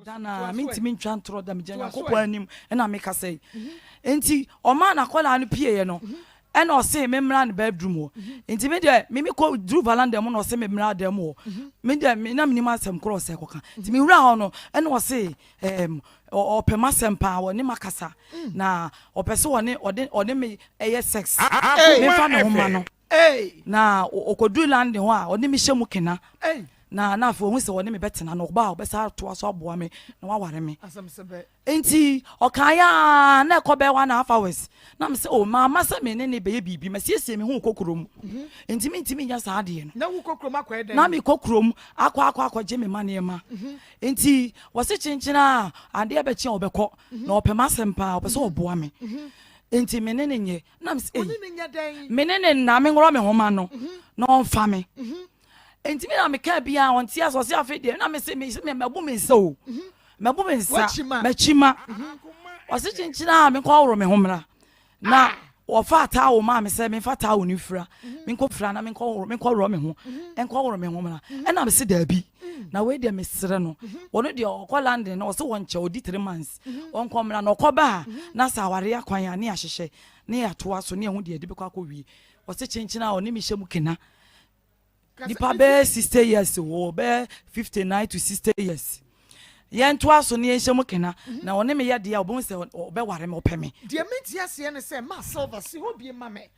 Dana minti min chantro da mi jenya kopo anim na make say enti o ma na kola no pie no e na o say me mra na bedroom o enti me de me ko dru valanda mo na o say me mra da mo me de me na minim asem cross e koka enti me wura ho no e na o say o pema sempa wo ni makasa na o pese wo ne ode me eye sex me fa no ma no na o kodru land ho a ode me hyemu kena na fo hu se woni me betena no ba obesa to aso aboa me na waware me enti okaya na ekobe 1.5 hours na me se o mama se me ne be bibi me siesie me hu kokrom enti me nya sa ade no na hu kokrom akwede na me kokrom akwa je me mane ma enti wo se chinchina ade e be chi obekọ na opema sempa obesa oboa me enti me ne nye na me se me ne na me ngoro me homa no na onfa me enti me na me ka bia on tia so se afede na me se me mabu me nsa o mabu me nsa machima o se chinchina me ko woro me homra na o fa ta wo ma me se me fa ta wo ni fura me ko fura na me ko woro me ho en ko woro me homra e na me se da bi na we de me sere no wono de o ko land na o se won che odi 3 months on ko mra na o ko ba na sa ware akwan ya ne ahehye ne ya to aso ne hu de adi be kwa ko wi o se chinchina o ne me hyemu kena Nipa be 60 years wo be 59 to 60 years. Yen to aso ne enhyemu kena na woni me ye de obon se obe ware me opeme. De menti ase ne se ma silver si hobie ma me.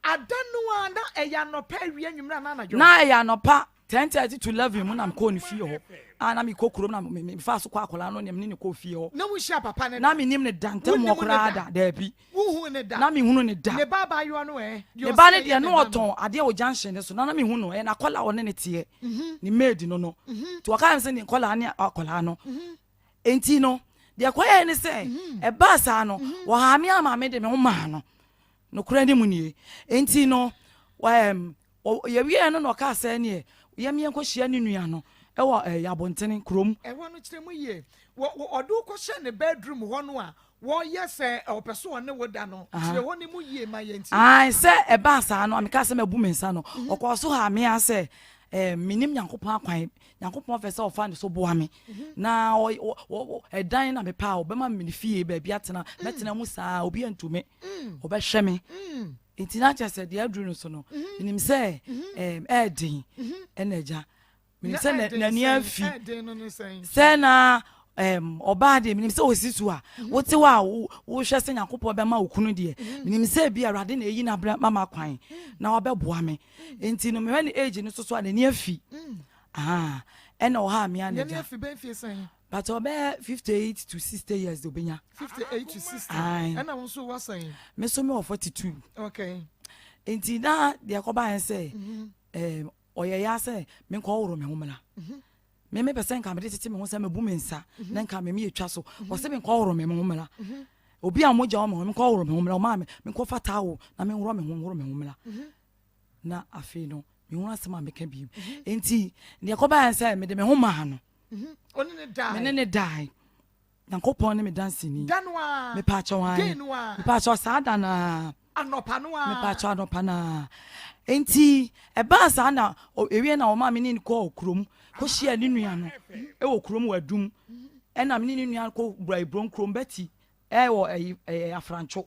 Adanu ana eya no pa wi anwumra na anajo. Na eya no pa 10:30 to 11 mu na m ko ni fie ho. Ana mi kokrom na me fa so kwa akola no ne me ne ko fie ho. Na mu hia papa ne. Na me nim ne dante mo kra da bi. Wu hu ne da. Na me hunu ne da. Ne baba yo no e. Ne ba ne de no oton ade o junction ne so na me hunu e na kola one ne tie. Ni maid no. To waka am se ni kola ne akola no. Enti no de akoya ne se e ba sa no wo ha me ama me de me ho ma no. No kura ni mu nie. Enti no ye wie no ka se ne ye me enko hia ni nua no e wo yabontene krom e wo no kire mu ye odo ko hye ne bedroom ho no a wo yese opeso one woda no kire ho ni mu ye ma ye nti ai se e ba sa no ameka se mabu mensa no okoso ha me ase minim Nyankopon akwan Nyankopon fe se ofa ne so boa me na edan na me pa obema me fie ba bia tena metena mu saa obi antume obehwe me Intina chese de adru no so no minim se edin enaja minim se na ni afi se na oba de minim se osisu a wote wa wo hwe se Nyankopon be ma okunu de minim se bia Awurade na eyi na mama kwan na obeboa me enti no me when age no so na ni afi ena o ha me anaja ni afi ben fie san but obe 58 to 60 years do benya 58 to 60 and I so was saying me so me 42 okay enti na de akoba en say oye ya say me ko woro me homla me person ka me de tete me ho say me bu me nsa na nka me etwa so wo say me ko woro me homla obi amoja o me ko woro me homla o ma me ko fata wo na me woro me homla na afi no me wona sema me ka bi enti de akoba en say me de me homa no oni ne die me ne die Nyankopon ne me dance ni danwa me pa cho wan me pa cho sa da na anopa no me pa cho anopa na enti e ba sa na ewie na o ma me ni ko okrom ko hia ni nua no e wo krom wadum e na me ni nua ko brai bron krom beti e wo afrancho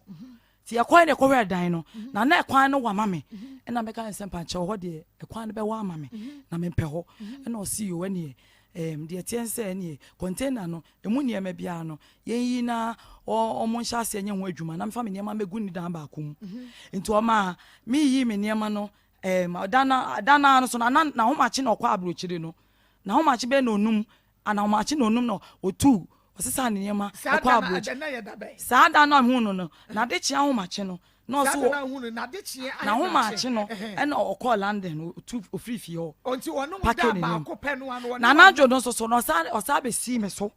ti yakwan ne ko hwe dan no na ekwan no wa ma me e na me ka nsempa che ho de ekwan no be wa ma me na me pɛ ho e na o si yo wane de tiense ne container no emu ne ma bia no yenyi na o mo nhyase anye ho adwuma na me fa me ne ma megu ni dan ba akum nti o ma me yi me ne ma no dana no so na ho machi na okwa abrochire no na ho machi be na onum ana ho machi na onum no otu osisa ne ne ma okwa abrochire sa da na hu no na de chia ho machi no no so na ho machi no e na okwa London otu ofrifi ho onti onu mu da ba ko pe no anu na najo no so no osa be si me so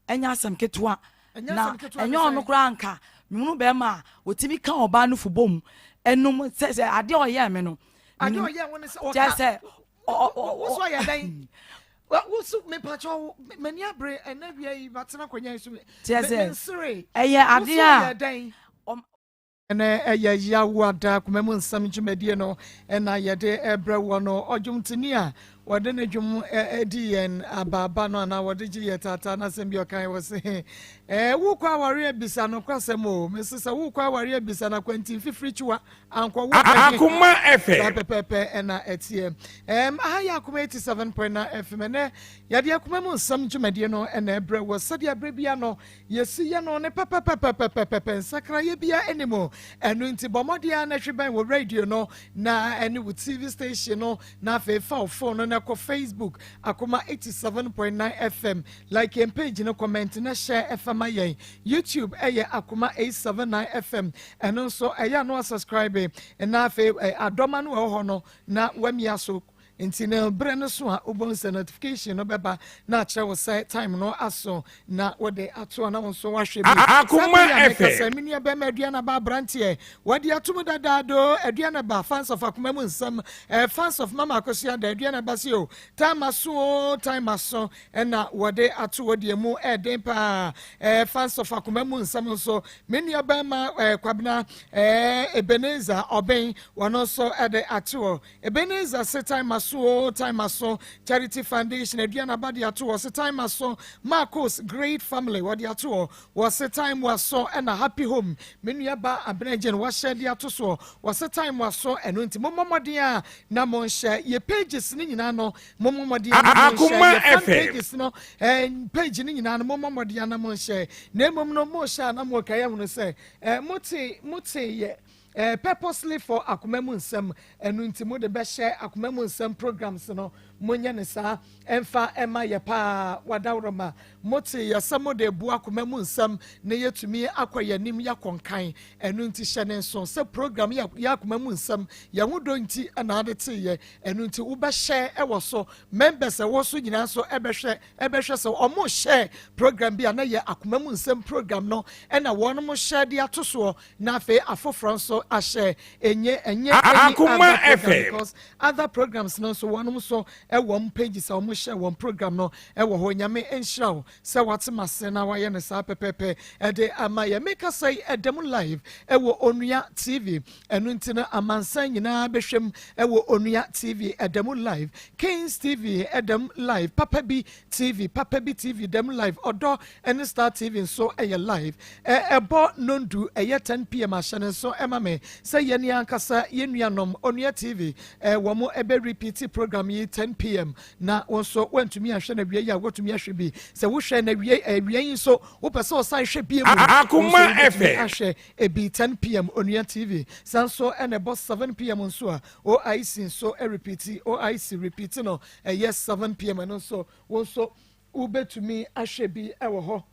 enya asem ketua na enyo onu kra nka munu be ma otimi ka oba no fubom enum se ade oye me no ade oye won se o ka se o so ya dan wo su me pacho mani abre enabia yi batena kwanya su me se eye ade a ene ya wada kuma mu nsam dwumadie no ena yede ebra wo no odwumtini a wode ne dwom edi yen ababa no na wode gi yetata na sem bi okan wo se wo kwa ware bisa no kwasem o mesesa wo kwa ware bisa na kwanti fifiri chiwa anko wo Akoma FM pepepe na etie ahaya Akoma 87.9 FM ne yade Akoma mu nsam dwumade no na ebre wo sade abre bia no yesi ye no ne pepepe sakra ye bia enimo enu nti bomodia na hweban wo radio no na eni wo TV station no na fe fa phone no ko Facebook Akoma 87.9 FM like and page no comment na share FM ayen YouTube Akoma 879 FM and also no subscribe na fe adoma no ho no na wamia so Intinel brand so a ubonse notification no beba na kire wo say time no aso na wode ato na won so wahwe bi Akoma FM samini be meduana ba brantie wode atum dadado aduana ba fans of Akoma mu nsam fans of Maa Akos da aduana ba se o time aso na wode ato wode mu den pa fans of Akoma mu nsam so meni ba ma kwabna Ebenezer oben wono so de ato Ebenezer se time aso charity foundation aduana ba de ato was time aso Maa Akos great family what de ato was time waso and a happy home menu ba abrejen wa share de ato so was time waso eno nti momomodia na mon share ye pages ni nyina no momomodia na mon share pages no page ni nyina no momomodia na mon share na mom no mo share na mo kaya no say muti ye purposely for Akoma mu nsam enu nti mo de be share Akoma mu nsam programs no monya ne sa emfa ema ye pa wadawroma moti ya samo de bu Akoma mu nsam ne yetumi akoyanim yakonkan enu nti hyene so se program ya Akoma mu nsam ya hudo nti na ade te ye enu nti wo be share ewo so members ewo so nyina so ebe hwe so omo share program bi na ye Akoma mu nsam program no na won mo share dia to so na fe afofro so a share enye Akoma FM because other programs no so one so one pages or share one program no ho nyame enhira se watemase na waye ne sa pepepe de amaye make us say edem live onua TV enu ntina amansan nyina behwem onua TV edem live Kings TV edem live Papa B TV dem live odo and Star TV so live ebo nondu 10 PM ashane so emame say yeni ankasa yenuanom onua TV womo ebe repeat program yi 10 PM na wonso wantumi ahwe na wie ya wotumi ahwe bi se wo hwe na wie so wo pese o san hwe bi Akoma FM ahwe ebi 10 PM onua TV sanso ene bo 7 PM nso a OIC so repeat OIC repeat no yes 7 PM no so wonso ubetumi ahwe bi ewo ho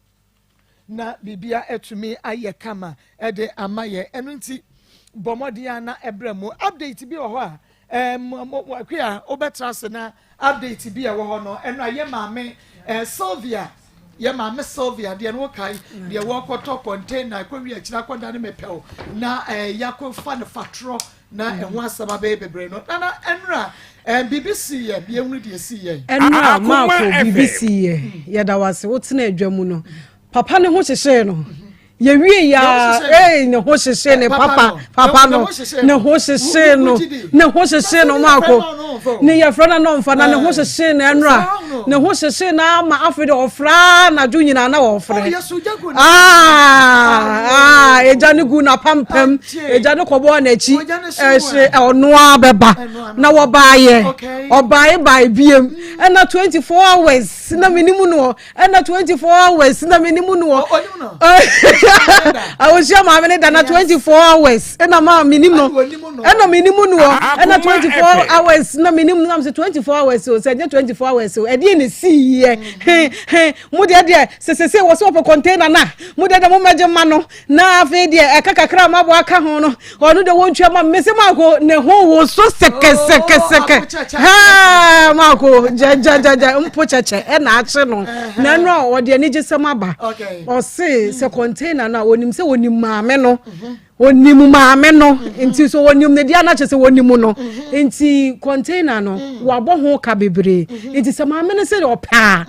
na bibia etumi aye kama ede amaye enu nti bomodia na ebremu update bi wo ho a kwia obetrase na update bi wo ho no enu aye maame Sylvia ye maame Sylvia de no kai de wo koto container kwawi akira kwanda ne mepel na yakọ fatro na enho asaba bebre no na enra BBC ye bi ehunu de si ye enra ma ko BBC ye da wase wotena adwamu no papa ne ho hyehye no ye wie ya ne ho hyehye ne papa no ne ho hyehye no Maa Akos ne ye frana no mfa na ne ho hyehye na enra ne ho hyehye na ma afede ofra na dwo nyina na wo ofre eja ne gu na pampam eja ne kobo na chi ehye ono abeba na wo baaye obaye bai biem na 24 hours na minimu no na 24 hours na minimu no I was your mama na 24 hours na ma minimum na minimum no na 24 hours na minimum na 24 hours so say 24 hours so e dey na see here mu dey se wo so container na mu dey mo maje ma no na afi dey e kakakra ma bo aka ho no onu de wontwa ma mese Maa Akos ne ho wo so seke ha Maa Akos ja mpo cheche e na ache no na no o dey ni gisem aba o se container na onim se onim maame no onimu maame no nti so onim ne dia na chese onimu no nti container no wabo ho ka bebre nti se maame no se opa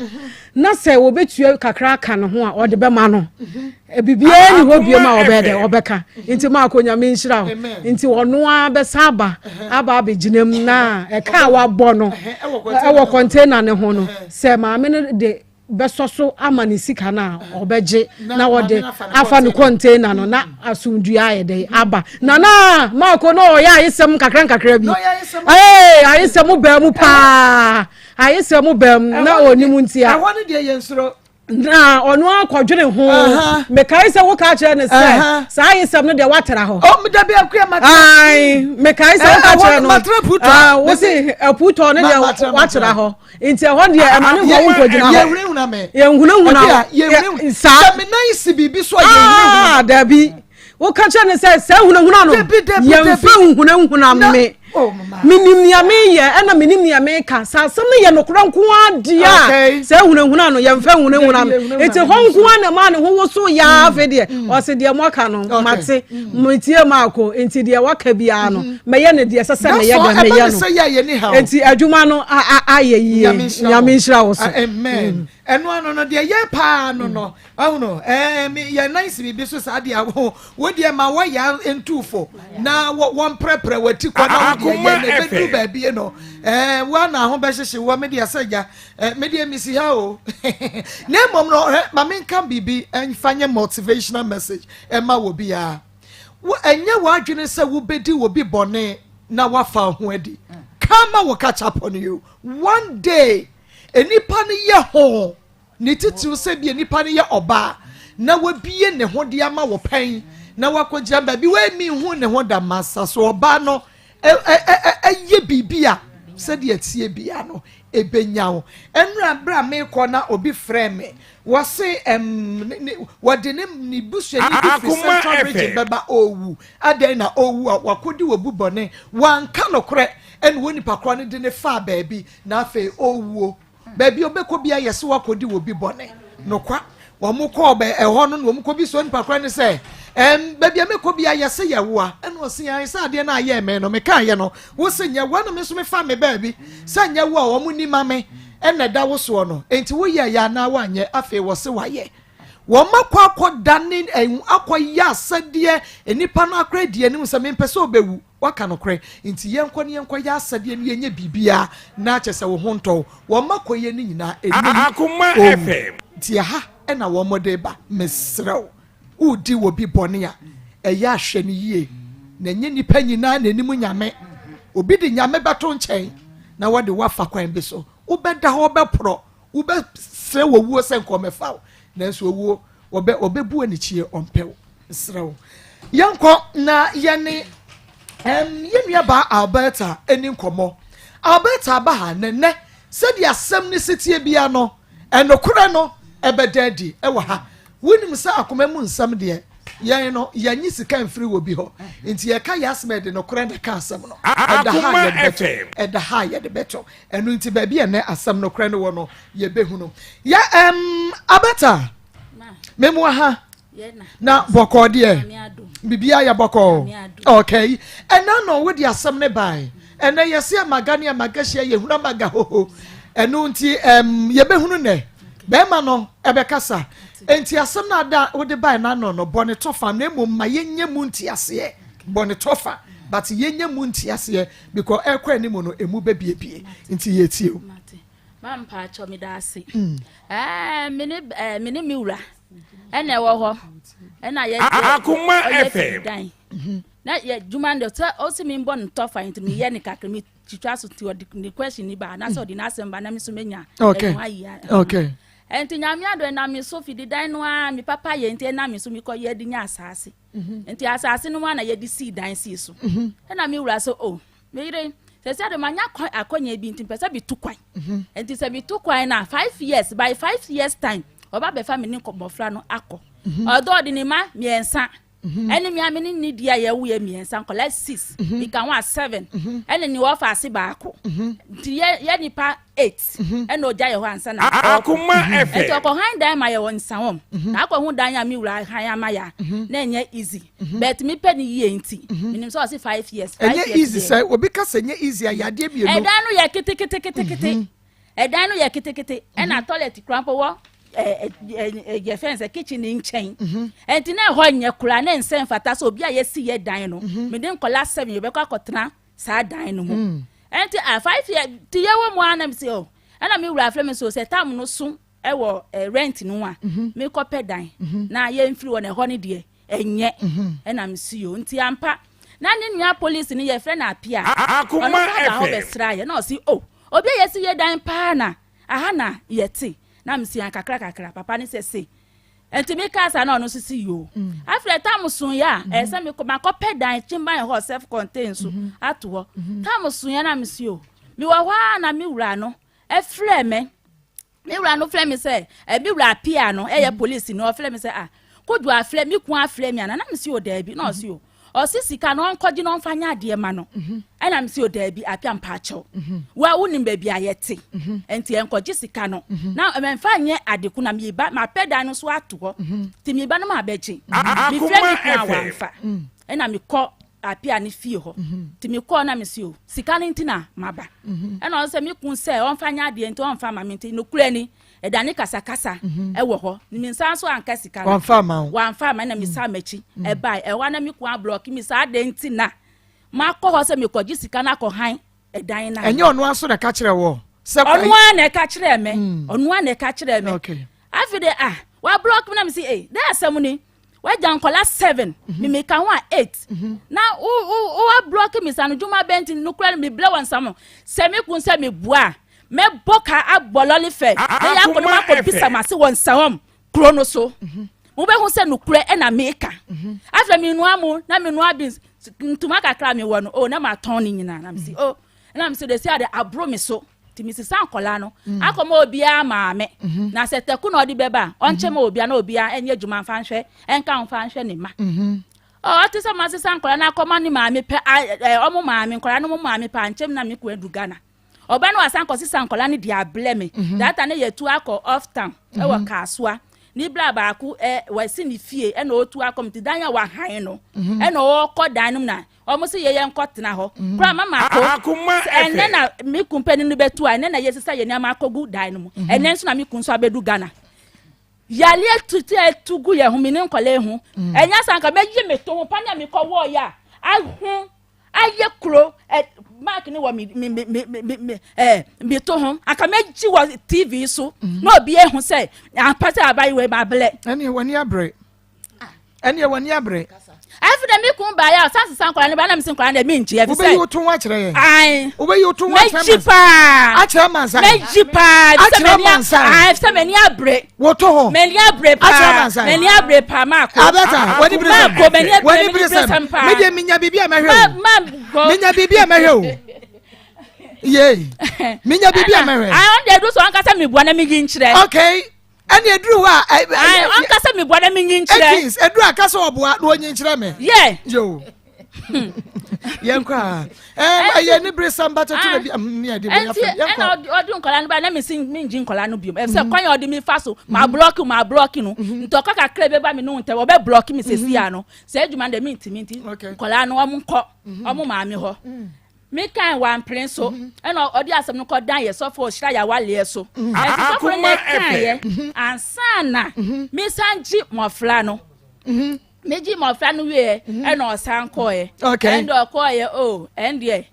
na se wo betua kakra ka no ho a ode be ma no bibia ni ho bioma obede obeka nti ma akonya me nhira ho nti wono a be saba aba beginam na e ka wabo no e wo container ne ho no se maame no de besoso amani sika na obeje na wode afa no container no na asundua yede aba na mako no ya yesem kakra bi ayesem ba mu pa ayesem ba mu na onimu ntia ehwo ne de yensuro na ono akwadwene ho me kai se wo ka kire ne se sa ayesem no de watera ho o me da bi akua matra ai me kai se wo ka kire no wo se aputo no de watera ho nti ho de e mane ho nkogina ho ye hunahuna sa me nice bibi so ye hunahuna dabi wo ka kire ne se hunahuna no ye mfa hunahuna me minim ya me ye na minim ya me ka sa sam ne ye nokora nko adia se hunahuna no ye mfa hunahuna enti ho nko na ma ne ho wo so ya afa de o se de mo aka no mate mutie mako enti de waka bia no me ye ne de sese me ye ga me ye no enti adwuma no ayeyi nyame nhira wo so amen eno ano no de ye pa no ahuno ye nice bibi so sa de awo wo de ma wo ya entufo na won prepare wati kwa na wo ye ne bedu ba bie no wa na ho be hyehye wo me de asaja me de misi ha o na mom no ma me kan bibi enfanye motivational message ma wo bia wo enye wo adwene se wo bedi wo bi bone na wafa ho adi kama wo catch up on you one day enipa ne ye ho ne titiw se bi enipa ne ye oba na wabie ne ho de ama wo pen na wakogya ba bi we mi hu ne ho da masa so oba no ye bibia se de atie bia no ebenyawo enra bra me ko na obi frame wo se wode ne busu ni central region baba owu adan na owu wakodi wobu bone wanka no kore en woni pakro ne de ne fa baabi na afa owu baabi obekọ bia yesi wakodi wobi bone no kwa wo mu ko be eho no wo mu ko bi so ni pakro ne se baabi amekọ bia yesi yewa en wo se yan se ade na aye me no me kan ye no wo se nya wa no me so me fa me baabi se nya wo wo mu ni mame en na da wo so no enti wo ye ya na wa nye afa wo se wa ye wo makọ akodane akoya asade enipa no akra die nim se me mpese obewu waka no kre nti yenkọ ya asade ne yenye bibia na chese wo honto wo makọ ye ni nyina Akoma FM ti ha na wo mode ba mesrew udi wo bi bone a eya ahwe ne yie na nye nipa nyina na enimu nyame obi de nyame beto nchen na wo de wafa kwan bi so ubeda ho bepro ubesre wo wuo se nkomefa nanso owuo obebu anichie ompew srew yanko na yene yenua ba Alberta eni nkomo Alberta ba ha nene se dia asem ne setie bia no enokura no ebedadi ewa ha wonim se akoma mu nsam de yen no yanyi sika mfiri wo bi ho nti ye ka yasmed no kura de ka asem no eda ha ye de beto enu nti ba bia ne asem no kura no wo no ye behunu ya Alberta memu ha na boko de bibia ya boko okay ena no we de asem ne bai ena yesi amagani amagahia ye huna maga ho enu nti ye behunu ne be ma no ebekasa enti asem na da wo de bai na no bone tofa na emu ma yenye mu nti ase bone tofa but yenye mu nti ase because ekwa ni mu no emu bebiebie nti ye tie o mampa cho mi da ase mini miura ene wo ho ena ye Akoma FM na ye juma ndo o si mi mbon tofa nti mi ye ni kakra mi twitwa so ti the question ni ba na so di na asem ba na mi so menya okay enti nyame ado na mi so fi di dan no a mi papa ye enti na mi so mi ko ye di nya asase enti asase no na ye di si dan si so na mi wura so me yire se se ado manya akonya bi enti pesa bi tukwan enti se bi tukwan na 5 years by 5 years time oba be family ko bofra no akọ odo di ni ma miensa ene mi amene ni dia ye wo ye miensa collect 6 we can want 7 ene ni offer ase baako ti ye nipa 8 ene oja ye ho ansa na Akoma FM eto ko han dan ma ye won sanwom na akọ hu dan ya mi wura han amaya na enye easy but mi pe ni ye nti minim so say 5 years 5 years enye easy say obi ka say enye easy ayade bi no edan no ye kete edan no ye kete ena toilet cramp wo ye fence kitchen in chain enti na ho nye kura na nsem fata so obi a yesi ye dan no me den kola 7 ye be kwa kotena sa dan no mu enti a 5 year ti ye wo mu anam se o ana me wura frame so se tam no so e wo rent no a me kope dan na ye mfiri wo na ho ne de enye ena me si o enti ampa na ne nua police ni ye friend apia Akoma FM FM be sra ye na o si o obi a yesi ye dan pa na aha na ye ti na msi an kakra papa ni se enti me kasa na ono sisi yo afre tamusun ya ese me ko makope dan chimba en ho self contain so ato tamusun ya na msi o mi wa hwa na mi wura no e frɛ me wura no frɛ me se e bi wura pia no e ye police no frɛ me se kodu afrɛ mi ku afrɛ mi na msi o da bi na o si o osisika no onkoji no mfanya ade ma no ana msi o da bi apia mpacho wa unim ba bi ayete enti enkoji sika no na emfanye ade ku na mi ba ma peda no so ato ti mi ba no ma beji mi frɛ mi ku awanfa ana mi kɔ apia ni fie ho ti mi kɔ na mi si o sika ni ntina maba ana o se mi kun se onfanya ade enti onfa ma mi nti no kura ni edane kasakasa ewo ho mi nsan so anka sika no wanfa ma na mi sa machi e bai e wa na mi kwa block mi sa de nti na ma kɔ ho se mi kɔji sika na kɔ han edan na enye ono aso na ka kire wo se onu a na ka kire me onu a na ka kire me okay afide wa block mi na mi si there asem ni wa jankola 7 mi ka ho 8 na wa block mi sa no juma benti no kura mi ble wan sam se mi kun se mi bua me boka abololi fe e ya ko ma ko bisa ma se won sawom krono so mo be hu se no kure e na meka after mi nua mu na mi nua bin ntuma kakra mi wo no o na ma ton ni nyina na mi si o na mi se de sia de abro mi so ti mi si san kola no akoma obia ma me na se teku na odi beba onche ma obia na obia enye juma fa nhwe enka mfa nhwe ni ma o ti se ma se san kola na akoma ni ma me pe omo ma me kola no mo ma me pa nchem na me ku edu Ghana oba no asan kosi sankola ni dia bleme data ne yetu akọ off town e wo kasua ni bla ba ku wasi ni fie e na otu akom ti dan ya wa han no e na o kọ dan num na o mo se ye nkọtena ho kra mama ko enne na mi kumpani no betu a enne na yesisa ye na makogu dan no enne nso na mi kun so abedu Ghana yale tugu ye hu mi ne nkola ehu enya sanka meji meto ho pa na mi kọ wo ya ahu aye kro mark ni wo mi to hom aka meji wo TV so no obi ehun say apata abai we ba ble ene wani abre after me kun ba ya sanse sankola ne ba na mi sankola na mi nji e fi say obeyi otun wa kire ye ai obeyi otun wa kire meji a kire mansa meji pa se meni abre wo to ho meni abre pa meni abre pa mako abeta wani brisam me je minya bibia mehwe minya bibia mehwe o ye minya bibia mehwe I on dey do so anka se me bua na mi gi nkire okay ani edru wa anka se me bua na mi gi nkire edru aka se oboa na onyi nkire me ye yo yenkwa aye ni brisam ba to bi ni ade bo yafa yenkwa odi nkola no ba na mi ngi nkola no biom e se kwan odi mi fa so ma block no ntoko kakra be ba mi no nte wo be block mi sesi ya no se adwuma de mi nti nkola no omo nkọ omo ma mi ho me kan wan prince so eno odi asem no ko dan ye so for shira ya wale so e so for me kan ye ansana me sanji mofla no meji mofla no we eno osan ko ye endo ko ye o endie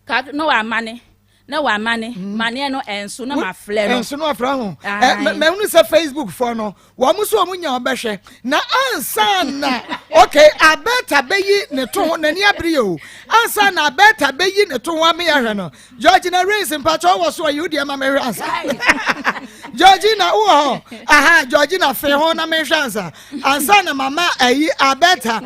ka no wa mane na wa mane no enso na mafle no enso no afra ho me hunu se Facebook for no wo mu so omunya obehwe na ansana okay abeta beyi ne to nani abre o ansana abeta beyi ne to wa me yahwe no George na race mpacho wo so you dey ma me ansa Georgina uho aha Georgina fe ho na menhwansa ansa na mama ayi abeta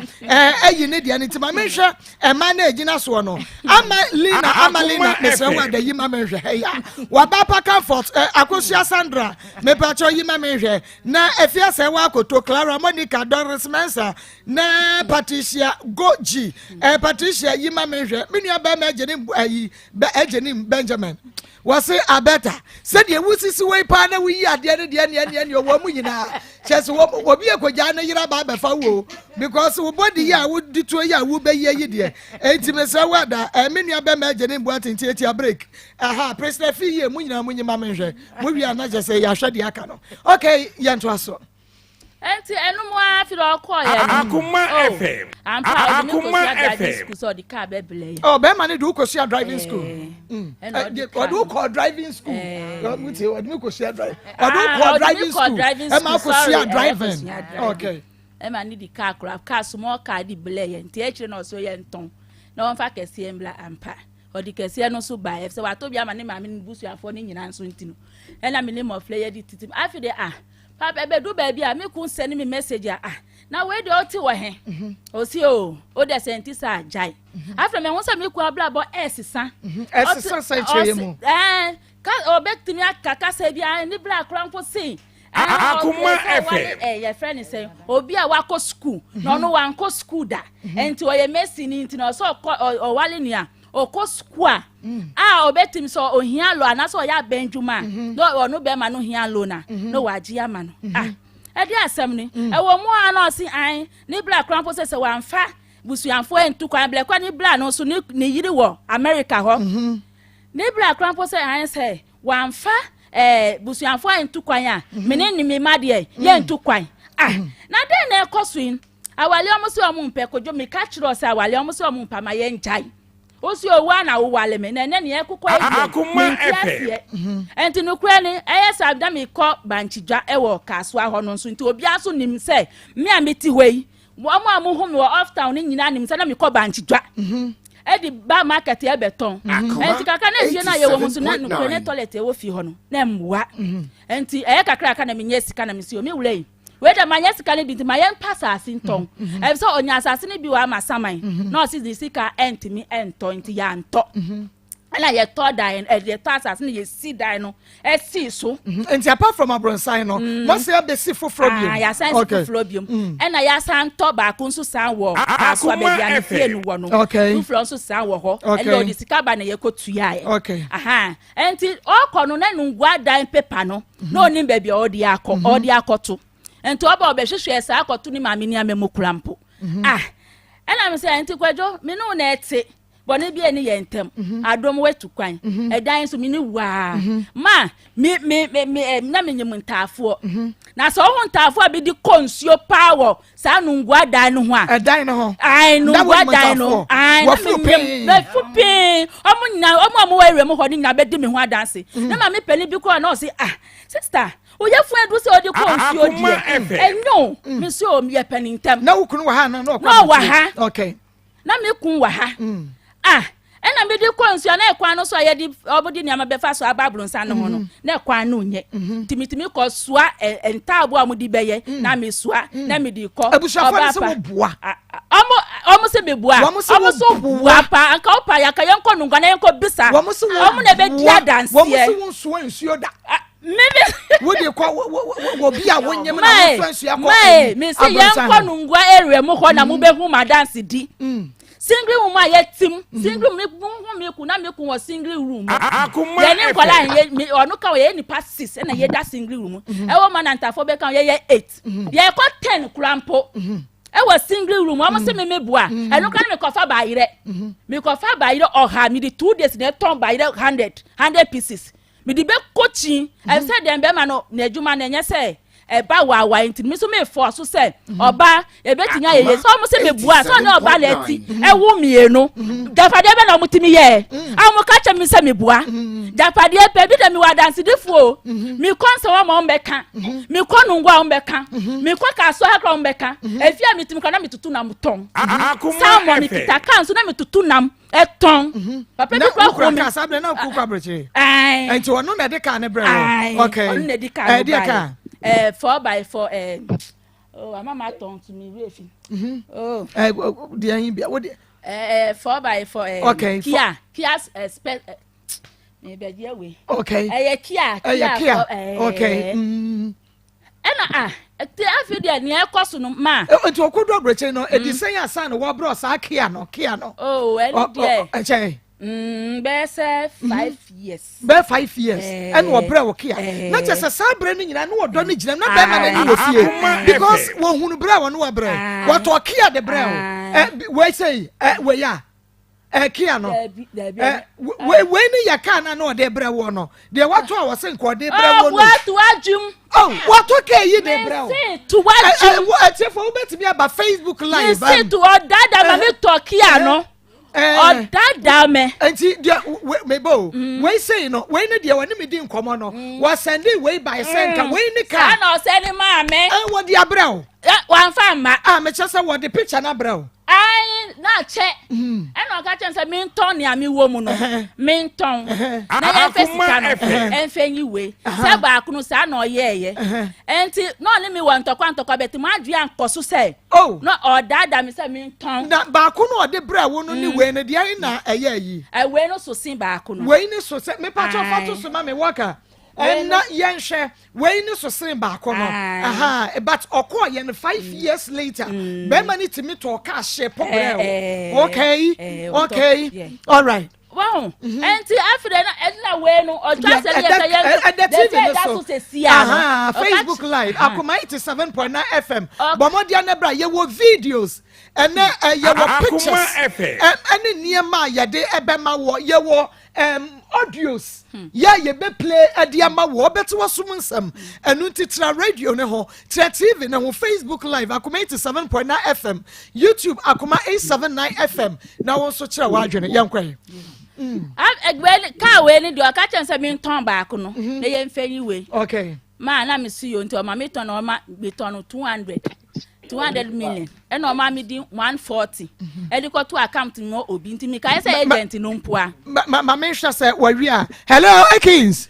ayi ne dia nti mama menhwa ema na agina so no amalina mesewa da yi mama menhwa ya wa baba comfort akosia Sandra me pacho yi mama menhwa na efia se wa akoto Clara Monica Doris Mensa na Patricia Goji Patricia yi mama menhwa menua ba ma agene ayi ba agene Benjamin wase abeta said ye wusisi we pa na we ade ne wo mu nyina chese wo bi ekogya na yira ba ba fa wo because wo body ya wo dito ya wo be ye de enti me say wada menua be ma agene bu atenti eti break aha president fi ye mu nyina mu nyima menhwe mo wi ana chese ya hwede aka no okay ye nto aso enti enu mo afi do ko ye Akoma FM Akoma FM so the car be bele oh be man do ko share driving school do ko driving school muti do ko share driving driving school e ma ko share driving okay e ma need the car small car di bele ye enti e kire no so ye nton na won fa kese embla ampa odi kese no so ba se wa to bia ma ne ma me busu afo ne nyina nso ntino e na me ne mo flyer di titim afi de papa be do baby me kun send me message na we dey oti wo he o si o de senti sa jai after me won say me ku ablabo esisa say cheye mu ka o bekti me akaka say bia ni bla krampo say Akoma FM your friend is saying obi a wako school no wan ko school da enti o ye messi ni enti no so o wale ni oko square obetim so ohia lo anaso ya benjuma no no be ma no hia lo na no waji ama no e di asem ni e wo mu ana osi an ni black crampo se wanfa busuanfo entu kwan black kwa ni black no so ni yiri wo America ho ni black crampo se an se wanfa busuanfo entu kwan a mene ni me made ye entu kwan na den na ekosuin awale omuso omumpe kojo me ka chiro se awale omuso omumpa ma ye njai osi owa na wo wale me na ne ekukwa Akoma FM enti no kura ni esa da me ko banchidwa ewo kaso aho no nso nti obi aso nim se me ameti hwei mo amu hu me off town ni nyina nim se na me ko banchidwa edi ba market e beton enti kaka na fie na ye wo musu na no kura ne toilet e wo fi ho no na mwa enti kakra aka na me nya sika na me si o me wulei we da manya sika ne binti mayen pasa asinton e so onya asase ne bi wa masaman no si di sika entimi enton nti ya nto ala ye to dan e ye to asase ne ye si dan no e si so nti apart from abronsan no mo se be si fofrobium ya san fofrobium e na ya san to ba ko nso san wo aso abia ne fie no wo no fofro nso san wo ho e lo di sika ba na ye ko tuya e aha enti o ko no na nungwa dan paper no no ni ba bia o di akoto enti oba obehwehwe esa akoto ni maame ni amemokura mpo ena me se enti kwadwo me no na ete bone bia ni ye ntem adom wetu kwan edan so me ni wa ma me na menyem ntafo na so ho ntafo abi di konsuo power sa nungwa dan no ho a edan no ho nungwa dan no na fupi omo wa ewem ho ni na be di me ho adanse na ma me pani bi ko na o se sister oya fu edu se odi konsuo die enyo me se o me pani ntem na wukunu wa ha na no wa ha okay na me kun wa ha ena me di konsuo na ekwan no so ye di obodi ni amabefa so abablu nsa no ho no na ekwan no nye timitimi ko soa entabo amudi beye na me soa na me di ko abushafo se wo boa omo se be boa omo so boa pa anka opa ya ka yenko nungwa na yenko bisa omo na be dia dance omo se wo nsuo nsuo da maybe wo de kwa wo bia wo nyem na wo nsuo akọ me se yenko nungwa area mo ho na mo be hu ma dance di single room a yetim single room me ku na me ku wo single room ye ni kola ye onu ka ye ni pass 6 na ye da single room e wo man antafo be kan ye 8 ye ko 10 krampo e wo single room o mo se me bua enu ka me kofa ba ire oha me di 2 days na turn ba ire 100 pieces me di be coaching e say dem be ma no na adwuma na enye say ba wa enti me so me force so say oba e betinya ye so mo se me bua so na oba leti e wo mienu dafade be na mutimi ye amu ka che me se me bua dafade pe bi da me wa dance difuo mi konse wa mo mbeka mi konu ngwa o mbeka mi kwa ka so hakra o mbeka efia mi timi kana mi tutu na muton sa mo mi kita kan so na mi tutu nam eton papa bi kwa ko ka sabre na ku kwa breche enti ono na de car ne bre okay ono na de car de car 4x4 oh mama ton to me refi oh de ahin bia what 4x4 okay Kia expect me be dia we okay Kia okay ena te afi dia ne ekoso no ma enti okodo breche no edisen asa no wo bro sa Kia no oh eni dia eche bese 5 years be 5 years and wo bre wo Kia na je se sa bre ni nyina no wo do ni gyina na be ma na ni wo fie because wo hunu bre wo no wo bre wo to Kia de bre wo we say we ya Kia no we ni ya ka na no de bre wo no de what to wo se nko de bre wo no what to ajum what to ke yi de bre wo to ajum what if wo betimi aba Facebook live say to dada ma me to Kia no dada me enti dia me bo we say no we ne dia woni me di nkomo no wa send we by center we ni ka na o send ma me wo di abrao wan fa ma me chese wo di picture na abrao ai na che eno ka chen se me nton ni ami wo mu no me nton na ye fesika no enfenyi we se ba akunu sa na oyeye enti no ni mi wo ntokwa beti ma adu ankoso se no odada mi se me nton na ba akunu ode bra wo no ni we ne dia na eye yi we no so sin ba akunu we ni so se me patcho foto so ma me waka na yenhwe we ni so sin ba akono but okọ ye 5 years later be mani timi to ka she problem okay all right wow enti afre na we no ojo se ye Facebook live Akoma 87.9 FM bomodia na bra ye wo videos and ye wo pictures and niema ye de ebema wo ye wo audios ye be play adiama wo beto wasum nsam enu titra radio ne ho tra TV ne ho Facebook live Akoma 87.9 FM YouTube Akoma 879 FM na won so kira wa adwene yenkwan egbeli ka we ni do ka chen se mi ton ba ko no na ye mfenyi we okay ma na mi su yo nti o ma mi ton o ma mi ton 200 million and o ma mi di 140 e di ko to account mo obi nti mi ka say agent no mpoa ma me hwa say wa wi a hello Akins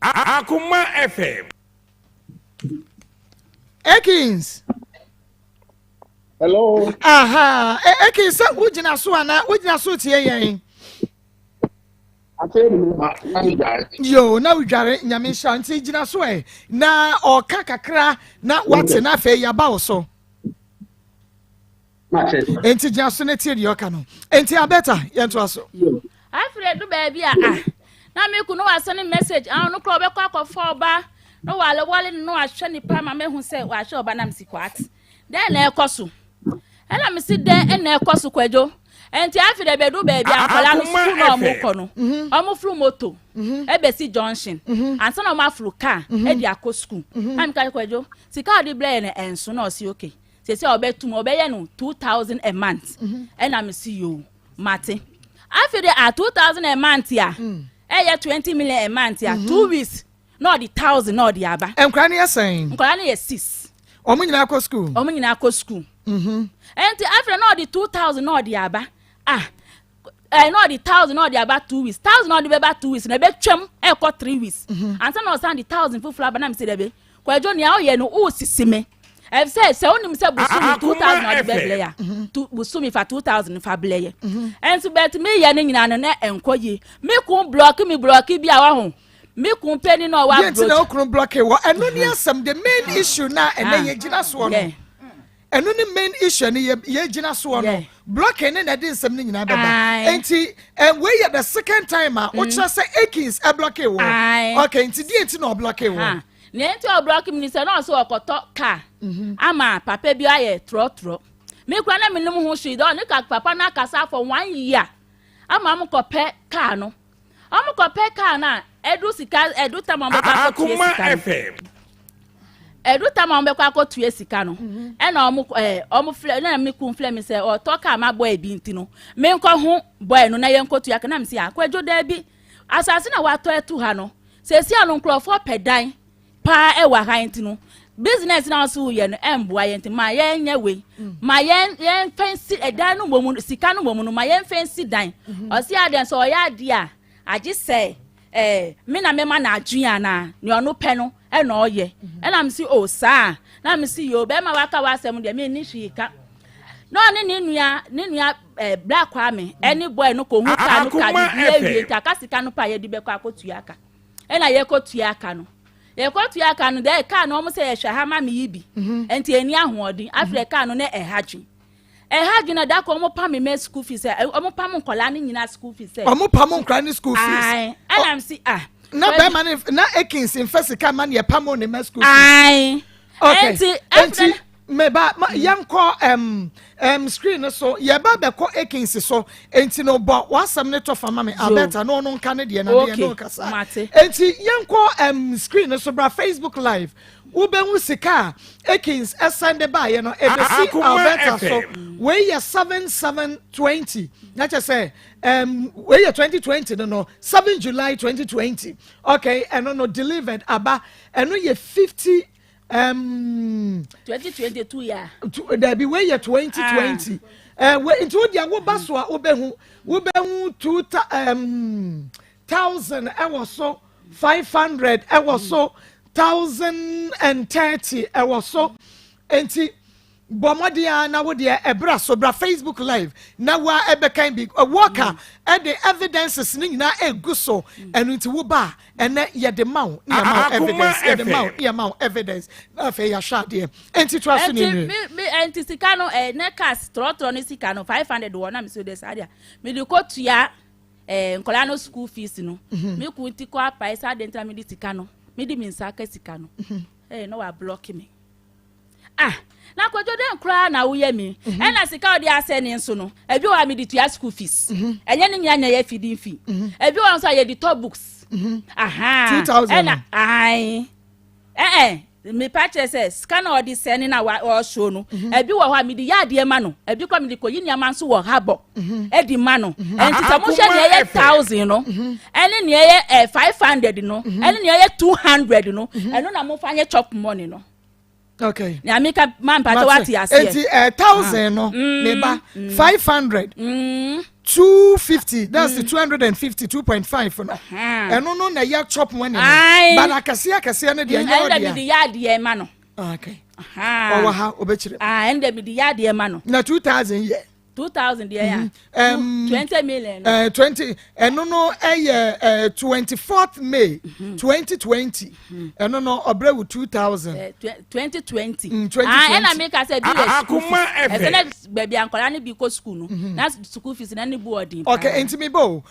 Akoma FM Akins hello Akins ujina so ana ujina so tie yen yo na udware nyame sha nti gina so na oka kakra na wate na fe ya ba wo so enti gina so na tie di oka no enti abeta yento aso afre do ba bia na me ku no wasane message no kro be kwa akofo ba no wale no ahwe ni pa ma me hu se wa ahwe oba na msikwat den na ekoso ena me si den na ekoso kwadwo enti afide bedu baby akola no school no omoko no omo fru moto ebesi junction ansa na omo fru car e di akọ school am ka kwadwo sika odi ble na enso na osi okay sesi obetum obeye no 2000 a month ena me si yo mate afide a 2000 a month ya eye 20 million a month ya 2 weeks no the 1000 no the aba enkra na yesen nkra na ye 6 omo nyina akọ school enti afide no the 2000 no the aba no the 1000 no the about 2 weeks 1000 no the about 2 weeks na be twem e ko 3 weeks and no stand the 1000 full aba na me say debe kwajo ni a oye no o sisime e say onim say busumi 2000 no the be ya busumi fa 2000 fa bleye and so bet me ye ne nyina no na enkoye me kun block bi a wa ho me kun penny no wa block ye kun block e wo eno ni asem the main issue na ene ye gina so no eno ni main issue ni ye gina so no blocking na dey nsem ni nyina beba enti we ya the second time o kira say Akins e block e wo okay enti die enti na o block e wo na enti o block mi say na so okoto car ama papa bi aye tro me kura na minum ho hwi do ne ka papa na kasa for 1 year ama am ko pe car no am ko pe car na edu sika edu tamambe ka ko Akoma FM edu tamambe kwa ko tue sika no e na omo fle na me kun fle me say o to ka ma boy bi ntino me nko ho boy no na ye nko tue aka na me say akwadwo da bi asase na wato etu ha no sesi anu nkrofo pedan pa e wa ha ntino business na so ye no emboa ye nti ma ye nya we ma ye fancy edan no momu sika no momu no ma ye fancy dan o si aden so ya ade a age say me na me ma na adwea na ne ono pe no e na oye e na me si o sa na me si yo be ma waka wasem de me ni hwika no ne nua black kwame any boy no ko hu ka no ka bi ewie nta sika no pa ye di be kwa akotua aka e na ye kotua aka no ye kotua aka no de ka no mo se ye hwa ha ma me yibi enti eni ahoodin afrika no na ehadwe na da ko mo pa me school fees mo pa mo nkola ne nyina school fees mo pa mo nkra ne school fees ai am si na be man na Akins in physical man ye pa mo ne school fees okay enti me ba yanko screen so ye ba be ko Akins so enti no bo wasam ne to fama me Alberta no nka ne de na de no kasa enti yanko screen so bra Facebook live ubenwu sika Akins send by you know ebesi Alberta so we ye 7720 na che say we ye 2020 no 7 July 2020 okay and no delivered aba and no ye 50 2022 yeah there be way 2020 we into dia wo baso a obehu 2000 e was so 500 e was so 1030 e was so enti bomodia na wo de ebra so bra Facebook live na wa ebekan big worker and the evidences ni na egu so enu nti wo ba ene ye de maw na evidence ye de maw ye maw evidence na fe ya sha de enti twa so ni me enti sika no ne cast trotro ni sika no 500 wo na me so de sadia me de ko tua nkola no school fees no me ku nti ko apa sa de ntra me de sika no me de minsa ka sika no no wa block me na kwajo den kra na wo yemi e na sika odi aseni nso no ebi wa me di tua school fees enye ne nya ya feeding fee ebi wa nso ya di top books 2000 na me purchase scan odi seni na wa show no ebi wa ho me di ya de ma no ebi kwa me di koyi nya nso wo habo e di ma no enti tamo hye ne ye 1000 no ene ne ye 500 no ene ne ye 200 no eno na mo fa nye chop money no. Okay. Ya mika man pato wati ase. Enti 1000 no meba 500 250 that's the 250 2.5 no. Eno no na ya chop money no. But akase no de anya ode ya. Ende ya de ma no. Okay. Owa ha obechire. Ende mi de ya de ma no. Na 2000 yeah. 2000 there ya. 20 million. 20 eno no 24th May 2020 eno no obrewu 2000 2020 ena make us say do Akoma FM baby ankola ne bi ko school no na school fees na ne boarding. Okay enti me bo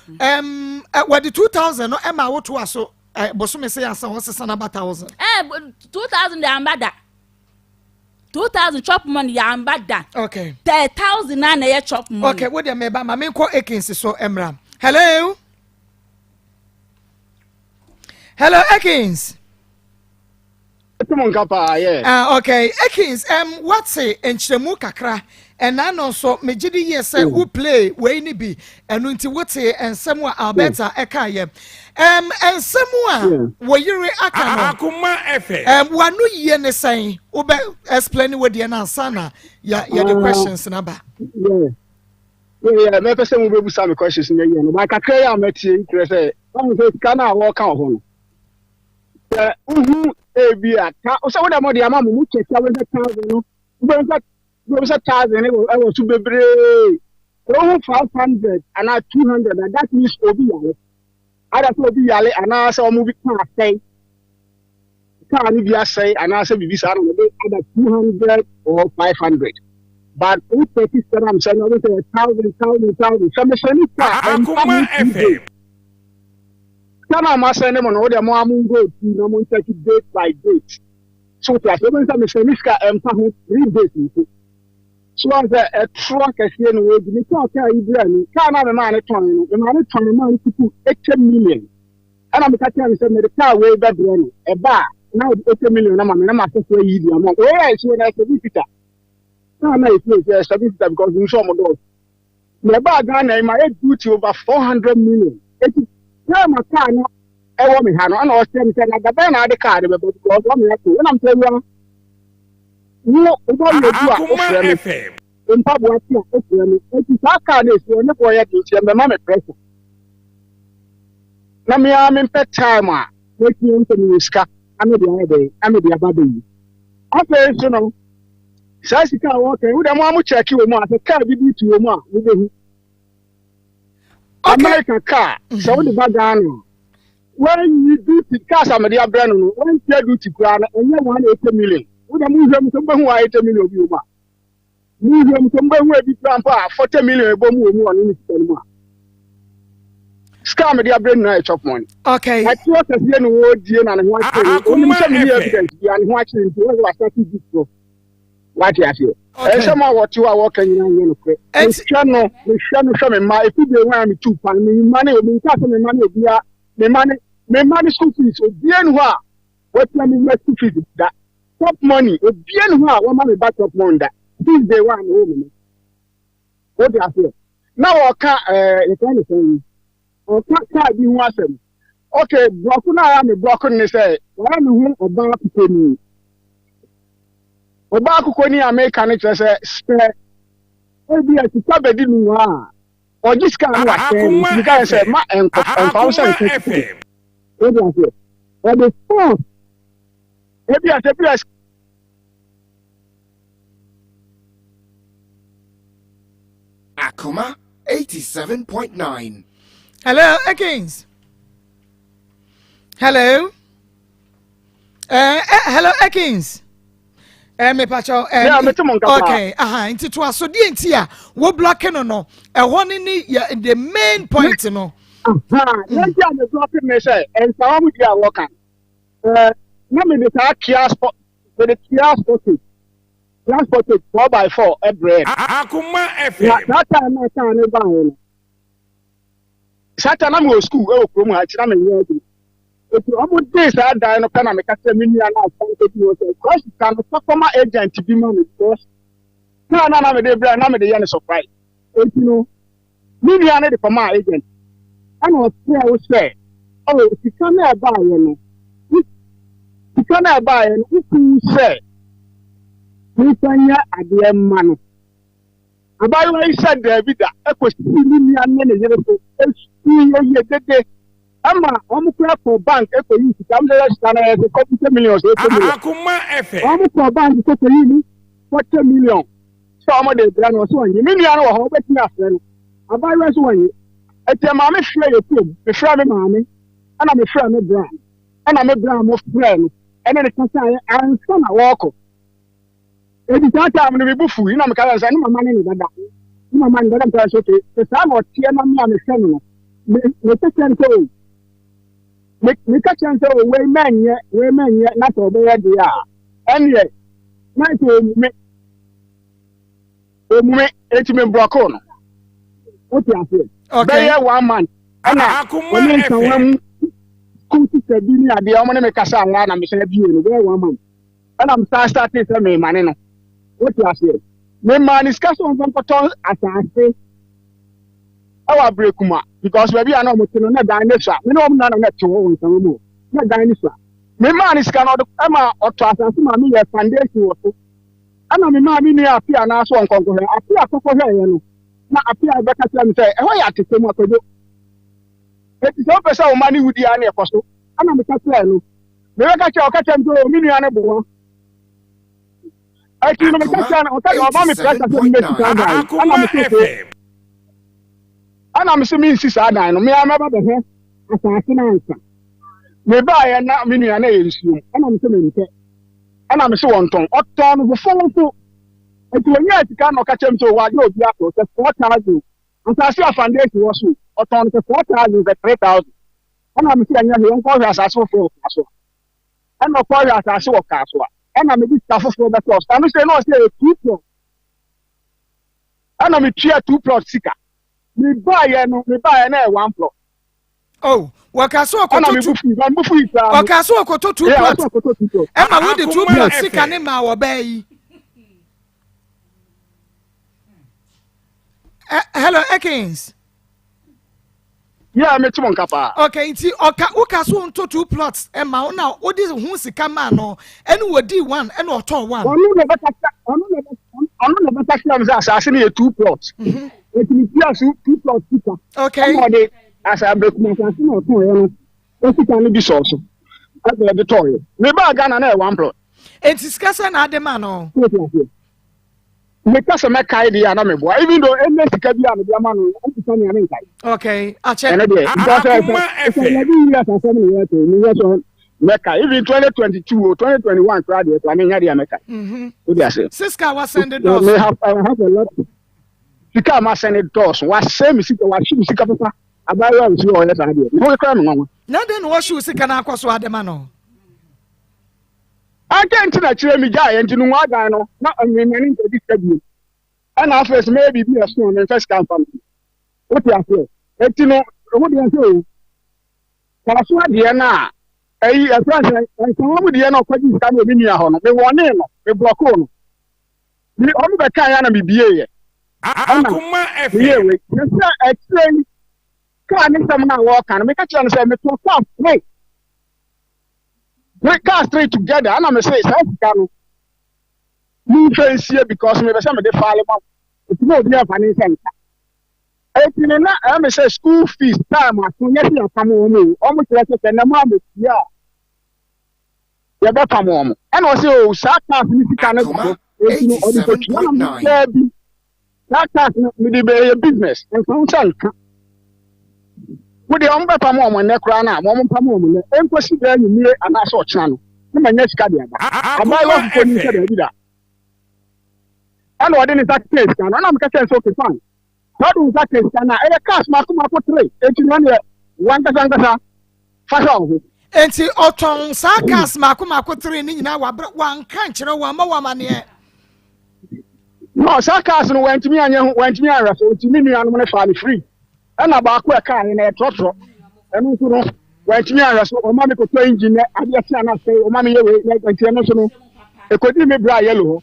what the 2000 no ema woto aso boso me say asa wosesa na 1000 2000 dey ambada 2000 chop money ya ambada. Okay. 10,000 na ye chop money. Okay, what dey me ba ma me ko Akins so emra. Hello. Hello Akins. Okay, Akins what say enchiremu kakra and no so me gidi yes say who play we ni bi enu nti wote ensem a Alberta eka ye ensem a wo yire aka no Akoma FM wanu ye ne san wo be explain what dey na ansana ya the questions na ba yeah me person wo be busa me questions na ye no ba kakra ya matie kire say won say kana wo ka ho no ebia ka o se wo da mo de ama mu check ya we the 1000 no we was 1000 I was to be 500 and 200 and that means obi yale ada so obi yale and I saw movie can say can be say and I say be say ada 200 or 500 but we take it I'm saying we say 1000 some say Akoma FM kana ma say no no de mo amun go no mo take date by date so that when some say niska empa ho 3 days so as a truck as you know we talk Ibrahim can na man ton no man ton man people 8 million and I'm catching say me the car way back no e ba now 8 million na ma so yi di amount oh yeah so na so Peter na it is Peter because we show mo do me ba Ghana ma e duty over 400 million it time car no e wo me ha no na o say me say na da ba na the car because what me have to when I'm telling you no obo me do a Akoma FM. Mpaboa ti a ofre me. Enti saa car na esi ne boy ya di ti me ma me pressure. Na me a me pet time a we ti ento ni sika. Ame dia ebe, ame dia baba yi. Afa so no. Saa sika a wo kan, wo dem amu check wo mu a se car bi bi tu wo mu a wo be hu. American car, so the bagano. When you do the cars, I'm the brand new. When you do the brand, and you want 80 million. With a museum, somebody who 80 million of you. Museum, somebody who be grandpa 40 million bomb one in the scam the brand new chop money. Okay. I thought that you know what you and watching. Only some evidence and watching to what starting this. What you say? And some of what you are working in. And channel, the channel, show me my if you want me to find me money, me money, me money school fees. So, bien what you mean, school fees that top money, bien what money back up money that this day one woman. What you say? Now, I can't, kind of thing. I can't be one. Okay, broken, I am a broken, they say, I am about to me. Oba akụkọ ni America ni chese spare obi e ti tabedi nu a oji ska na wa se ni ka se ma enko se FM. obi ase o the phone ebi ase Akoma 87.9. Hello, Ekins. Hello. Hello, Ekins. Me pacho okay nti to aso die nti a wo block no ho ni the main point no yan ti am block me say en sa mo dia work na me dey transport with the transport 4x4 every Akoma FM. that time na time ne ba ho Sata na me school e okrom ha chi na me nya if you almost days I die no can make a million because can customer agent be man because na me dey bra na me dey yan surprise you know million dey for my agent and what say oh if you can buy you know you can buy you who say you can ya ade man about what he said there be that e ko million na ne yere so e ye Ama omukura for bank e ko use am dey stand na e ko 50 million so 80 million. Akoma FM. Omukura bank ko use 40 million. So am dey brand so wan me nua no ho betimi afre no. Abaye so wan ete ma me hwe ye pom. Me hwe me ma me. Ana me hwe me brand. Ana me brand mo friend. Ene ne kan say ansa na woko. E di tata am ne me bufu ina me ka say ni mama ne dada. Ni mama ne dada so te. Se sa mo tie na me am hwe no. Me te kento me catch and say we men not over there and yet night me it me block on what you say okay one man and Akoma FM. Come to say be na dey omo me kasa nwa na me say bi no we one man and I'm starting say me man no what you say me man discussion on photo asase our break because baby I know mo tino na dinosaur me no na na te wo nsan mo na dinosaur me man is cannot ama oto asase ma me ye foundation wo so ana me ma me ni afia na so nkonko he afia kokko he ye no na afia be ka tell me say e ho ya tete mo akodo eti so pesa o mani wudi ana e koso ana me ka tell no me ka tell o ka tell me mi nua na bo I can't make a o ta o ma me pressure so me ka da ana me say ana me se me insist adan no me amaba be he asase na ansa me ba ya na me nua na ye nsuo ana me se me nke ana me se wonton oton no fo fo enti onya atika no ka chem so wa de obi ato se 4000 asase a foundation wo so oton se 4000 se 3000 ana me se anya he nko hwe asase fo so ana ko hwe asase wo ka so ana me di staff fo be so ana se no se 2 plot ana me tia 2 plot sika me buy na 1 plot. Oh, wakaso okoto 2. Wakaso okoto 2 plot. Emma with the 2 plot sika ne ma wo bayi. Hello Ekins. Yeah, me too kapa. Okay, nti oka so onto 2 plots e ma na odi hu sika ma no ene wodi 1 ene oto 1. Onu ne beta am say asase na 2 plots. Etimi pia so 2 plots sika. Okay. Mo de asa abekuma asase na oto ye no. O sika no bi so so. Ade de toy. Me ba Ghana na 1 plot. Enti sika se na ade ma no. Me kasa me kai dia na me boa. Even though any sika bi am dia ma no, o sika ni am kai. Okay, ache. Ene de. Akoma FM. Meka even 2022 or 2021 Friday I mean here Meka. What do you say? Siska was send the doors. I have a lot. Sika ma send the doors. What same sika wa shi sika papa. Abayo nsi o yesa ade. No kra me nwa. Na den wo shi sika na akwaso adema no. Agent na kire mi ja ye ntinu nwa gan no na onwemani ntedi schedule. And first maybe be a soon and first come from. What you say? Etino what do you say? Kala so ade na ayi afranse nkan wo de na kwaji sika na obi nua ho no me wone no me block no ni omo be kan ya na me bie ye Akoma FM ye we se explain ka ni sam na wo kan me ka kire no say me to stop wait we can straight together and me say sika no ni fancy because me be say me de faale ma it no be afa ni sense etini na me say school fees time aso nye se afam wo me omo kire se na mo amesia ya beta mo omo and o say o sa class ni sika na go etini o di ko twa na me bi that class me di be business and so sanka wo de omo beta mo omo ne kra na mo pa mo omo ne enkosi da nyi mi ana so ochina no na manya sika de aba abai wo ko ni se da bi da and o de ni that case kan na me ka say so okay fine. What do that is na e cash ma kuma ko 3 enti no ne wan kasa fa so Enti oton sa cash ma kuma ko 3 ni nyina wan kan kire wa ma ma ne no sa cash no wan timi anya wan timi ara so timi nua no ne fa ni free e na ba ko e ka ni na trotro enu so no wan timi ara so o ma me ko to engine ade ase na say o ma me ye we enti no so no e ko di me bra yellow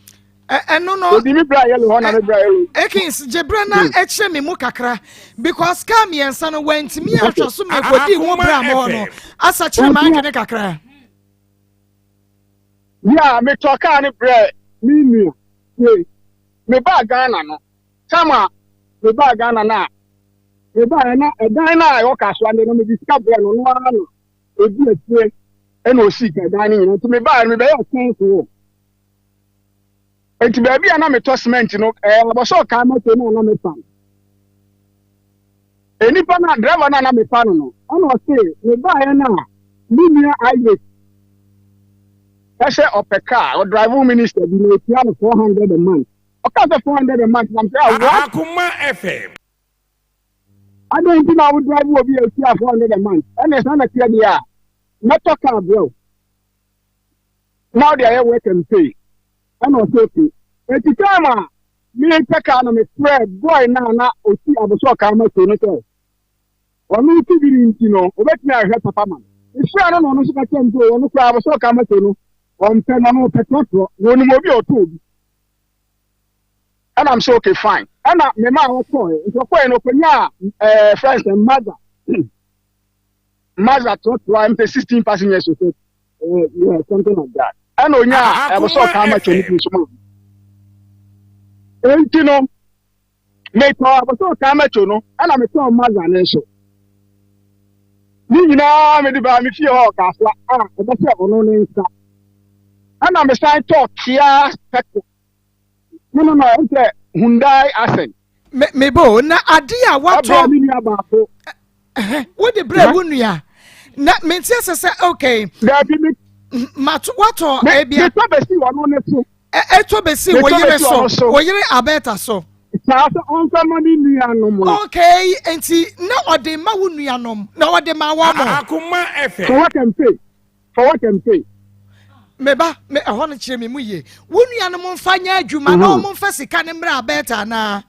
no no di me bra yellow na me bra yellow ekins jebrana eche me mu kakra because come yensa no went me ahwo so me ko di ho bra mo no asa kire ma nkene kakra ya me to ka ni bra mi nua me ba Ghana no sama me ba Ghana na me ba na edan na ayo ka so ande no me discover bra no no ara no ebi etie e na osi ka dan ni no to me ba me be ya sense enti baby ana me to cement no aboso ka ma to na me pan eni pa na driver na me pan no ana o say me ba ya na mi nia highway ese opeka o driver minister bi no tia 400 a month o ka say 400 a month na say what Akoma FM I don't think I would drive obi e tia 400 a month and it's not clear dia na to car bro now they are work and pay and also eti kama mi peka na me spread boy na osi aboso ka ma to no so onu ti biri nti no obetimi ahwe papa man isi na no so ka kem to onu kra aboso ka ma to no on pe na no petrol wonu mo bi oto obi and I'm so okay fine and me ma wo to e so ko e no kwanya friends and mother mother to I'm 16 passengers so yeah something like that and onya aboso ka ma to ni so enti no me to aboso ka ma to no ana me to mother ne so ni nyina me di ba me fie ho ka so e be se ono ne nsa ana me sai talk here spectacle no ente Hyundai accent me bo na ade a wato wo de bra wo nua na me ntia se okay da bi me mato wato e bia to be si wono ne so to be si wo yire abeta so sa on sama ni nua no mo okay enti na ode ma wo nua no na ode ma wa mo Akoma FM for what can pay meba me ehon kire me mu ye wo nua no mo mfa nya adwuma na mo mfa sika ne mra abeta na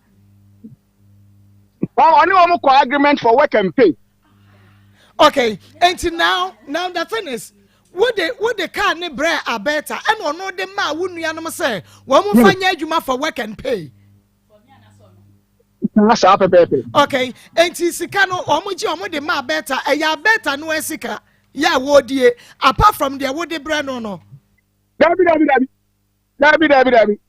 only one agreement for work and pay okay enti now the thing is what the car ne bra abeta and ono de ma wo nua no say wo mo mfa nya adwuma for work and pay Sa pepe. Okay, enti sika no omo de ma beta eya beta no esika ya wodie apart from the wode bre no Dabi.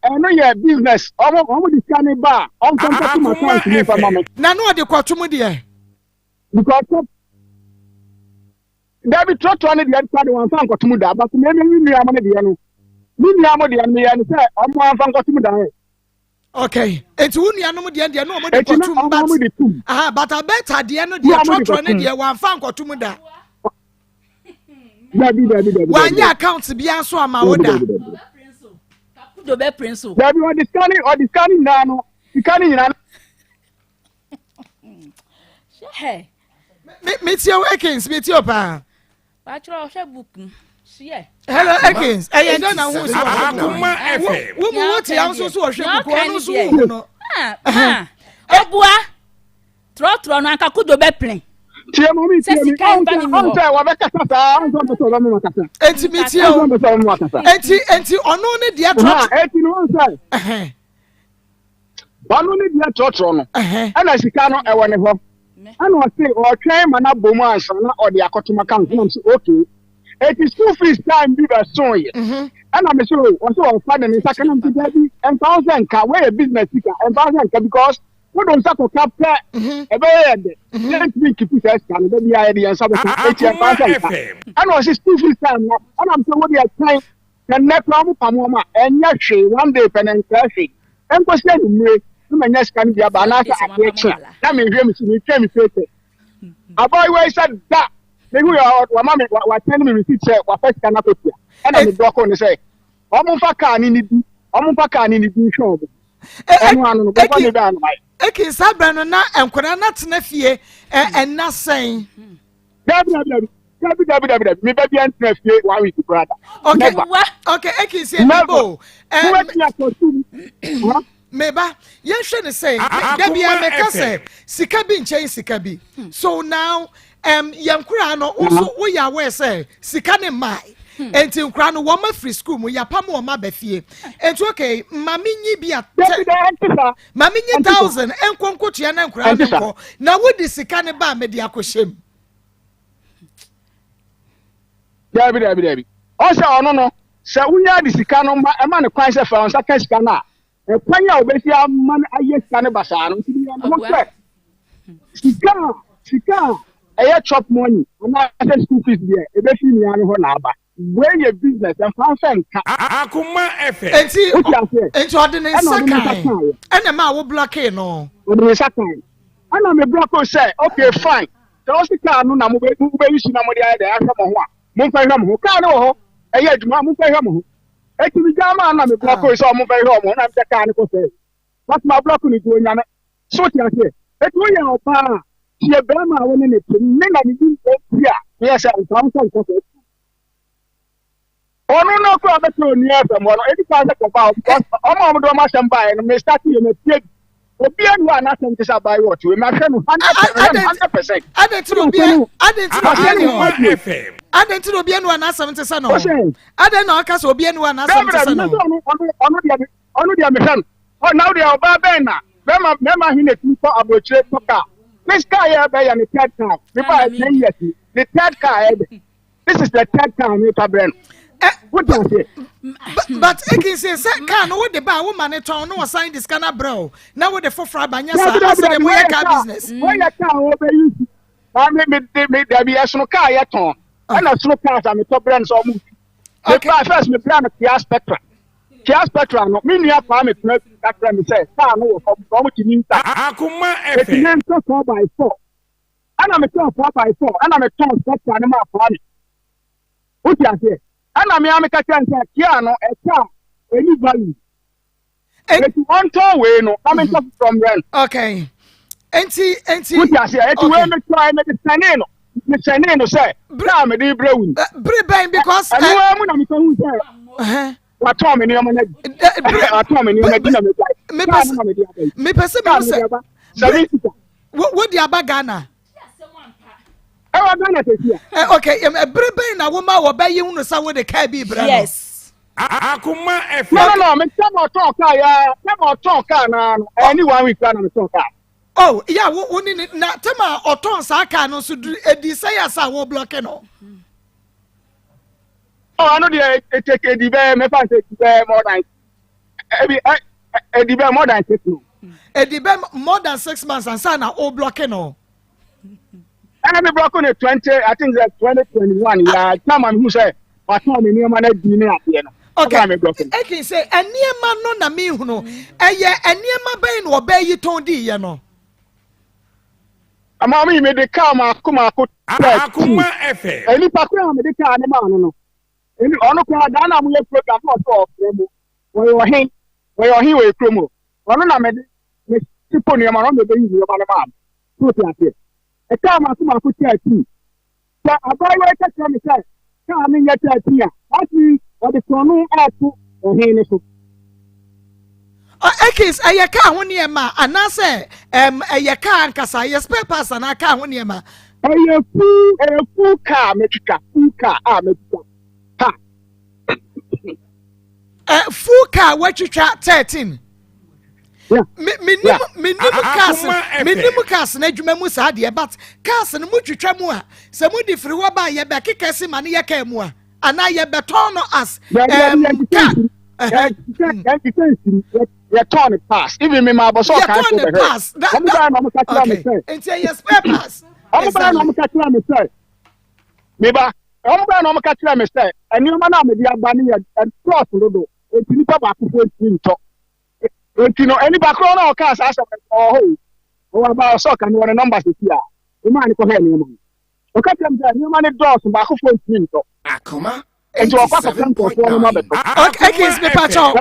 Eno ye business. Omo di scan ba. On come to my account ni for mama. na no de kwatum de Because Dabi trot one the card one fan kwatum da but me ni amane de no. Ni amode de me ya ni say omo an fan kwatum da. okay enti wunu anom de no omo de kwatum but I beta de no de trot ne de wan fan kwatum da. Dabi. Wanya account bia so ama woda. Do be prince. Dabi o di scanning na no. Scanning na. Hey. Meet your Ekins, meet your pa. Patro she book. See. Hello Ekins. I don't know who Akoma FM. What you so she book no so no. Obua. Tro no anka kudo be plan. Tie mommy tie me. On say wa be kasa sa, on so so mo kasa. Enti meet you. Enti ono ne dia trot. Enti no say. Ono ne dia trot no. Ana sika no e wone ho. Ana o say o twen mana bomu anso na o de akotoma kan so okay. It is school fees time be the so ye. Ana me so o so o fa de me saka na mti bi 1000 ka we business sika 1000 ka because we don't sako capture e be ye let me keep it as can be ya de yansa be 80,000 ana o say school fees time na ana me so we dey time can neck am pamoma enya hwe one day penen traffic en ko say ni me nya scan bia ba na sa ade na me hwe me si me twa me face aboy we said that me who wa mama wa tell me receipt say wa first can apia and me do ko ni say omo fa ka ni di show enu anu no ko ni da no mai Eki sabra no na enkora na tena fie en na sen dabi me baby antena fie 1 week brother okay Eki say no meba yehwe ne say dabi ameka say sika bi nchen sika bi so now yankura no also wo ya we say sika ne mai enti nkura no wo ma free school mu ya pam wo ma ba fie enti okay mami nyi bia mami nyi 1000 enkonkotua na nkura ne ko na wo di sika ne ba me di akoshem dabi o say ono no se wunya di sika no ma e ma ne kwan se fa on saka sika na e kwan ya obesi amman aye sika ne basa no ti ya mo sika eye chop money na access school fees there e be fi ni an ho na aba when your business and function Akoma FM enti ordinary sakai ena ma wo block no ordinary sakai ana me block say okay fine so o sika no na mo be use na mo dey there ahwa mo ho a mo fa hwa mo ho ka no ho eye aduma mo fa hwa mo ho eti bi jama na me block say o mo fa hwa mo na me ka no ko say what my block ni do nya na so ti ase eti wo ya opa ye brama wo ne ne na ni din ya yes and function ko ono no ko abeto ni FM ono edi pa se ko ba o do ma sem ba no me start ye na tie obi anu ana sem te sa ba yo to we ma hwe no 100% adentro obi anu ana sem te sa no aden na aka so obi anu ana sem te sa no ono dia me hwe o now dia oba ben na me ma hine ti ko abochire to ka this guy here be ya ni third car before 10 years the third car this is the third car me pa brand. What do you say? But Eki say can no the ba woman ne ton no sign this kana bro. Now with the fofra banya sa the boy car business. Why you car over use? Me there be aso car ya ton. And aso cars am top brands o mu. Okay. First me plan Kia Spectra no me nua kwa me tena kakra me say car no o mu tini nta. Akoma FM. It's 4x4. Ana me ton 4x4. Ana me ton Spectra ne ma kwa me. What you say? Ana me ameka chansa Kia no e car any value. It's one ton way no coming from rent. Okay. Enti what you say? It's where me try me stand no. Me stand no say. Bra me dey brew. Bre because I know na me ko say. What time me no na. What time me no na me pese me say. What the abagana? Okay, everybody na woman will buy you no say the car be brand. Yes. Akoma FM. No, me talk car ya, never talk car na any 1 week plan me talk car. Oh, yeah, woni na tema oton sa aka no so edi say asa wo block no. Oh, I know they take a debate, me fan take more than a debate more than 6 months. A debate more than 6 months and say na o block no. And me block on the 20, I think that's 2021. Yeah, someone who say, "But no, me man at dinner here." Okay, I can say any man no na me hu no. Eye any man be no be yi ton di ye no. Amami me de car ma Akoma Akoma FM. Any pakwa me de car ne ma no. Any ono kwa da na mo ye program no so promo. We yo hin we promo. Ono na me de tipo ne ma no me be yi yo ma na ma. So ti ate. E car ma Akoma ko ti ati. Ya abayo e ka me say. Car me ya ti ati a. Ati o de promo atu o hin ne so. Ekins ayeka ho ne ma anase ayeka ankasa ye spare parts na aka ho ne ma. Full car metrica. Full car metrica. Full car watchitwa 13. Yeah. Minimum cars na adwuma mu sa de but cars no mutwitwa mu a se mu di free wo ba ye be kekesi ma ne ye ka mu a ana ye beton no as You turn it pass. Even me, my boss, I turn it pass. It's a spare pass. I'm going to catch me, sir. Maybe I'm going to catch me, sir. And you man, I'm a bunny and cross the road. It's you about to talk. You know, any background or cars, I said, oh, about soccer and what a number is here. The man for him. Okay, you man, doors and back of talk. Akoma. Okay, kiss me pacho.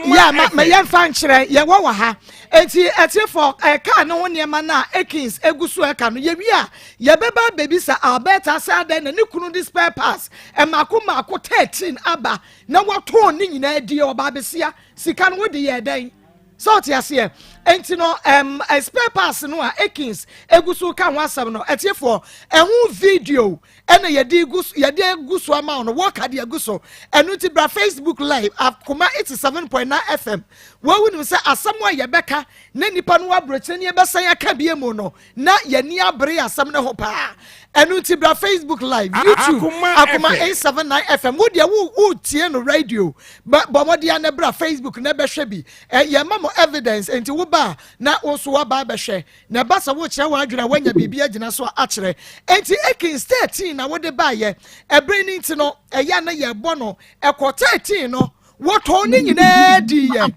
Yeah, my young fanchre, ye wa ha. Eti for car no one yama na ekins egusu eka no ye bia ye beba baby sa Alberta sa den ne kunu dis spare pass e makoma akọ 13 aba na wato ni nyina di oba besia sika no de ye den. So ti ase enti no a spare pass no a ekins egusu ka ho asem no etiefo ehun video ena ye di gusu ama no work ade eguso enu ti bra Facebook live Akoma 87.9 FM wo wonu se asem a ye beka na nipa no abroche ne be san aka bie mu no na ye ni abre asem ne ho pa enu ti bra Facebook live YouTube Akoma 879 FM wo dia wo tie no radio bo mo dia na bra Facebook na be hwe bi ye mamo evidence enti wo ba na wo so wa ba be hwe na ba sa wo kire wa adwira wanya bibia gina so a kire enti ekin 13 na wo de ba ye ebre ni nti no eya na ye bo no ekọ 13 no wo to ni nyina di ye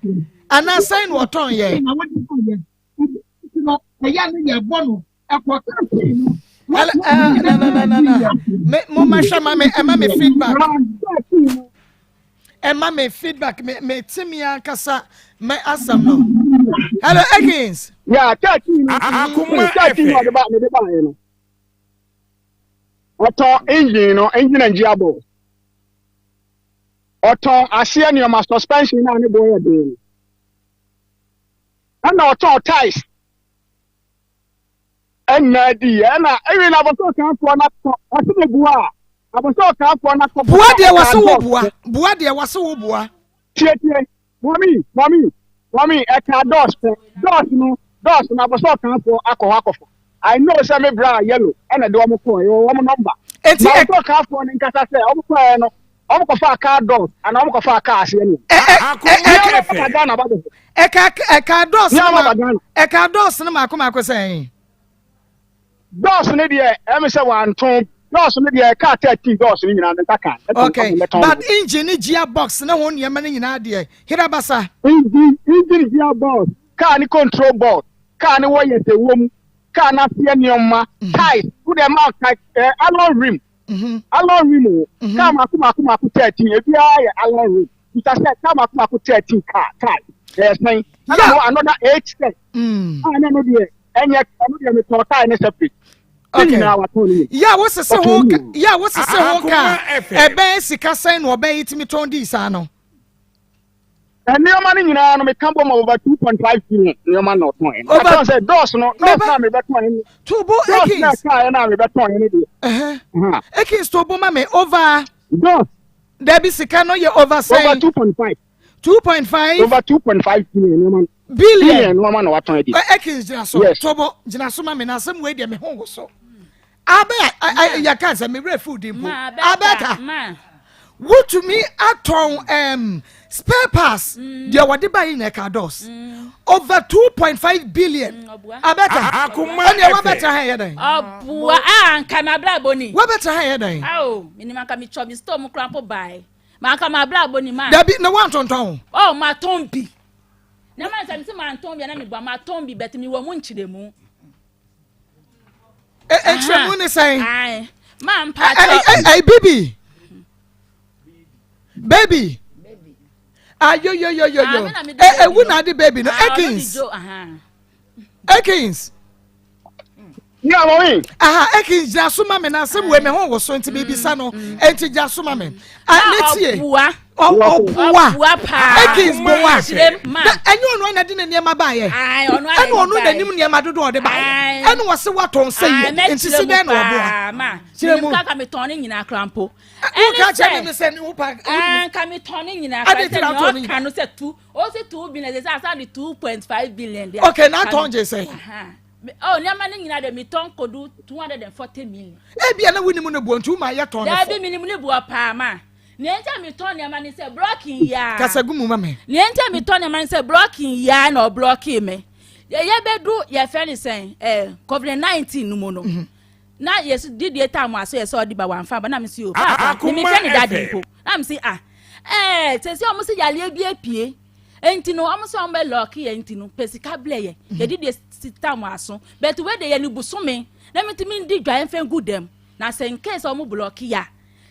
ana sign wo ton ye no eya na ye bo no ekọ 13 no no. Me mama me feedback. Emma me feedback me timia kasa me asam no. Hello agains. Yeah, 13. Akoma 13 FM. about me the buy no. Auto engine and gearbox. Auto asia ni ma suspension na ne boy dey. And auto ties. Enna di na ewe na boso kan fo na to asime bua aboso kan fo na to Bua de wase wo bua de wase wo bua tie mami e ka dos no na aboso kan fo akofo I know say me bra yellow na de wo ko yo wo number enti e ko kan fo ni nkasa say wo ko no wo ko fa car dos and wo ko fa car ase ni eka dos na Akoma akosan dos ne de em say wan ton dos ne de car 13 dos ni nyina nta kan okay but engine gearbox na ho nyema na nyina de hira basa engine gearbox car ni control board car ni wire te wom car na tie nioma tires ku de ma alloy rim car Akoma 13 e bia ya alloy rim it has car Akoma 13 car tires yes man another 8 steps no de enye me to tire ne separate. Okay. Yeah, what's the whole car? A ben sika sign or bay it me ton this ano. And no money no me come over 2.5 million. No man not one. I say dos no me bet one. Two bo ekins. Na me bet one. Ekins to bo me over dos. There be sika no ye over say over 2.5. 2.5 over 2.5 million no man. billion no man what on it. Ekins jina so tobo jina so ma me na asem we de me ho so abe ya kan say me refu dimpo abeta what to me aton spare parts they were the buy in Ekados over 2.5 billion abeta Akoma and you better higher than obua anka na bra boni what better higher than oh minimum ka mi chobi storm crampo buy ma ka ma bra boni ma there be no one ton oh ma tombi na man say ma tombi na me bua ma tombi bet mi wo mu nchire mu entremu ni say ai ma mpa hey baby yo we na the baby no Ekins Yeah, mommy. Ekins jasuma me na sem we me ho wo so nti baby sa no enti jasuma me netie obuwa Ekins bowa enyo no na de ne niam ba ye eno no na nim niam dodo ode ba ye eno wo se waton se ye enti se de no obuwa ma chiremu ka me ton nyina krampo ka che me se ni upa ka me ton nyina krampo ka no se 2 billion they say 2.5 billion there okay na ton je say oh nyama ni nyina de mi ton kodu 240 million bia na wini mu ne buontu ma ye ton da bi minimum ne bua pa ma ne enta mi ton nyama ni se blocking ya kasagu mu ma me ne enta mi ton nyama ni se blocking ya na blocking me ye bedu ye fe ni sen COVID-19 no mo no na yes did time aso yes odi ba wan fa ba na me si o pa ni me fe ni daddy po na me si se si o mo si yale bi apie enti no am so am be lock ye enti no pesika ble ye ye did time aso but we de ye ni busume na me ti mi di dwan fe good dem na se in case o mo block ya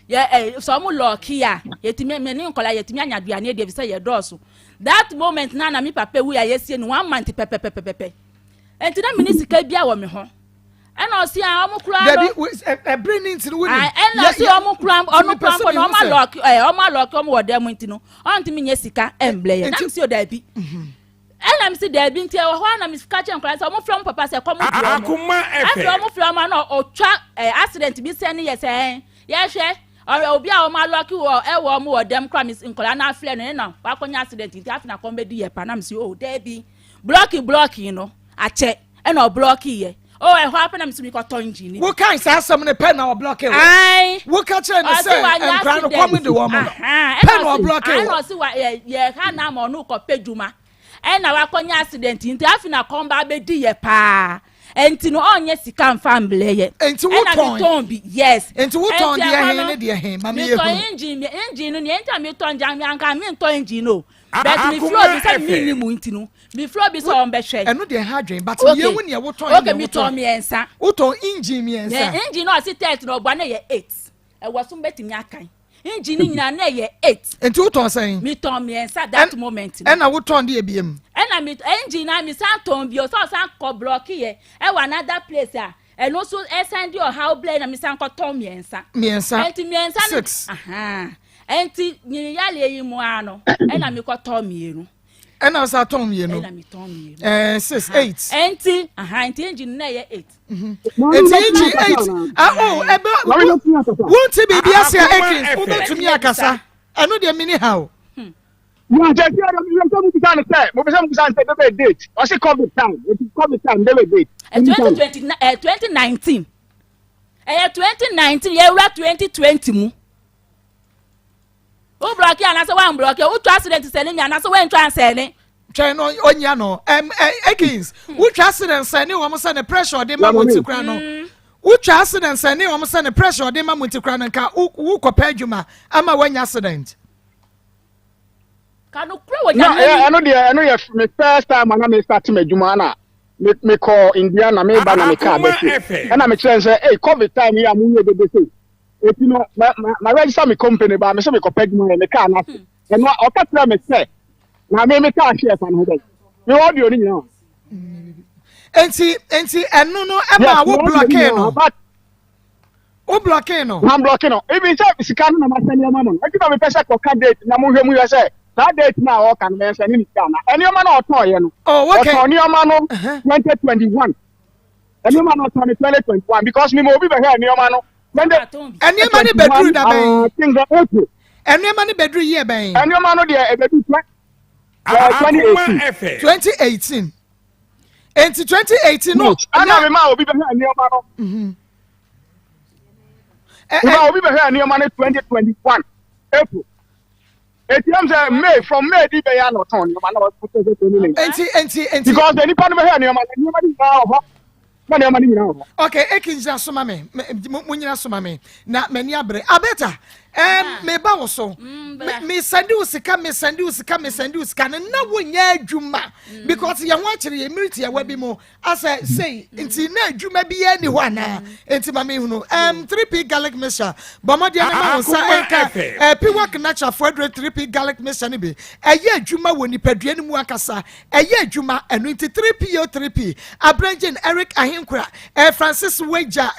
ye so mo lock ya ye ti me ni nkola ye ti mi anya duane de bi se ye doso that moment na mi papa wu ya ye sie ni 1 month pepe enti na mi ni sika bia wo me ho ena osi a omukura no bringing to the women ena osi omukura onukura for no ma lock omo wodem ntino onti mi nye sika emble ye na mi si odabi ena mi si dabi nti e ho na mi sika che nkura se omo from papa se komo Akoma efe omo from na otwa accident bi se ne ye se ye hwe obi a omo lock wo e wo omo wodem kra mi nkura na afle no na wakonya accident nti afina komedi ye pa na mi si o dabi blocking no ache ena block ye oh I happen am sumi ko tonji wo kan say asem ne pen na o block e wo ka che ne say nkran no come the woman pen o block e I know see wa ye ha na ma no ko peduma e na wa konya accident nti afina come ba be di ye pa enti no onye sika mfa mble ye enti wo ton bi yes enti wo ton de he ne de he ma me ye hu engine no ne enta me ton jam anka me ton engine no but me flow bi say me ni mu nti no me flow bi so on be hwe eno de ha dwen but ye hu ne wo ton okay me ton me ensa wo ton engine me ensa yeah engine no si 30 no gba na ye 8 e wo so betimi akan engine nyina na ye 8 enti wo ton say me ton me ensa that moment ena wo ton de ebiem ena me engine na me san ton bi o so san ko block ye e wa another place eno so e send your how blade na me san ko ton me ensa enti me ensa 6 enti nyi yale yi mu ano ena me ko ton mienu ena sa ton mienu ena me ton mienu 6 8 enti enti engine na ye 8 enti engine 8 ebe won't be bia say Ekins wo betumi akasa eno de mini how You just hear them, you come to say, but some say the date. I say COVID time. It is COVID time, the date. 2019. 2019, ye ura 2020 mu. O block ya na say one block, o to accident say ni na say when try say ni. Try no onya no. Ekins, wo try accident say ni wo mo say the pressure de ma montikra no. Wo try accident say ni wo mo say the pressure de ma montikra no nka wo kopa adwuma ama wanya accident. No, I know my first time I na start my juma na me call Indiana me ba na me car be and I say hey COVID time here mu ye be say et you know my register me company ba me say me ko pay juma me car na and no o ka tell me say na me car share fan ho dey me audio ni na enti enu no e ma wo blockade no o blockade no I'm blocking no even say sika no na ma send am no e ti ba me pesa ko candidate na mo hwemu ye say that date now all can mention in Ghana. Any man or toy, oh, okay. Any man 2021. Any man or 2021 because me move here, any man. Any money bedroom that things are okay. Any money bedroom here, bang. Any man or there, a bedroom. 2018. 2018. And 2018 no. Ana me ma obi be here nioma no. Ma obi be here nioma no 2021 April. Etiam say May from May di be ya no ton nioma na put it and because the nipa no be here nioma ni na ho. Okay, ekinja soma me munyina soma me na mani abre abeta me ba wo so me sandi usika na wonya adwuma because ye ho akire ye miriti ye wabi mo asa say nti na adwuma bi ye ni ho ana nti ma me hunu 3p garlic mixture bomodi na ma wonsa enka piwak natural for 3p garlic mixture ni bi eye adwuma woni padua ni mu akasa eye adwuma enu nti 3p o 3p abranjin Eric Ahinkura Francis Weja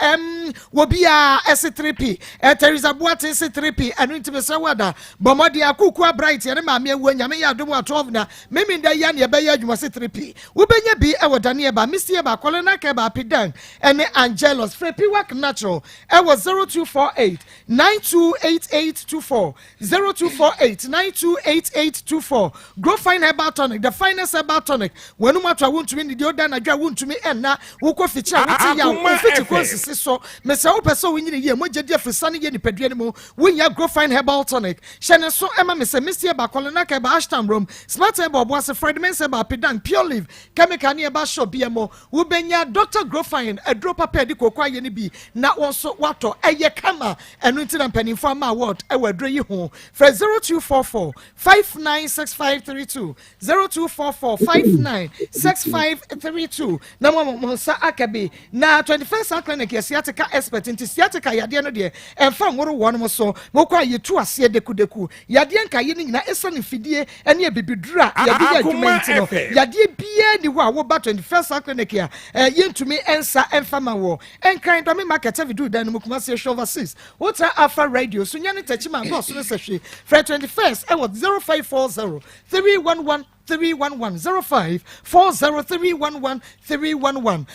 wobia S3p Teresa Boate S3p enu nti besa wada bomodi akuku bright ye ma me awanya me ya dom 12 na memi nda ya ne be ya adwuma S3p wo benya bi e wodane e ba misie ba kolona ke ba pidan ene Angelos Frepi Work Natural e was 0248 928824 0248 928824 Grow Fine Herbal Tonic the finest herbal tonic wenu matwa wontumi ndi oda na dwa wontumi enna woko ficha wuti ya ofiti konsisi so mesa wo pese wo nyine ye mogye die frisane ye nipadua ne mu wonya Grow Fine Herbal Tonic shene so ema mesa misie ba kolona ke ba ashtam room smart herbal boss Fredman se ba pidan pure leaf chemical ne ba shop biemo wo benya Dr. Grow Fine a drop paper di kokwa ye ne bi na wonso wato eye kama enu nti na mpanimfo ama award e wadro yi ho fra 0244 596532 0244 596532 na mo sa akabe na 21st clinic ya sciatica expert nti sciatica yade no de emfa nworo won mo so mo kwa yetu ase deku yade nka ye ni nyina esa ne fidie ene ebibidura yade ya adwuma nti no yade bia ni ho a wo ba 21st clinic ya yentumi ensa emfama wo enkran do me market video dan mo kuma se show overseas wota Alpha Radio so nyane tachima boss no se hwe fra 21st e was 0540 311 311 0540 311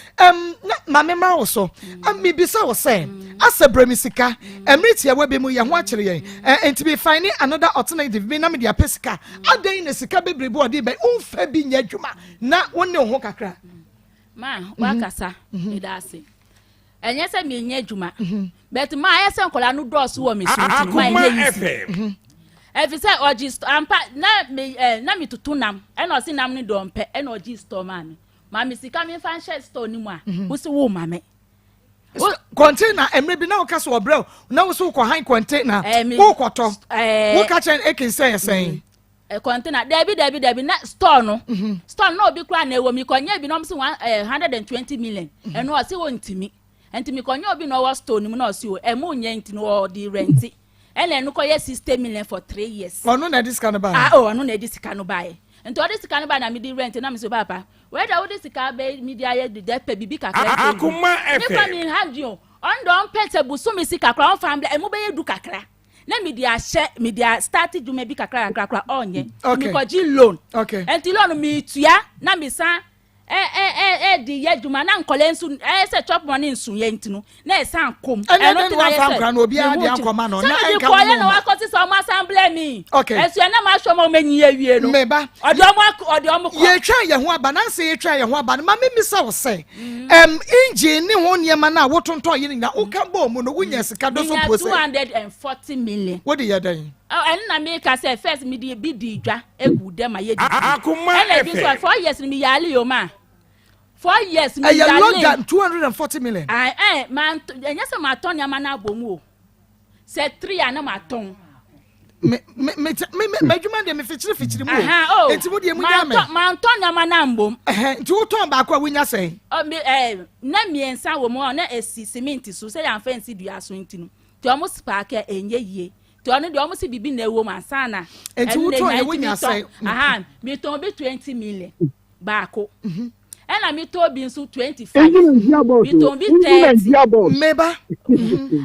na mema wo so mi bisa wo say asabramisika emriti ya wabe mu ya ho akire yen enti be find another alternative me na me dia pesika adan na sika bebrebe odi be umfa bi nya adwuma na wonne ho kakra ma wakasa idase enye se mi nya adwuma but ma ayese nkola no dose wo me so ma nya If say ogist ampa na mi tutunam e no si nam ni dompe e no ogist store man ma mi sika mi fan share store ni mu a wo si wo ma me container emre bi na wo kaso obrel na wo so ko han container wo koto wo ka chen ekin say container debi na store no no obi kura na ewo mi konya bi no si 120 million e no si wo ntimi konya obi no wo store ni mu na si wo e mu nya ntini wo di rent ele no koye 60 million for 3 years ono na discount buy ono na discount buy ento discount buy na me di rent na me so papa whether wo discount buy me di aye de pe bibi kakra Akoma efe ni family radio on don pete busu me sika kra on family e mo be yedu kakra na me di ahye me di start djuma bi kakra onye me ko ji loan enti loan me tua na me san di ye djuma na nkole nsu se chop money nsu ye ntinu na esan kom no ti na ye se no obi adi Akoma no na enka ko ye no akoti so ma assembly mi esu na ma hwo mo menyi awie no meba odo ye twa ye ho aba na se ye twa ye ho aba ma me sa wo se engine ni ho niema na wo tonton ye na wo ka bo mu no wunya sika do so pose 240 million what dey dan and na me ka say first me dey bi di dwa egu dem ma ye di Akoma and this 4 years me yale yo ma 4 years me yale look at 240 million man enye se ma ton ya ma na abomu o se 3 na ma ton me djuma de me fichiri mu enti mo de mu nya me man ton ya ma na mbom enti wo ton ba kwa wunya sei na miensa wo mo na esi cement so se ya fancy dua so ntinu ti o mo spark enye yie ti ono de o mo si bibi na ewo ma sana enti wo ton ye wunya sei mi ton be 20 million baako ena mi to bi nso 25 mi to bi 30 meba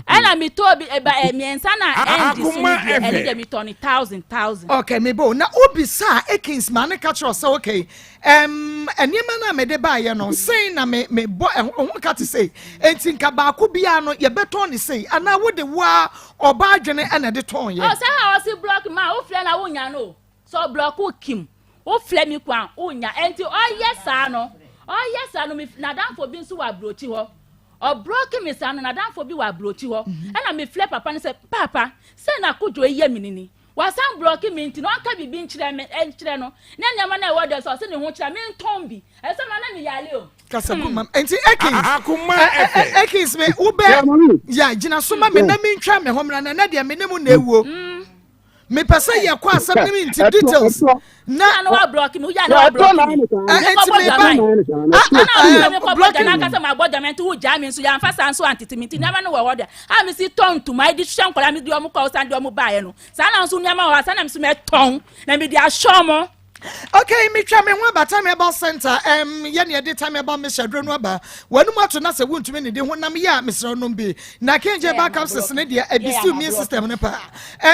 ena mi to bi miensa na end so ene de mi to ni 1000 okay mebo na obi sa ekins man ka tro say okay eniema na me de ba ye no say na me bo ho ka te say enti nka ba ko bia no ye beton ni say ana wo de wa oba adwene ena de ton ye o say how see block ma o fle na wo nya no so block o kim o fle mi kwa o nya enti o yes ano me na dan for bi nso wa brochi ho o broke me sa no na dan for bi wa brochi ho e na me fle papa ne say papa say na kojo eye minini wasan broke me nti no aka bibi nkyire me enkyire no na nyama na e wode so se ne ho kyira me nton bi e se ma na me yale o kasabu mam enti ekins me ube ya gina so ma me na me ntwa me homra na de me ne mu na ewuo me pesa ye kwa asem ne me nti details na no wa block me ya na wa block me enti me ba block na ka se ma boga me nti wo ja me nso ya mfa san so antitimiti na ma no wo de a me si ton to my di hwan kwala me di o mu kwa san di o mu baaye no sa na nso nyama wa sa na me so me ton na me di ashomo. Okay, me try me one about time about center. Yen ye did time about Mr. Dronwaba. When you want to not say won't me the one nam ya Mr. Nombi. Na can't je back up Senedia a BC me system ne pa.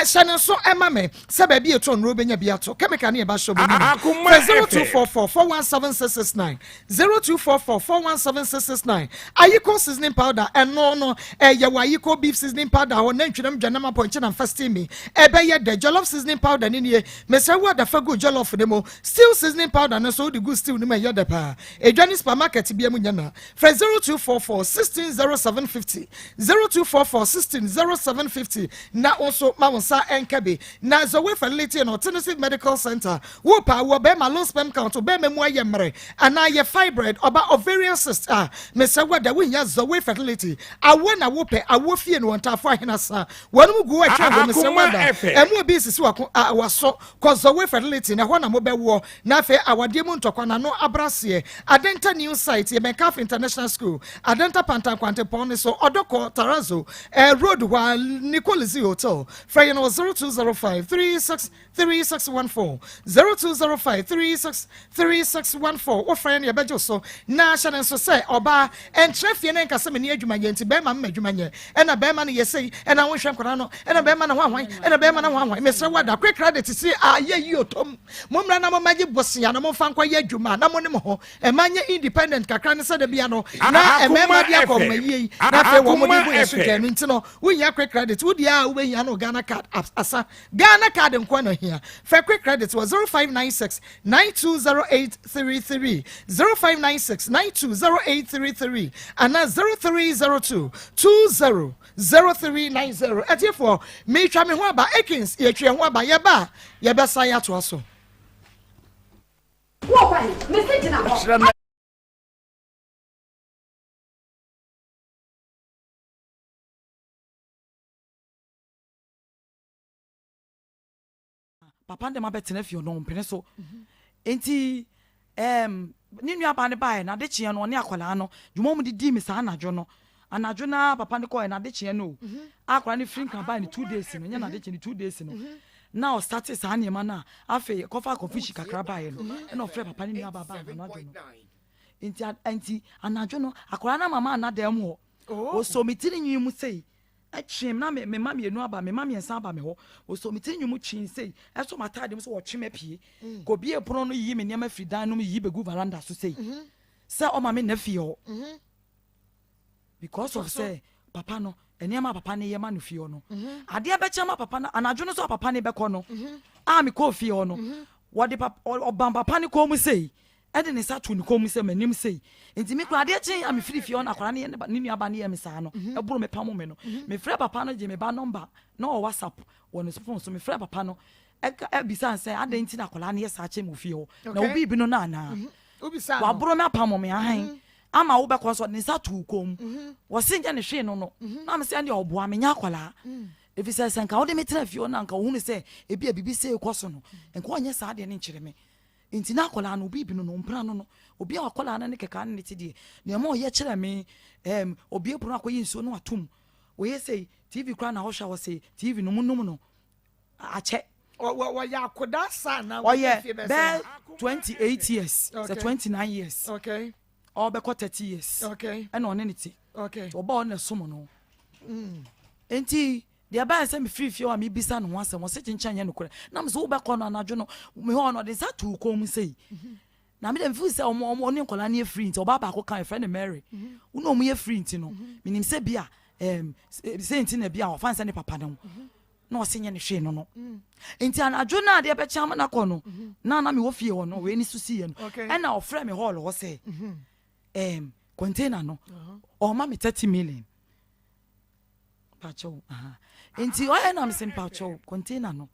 Shannon so Emma me sababi a ton Robin Yabiato. Kamekani about show 0244 417669 0244 417669. Ayiko seasoning powder and no Yawayiko beef seasoning powder or Nanchum Janama point and fasting me. Ebe the jollof seasoning powder in here. Mr. What the fago jollof for them. Still seasoning powder na so the good still ni me yoda pa Edwani supermarket bia mu nyana fra 0244 160750 0244 160750 na also ma wonsa enkabe na Zoe Fertility and Alternative Medical Center wo pa wo be ma low sperm count be memu ayemre ana ye fibroid oba ovarian cyst Mr. Wada we nya Zoe Fertility awo na wo pe awo fie no ntafo ahenasa wonu gu atwa go Mr. Wada emu bi sisi waso ko Zoe Fertility na ho na mo wo na fe awade mu ntokwa na no abrase Adenta new site ye Menkaf International School Adenta Pantan Kwante Pon so odoko Tarazo road wa Nicholas Hotel Frey no 0205 363614 0205 363614 o friend ye bejo so na channel so say oba entrefie na nkasa meni adwuma ye nti be ma adwuma ye e na be ma no ye sei e na wo hwe nkora no e na be ma na hwanhwan e na be ma na hwanhwan me sre wada quick credit si aye yi otom momra na mamaji bosia na momfa nkwa ye adwuma na mo ne mo ho e manye independent kakra ne sada bia no na e mema dia ko mayi na fe wo mo di bo yesu kanu nti no wo nya quick credit wo dia wo hia no Ghana card asa Ghana card nkwa no hia fe quick credit was 0596 920833 0596 920833 and 0302 200390 atiefo me twa me ho aba Ekins ye twa ho aba ye ba ye besa ya to aso papa ndem abetena fie no mpene so enti ni nua ba ne bae na de kye no ne akwala no dwuma mu di mi sa anadwo no anadwo na papa ne ko na de kye no akwala ne free kan bae ne 2 days no nya na de kye ne 2 days no now started sa anema na afi kofa kofishi kakra bae no na ofre papa ne nua ba bae no adwo no enti anadwo no akwala na mama na da mu o so mitiri nyi mu sei atwem na me mama enu aba me mama ensa aba me ho o so mitiri nyi mu twin sei eso matade mo so wo twem apie ko bie pono no yi me niam afri dan no yi begu veranda so sei say o mama na fie ho because of say papa no eniama papa ne yema no fie ho no ade abechama papa na anadwo no so papa ne beko no a me ko fie ho no wo de papa obam papa ne ko mu sei ede ne satu ni ko mu sei manim sei enti me kura de chen am firi fie ho na kwara ne ni aba ne yem sa no e buru me pamo me no me frɛ papa no je me ba number no WhatsApp wo no phone so me frɛ papa no e bisa say ade enti na kwara ne yesa che mu fie ho na obi bi no na na obi sa wa buru me apamo me ahan ama wo be ko so ne satu kom wo sinja ne hwe no na me se ande oboa me nya kwala if you say sanka wo de me tra fie ho na nka wo hu ne se ebi a bibi se ko so no nka onye sa ade ne nkyere me inti na kola no bibi no mpra no obi a kola na ne keka ne ti ne mo ye kire me obi epro akoyi nso no atum wo ye say TV kra na ho hwa wo say TV no munum no ache wo ya koda sa na wo ye be 28 years so 29 years okay or be 30 years okay and on anything okay oba na somo no enti dia ba se me free o me bisa no asem wo se chinchan ye no kore na me so wo be ko no anadwo no me ho no de sa tu ko mu sei na me dem fu se o ne nkola ne free nti oba ba ko kan friend Mary uno mu ye free nti no minim se bia se nti na bia o fan se ne papa no na osenye ne hwe no enti anadwo na de be chama na kɔ no na me wo fie wo no we ni susi ye no ɛna ofrɛ me hall wo sɛ container no o ma me 30 million pacho enti o na me sim pacho container no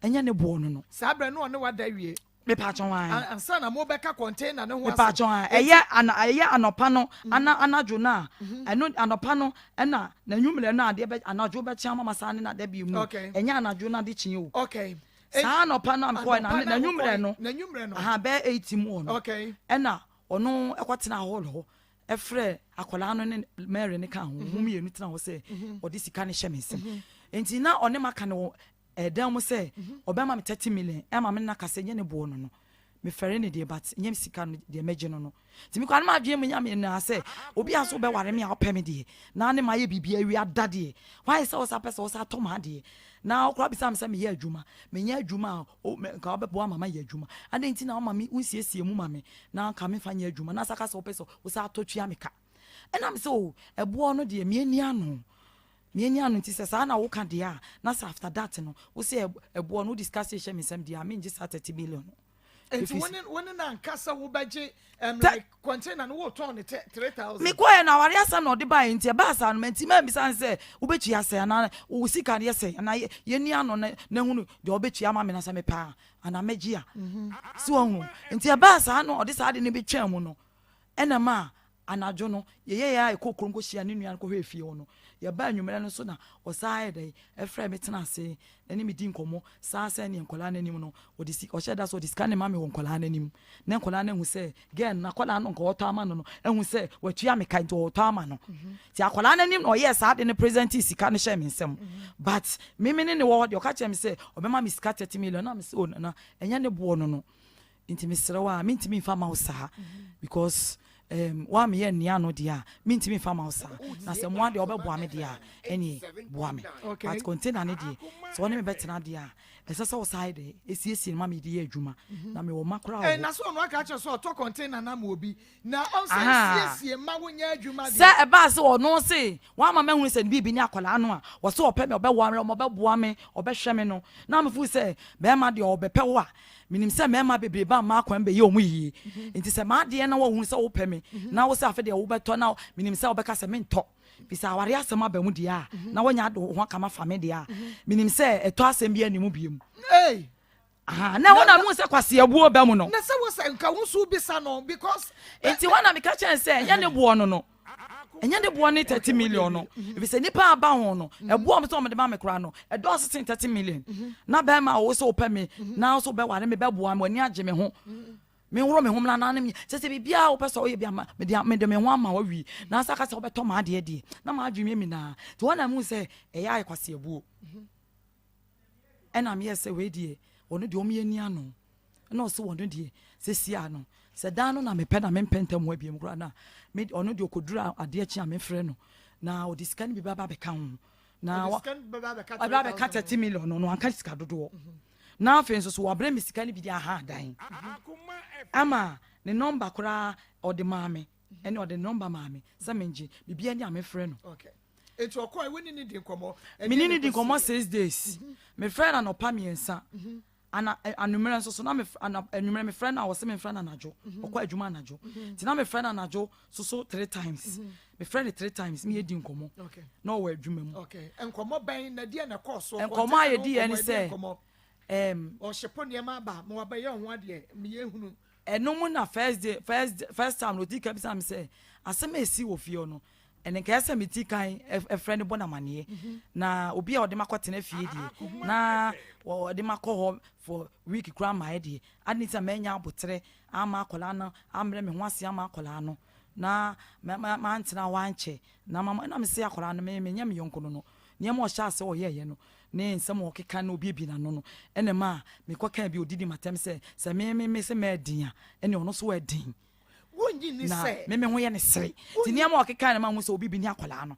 enye ne bo no saa bre no ne wada wie me pacho wan ansa na mo beka container ne ho me pacho wan eye anopa no anadwo na eno anopa no na nwumre no ade be anadwo be chia mama sa ne na da bi mu enye anadwo na de chi o okay saa anopa na mpo na nwumre no be 80 mu no ena ono ekotena hall ho efre akola no ne Mary ne ka ho mum ye nu tena ho se odi sika ne hye mesem enti na one maka ne dan mo se obema me 30 million e ma me na kase nye ne bo no me fere ne de but nyem sika no de meje no ti mi kwa na ma dwe mu nya me na se obi aso be ware me a opem de na ne ma ye bibia wi adade why se o sa pese o sa to ma de na okra bi sam se me ye adwuma me nya adwuma ka obebo mama ye adwuma ade nti na mama mi unsiesie mu mama na ka me fa nya adwuma na saka se o pese o sa to twia me ka ena me se o ebo no de me ani ano nti se sa na wo ka de a na sa after that no wo se ebo no discuss ye me sem de a me nje 30 million It's when na nkasa wo baje like container no wo turn 3000 me ko na wari asam na odi ba nti e ba asa no menti ma bi san se wo bechi ase na wo sika ne se na ye ni ano na hunu de wo bechi ama me na sa me pa ana magi a si wo hu nti e ba asa no odi sa de ne be twam no ena ma anadwo no ye ya ekokoro nko hia ne nua ko hwe fie wo no ye ba anwumere no so na osae dai efre me tena ase eni me di nkomo sa ase ne nkola nanim no odi o sheda so diska ne ma me nkola nanim ne nkola na hu se gen na kola no nko oto ama no hu se watua me kan to oto ama no ti akola nanim no yes ade ne present sika ne share me nsem but me ne wo de o ka che me se obema me sika 30 million na me se o na enya ne bo no nti me serewa me ntimi fa ma usa because wa me ye nia no dia me ntimi fa ma usa na se mo ade obeboa me dia eni boa me but container ne dia so one me betena dia esa so side esiesie ma me dia adwuma na me wo makra na so no aka che so to container na ma obi na on se esiesie ma wonya adwuma dia se e ba se ono se wa ma mahunu se bibi ni akola no a wo se ope me obewa me obeboa me obehwe me no na me fu se be ma de obepe wo a minim se mema bebreba ma akwan be ye omu yi enti se ma de na wo hu se wo pɛ me na wo se afa de wo beto na minim se wo beka se mento bisa ware asɛm aba mu de a na wonya do ho kama fa me de a minim se eto asɛm bi animu biem na wona mu se kwase abuo ba mu no na se wo se nka wo so bisa no because enti wana me ka chen se nya ne buo no enya de buo ne 30 million no if se nipa aba ho no ebuo me so me de ba me kra no edo 30 million na ba ma wo so opa me na so be ware me be buo me ani age me ho me woro me ho na na me se bibia wo pese wo ye bia me de me ho ama wa wi na saka se wo beto ma ade ade na ma adwumi me na to wana mu se eya akwase abuo ena me se we die ono de omi ani ano na o se wono die se sia no se dan no na me pe na me pentem ho abiem kura na me ono de okodura ade achi a me frɛ no na o discan bi baba be ka ho na baba be ka 30 million no anka sika dodo na afen so wo abre me sika ni bi dia ha dan ama ne number kura o de maame ene o de number maame se menji bibia ni a me frɛ no okay eto okoi we ni di nkomo me ni di nkomo 6 days me frɛ na no pa miensa ana anumere so na me anumere me friend na wo se me friend na najo okwa adwuma najo ti na me friend na najo so 3 times me friend 3 times me edi nkomo na wo adwuma mu okay nkomo ban na die na course nkomo aye di eni se o shepo ne ma ba mo ba ye ho ade me ye hunu eno na first time no di ka bi sam se asem esi wo fie no ene ka ese me ti kan e friend bona mane na obi a ode makotena fie die na ode makoho for week kra ma die anita menya abotre ama akola no amre me ho ase ama akola no na ma antena wanche na mama na me se akola no me nya me yonko no ne ma o sha ase o ye no ne nsem o keka na obi bi na no ene ma me koka bi odidi matem se me se me din a ene ono so edin wonyi ni se me ho ye ne sere ti ne ma o keka na ma hu se obi bi ni akola no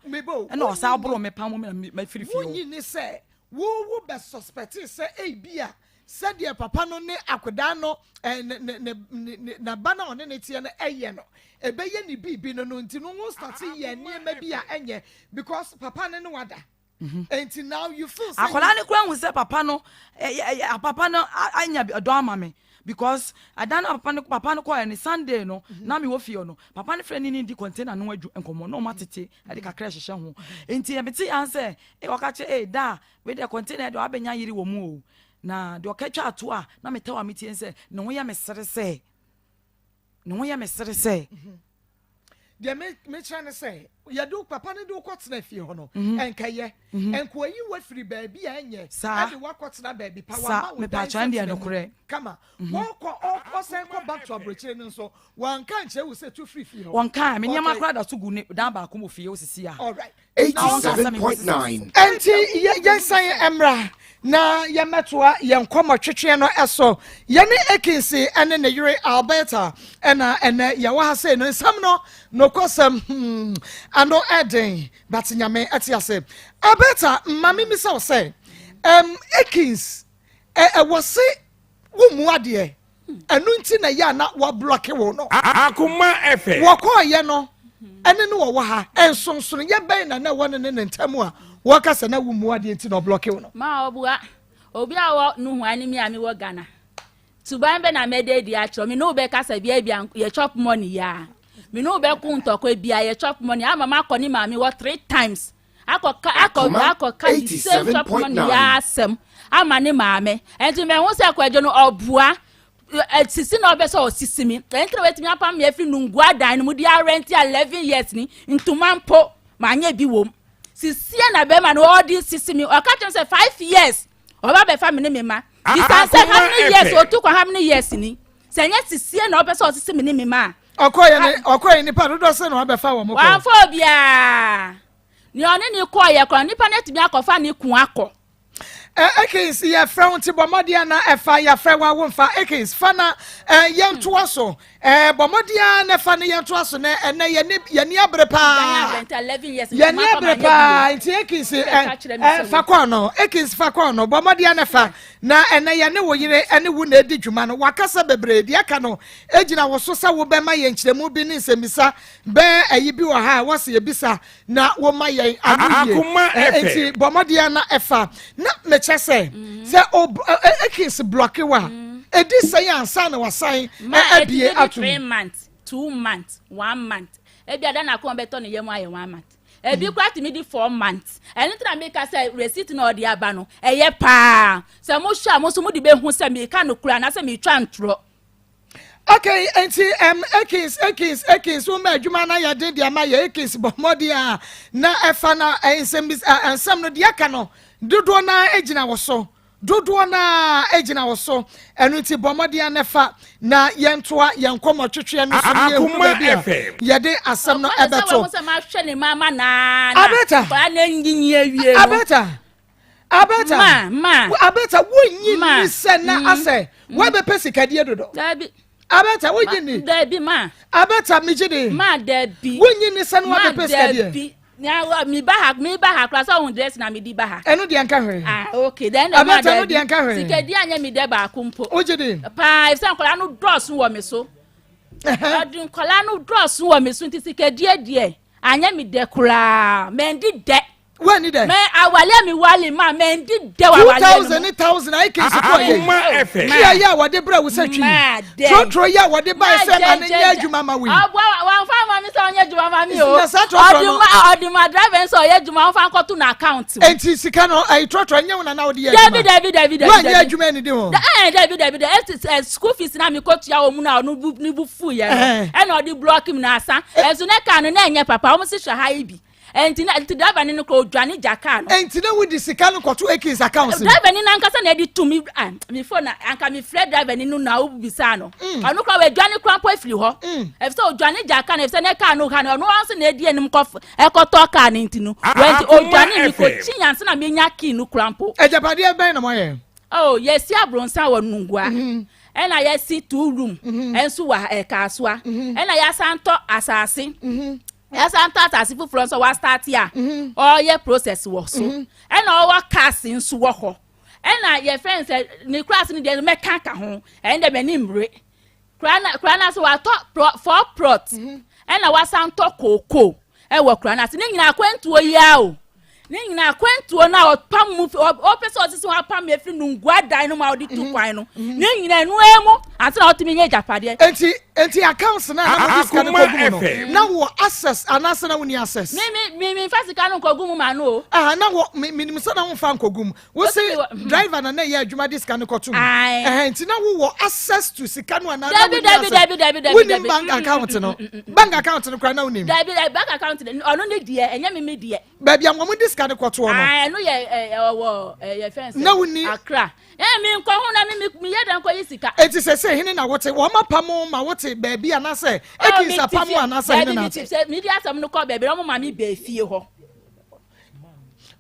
ene o sa abro me pam me firifie wonyi ni se wo be suspect se bia said your papa no ne akoda no na bana one ne tie no eye no ebeye ni bibi no nti no wo start ye niema bi a enye because papa ne wada And now you feel akola ne kura hu se papa no papa no anya do ama me because adana papa no call any Sunday no na me wo fie no papa ne friend ni di container no adu enkomo no matete ade kakra hyehyɛ ho enti e beti answer e wakache da we the container do abenya yiri wo mu o na de okatwa ato a na me tawa metie nse ne ho ya me sere se de me try to say ya do papa ne do kwotena fie ho no enkaye enko yi wa firi ba bi anye ade wa kwotena ba bi pa wa me pa chan de no kure kama wo sen ko back to abrochire no so wan kan che wo se to free fie ho wan kan me nyama kra da so gu ne dan ba ko mo fie wo sisi a all right 87.9 enti ye san emra na ye metoa ye nkomo twetwe no eso ye ne ekinsi ene ne yure Alberta ena ye wa ha say no sam no kosam ano eden but nyame atiase Alberta mami mi say ekins was wo mu ade enu nti na ya na wa block wo no Akoma FM wo ko ye no ene no wo ha ensonson ye ben na won ne ntamu a wo ka se na wo mu ade nti no block wo no ma obua obi a wo nu hu ani mi ami wo Ghana tuban be na mede di a chro mi no be ka se bia ye chop money ya mi no be ku ntoko bia ye chop money ama ma kọ ni ma mi wo 3 times akọ ka the same chop money ya asem ama ni ma me enti me hu se kwadwo no obua sisi na obe so sisi mi enti wetimi apam me afi nungu adan mu dia rent 11 years ni ntumampo ma anya bi wom sisi na be ma no all this sisi mi o ka chem say 5 years oba be fa me ne me ma bisa say how many years o tu kwa how many years ni se nya sisi na obe so sisi me ne me ma okoye ni pa do se na obe fa wo mo ko wa fo bia ni oni ni ko ye ko ni pa na timi akofa ni kun akọ ekins ya front bomodia na efa ya frewa wonfa ekins fana yentoa so bomodia na fa ne yentoa so na ene ye ni abrepa 11 years ye ni abrepa nti ekins fa kwa no ekins fa kwa no bomodia na fa na ene ye ne woyire ene wu na edi dwuma no wakasa bebre di aka no ejina wo so sa wo be ma ye nkyeremu bi ni nsemisa be ayi bi wo ha wo se ye bisa na wo ma ye anu ye nti bomodia na efa na chese se ekins block wa edi say ansa na wasan abie atu 3 months 2 months 1 month ebi ada na ko beto ne yemu aye 1 month ebi kwati mi di 4 months eni tra me ka say receipt na odi aba no eye pa se mo hwa mo so mo di be hu se me ka no kura na se me twa ntro. Okay, enti ekins wo ma adwuma na ya de dia ma ya ekins bomodi a na efa na ensem no dia ka no dodo na ejina wo so enu ti bomodi a nefa na yentoa yenkomo twetwe no so ye hu bia ye de asem no ebeto wo se ma hwe ne mama na ba na nginyi awie abeta ma abeta wo nyi se na ase wo be pesikadie dodo abeta wo nyi Debi ma abeta mijide ma debi wo nyi ni se no wo be pesikadie nya mi ba ha class on dress na mi di ba ha enu de anka hwe okay then the abeta no de anka hwe sikedi anya mi de ba akumpo ojide pa if san kola no dross wo me so adun kola no dross wo me so nti sikedi adie anya mi de kura mendi de when ni de me awale mi wale ma mendi de wa wale 2000 I can support you Akoma FM ya wo de bra wo satwi trotro ya wo de ba se ma ne nya adwuma ma wi wa fa ma mi se onye adwuma ma mi o odi ma driver so onye adwuma fa nkoto na account enti sika no ai trotro nya wona na wo de ya David wa nya adwuma ni de ho David school fees na mi kotu ya omu na onu ni bu fu ya e na odi block mi na asa ezu ne ka no na enye papa o mu si hwa ha ibi enti na driver ni no ko dwane jaka no enti na wo di sika no koto ekins account driver ni na nkasa na edi to mi phone anka mi fred driver ni no na wo bisa no onu kwa we dwane krampo afiri ho e so dwane jaka na e se ne ka no ha no onu anso na edi enim kof ekoto ka na enti no wenti o dwane ni ko chinyanse na me nya ki no krampo ejapade e ben na mo ye oh yes ya bronsa wa nungwa ena ya si 2 room enso wa kasoa ena ya santo asase ya santo asase fu front so wa start ya all your process wo so ena o wa cast nso wo ho ena your friends ni class ni dey me kanka ho enda me ni mre krana so wa top for prot ena wa santo koko e wo krana se ni nyina kwantuo ya o Nina kwentu na opam mu opese osisi wa pam efi nungwa dan no ma odi tu kwan no. Nina nu emu ante na otimi nye japade. Enti accounts na na discount ko gumu no. Na wo access anasa na woni access. Me fasika no kogumu ma no. Na wo minimum so na wo fa nkogum. Wo say driver na ye adwuma discount ko tum. Enti na wo access to sika no na. Dabi. Woni bank account no. Bank account no kra na woni. Dabi bank account ono ne die enya me die. Baby am wo discount ko to no. No ye fence. Na woni Akra. Me nko hu na me ye dan ko yisika. Enti se hene na wote wo mapam ma wote baby anase ekins apam anase hene na. Me dia sam no ko baby o ma me be fie ho.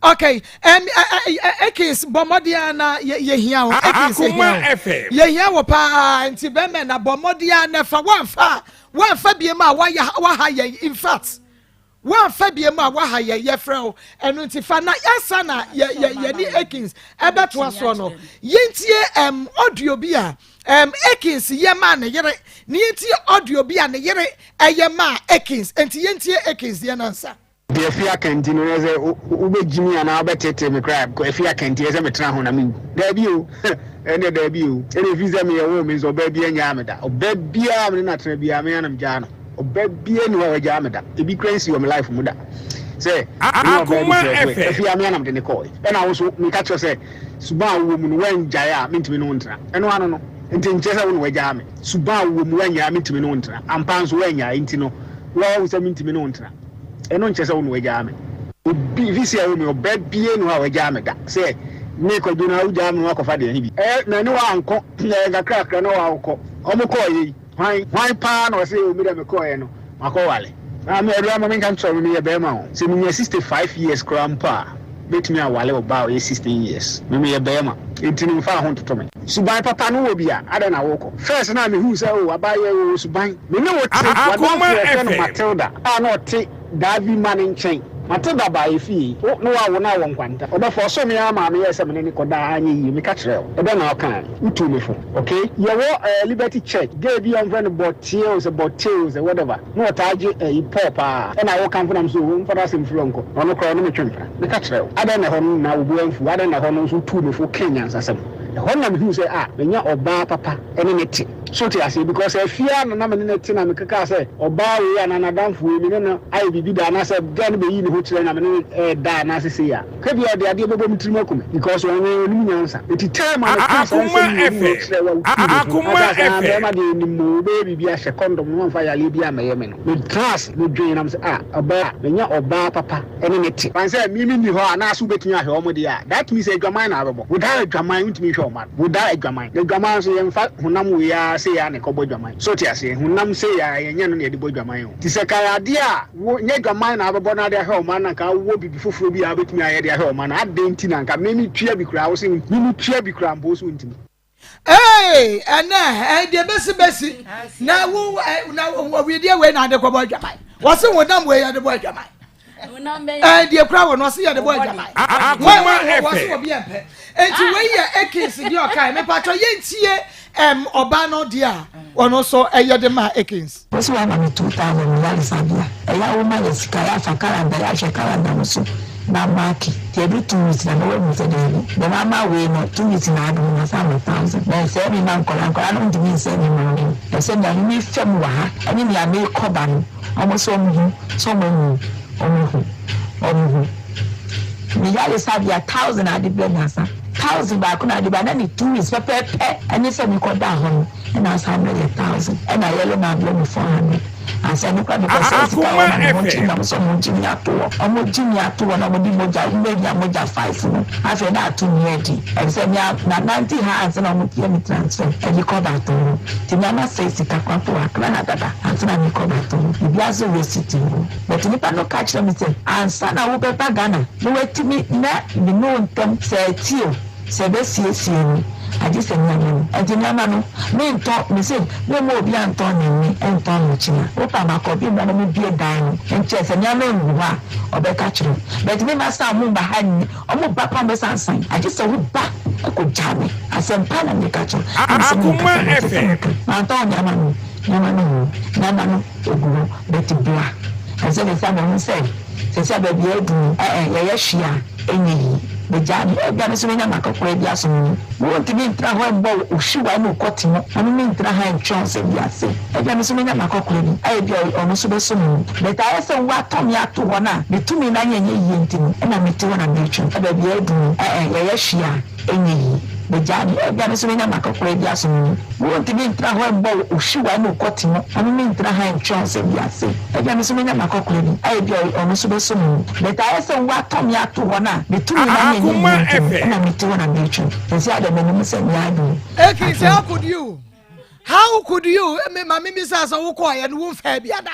Okay, ekins bomodia na ye hia wo ekins ye hia wo pa enti be me na bomodia na fa wanfa bie ma wa ha ye in fact one fabiema wa ha ye frɛ enu nti fa na yasa na ye ni ekins ebe to aso no yentie audio bi a ekins ye ma ne yere ni yentie audio bi a ne yere eye ma ekins enti yentie ekins ye nansa de afia kanti no ze ubejimi ana obetete me cry ko afia kanti ze metra ho na me da bi o ene da bi o ene visa me ye wo me zo ba bi anya ameda obabia me na tra bia me anam ja no obabia ni wa ja ameda e bi crazy o me life mu da say Akoma FM afia me anam de ne call e na wo so me catch you say suba wo mu no wan jaya me ntimi no ntra eno ano no enti nchesa wo no wa ja me suba wo mu wan ya me ntimi no ntra ampa so wan ya enti no wo so me ntimi no ntra eno nchesa wo no wa ja me obi visa wo me obabia ni wa ja me da say me ko duna u ja me wa ko fa de ni bi na ni wa anko ga krakra no wa ko omo ko yi why pa no say o mi da me ko ye no mako wale na me edu ama me kan tro me ye be ma o se me 65 years grandpa bet me awale oba o 16 years me ye be ma entini fa ho toto me suban papa no wo bia ada na wo ko first na me hu say o abaye o suban me ne wo ti wa no Matilda no ti Davi man nchen Matilda ba efi no wa wo na wo nkwanta oba for so me ama me yesa me ni koda anyi yi me ka kire o ebe na okan utu me fo okay ye wo Liberty Church gave you on friend bottles whatever no taje pop e na wo kan fo so wo mfada sem flo nko no kro no me twemfa me ka kire o ada na ho na wo buanfu ada na ho no so tu me fo Kenya nsasem na me hu say menya oba papa ene neti so ti ase because afia na me neti na me kaka say oba we ya na nadamfo we me no ai bibi da na say dan be yi ni ho kire na me da na se ya ka bi ode ade bebo mtiri makum because won ni nyansa eti time na Akoma FM ma de ni mo be bi a she condom no fa ya le bi amaye me no me class me dwen na me say oba menya oba papa ene neti fan say mi ni ho na so betumi ahwe omo de ya that means adwaman na abebo without adwaman ntumi hwe omo without adwaman so yemfa honam we ya say ya ne ko bodwaman so ti ase honam say ya yenya no ne de bodwaman o ti se karade a wo nye adwaman na abebo na de ahwe omo na ka wo bibi foforo bi a betumi aye de ahwe omo na adenti na nka memi tua bi kura wo se mi tua bi kura mbo so ntimi de besi na wo we de we na de ko bodwaman wo se honam we ya de bodwaman de kura wo no se ya de bodwaman wo se obi empe enti we ye ekins di okai me patro yentie oba no dia ono so eye de ma ekins so wa na 2000 ya sabia ya wo ma le sikaya fakara da ya shekara da muso na maki te bi 2 weeks na we mu se de mama we no 2 weeks na adu na 1000 na se mi man kola no ndimi se mi man e se na mi fem wa ha ani mi ame koba no omo so mu so mu omo mi ya le sabia 1000 adi bi na sa 1000 ba kuna di ba na ni 2 weeks pepe ani se mi koda ho na 100,000 and I yellow na blow 400 and say because Akoma FM na so mo jinya to na mo di moja moja 5 no afi na to ready and say na 90 hands na mo tie mi transfer and you call that to ti na say sika kwa to akra na dada and na mi call that to bi aso receipt but ni pa no catch them say answer na wo pepa Ghana no wetimi na ni no ntem say tio se be sie no aji se nyama aji nyama no me nto me say me mo obi anto ni ento no china o pa mako bi na me bie dan no enche se nyama ngu ha obeka chiro but me master mo ba ha ni o mo ba pa me sansan aji se wo ba ko jame asempa na me kacho Akoma FM anto nyama no oguro bet bia ase le sa mo say say baby edu ye hia enyi bejani ebia so nya makokora bia so wo ntimi ntra ho embo ohwiwa na ukoti no anu mi ntra ha ntwonse bia se ebia so nya makokora bi aye bia ono so beso mu beta ese wa tomi ato ho na bitumi na nya ye ntimi na meti ho na mechu baby edu ye hia enyi bejani ebia so nya makokora bia so wo ntimi ntra ho embo ohwiwa na ukoti no anu mi ntra ha ntwonse bia se ebia so nya makokora bi aye bia ono so beso mu beta ese wa tomi ato ho na bitumi na Akoma FM. How could you? Mammy Mrs. Okoy and Wolf Habiada.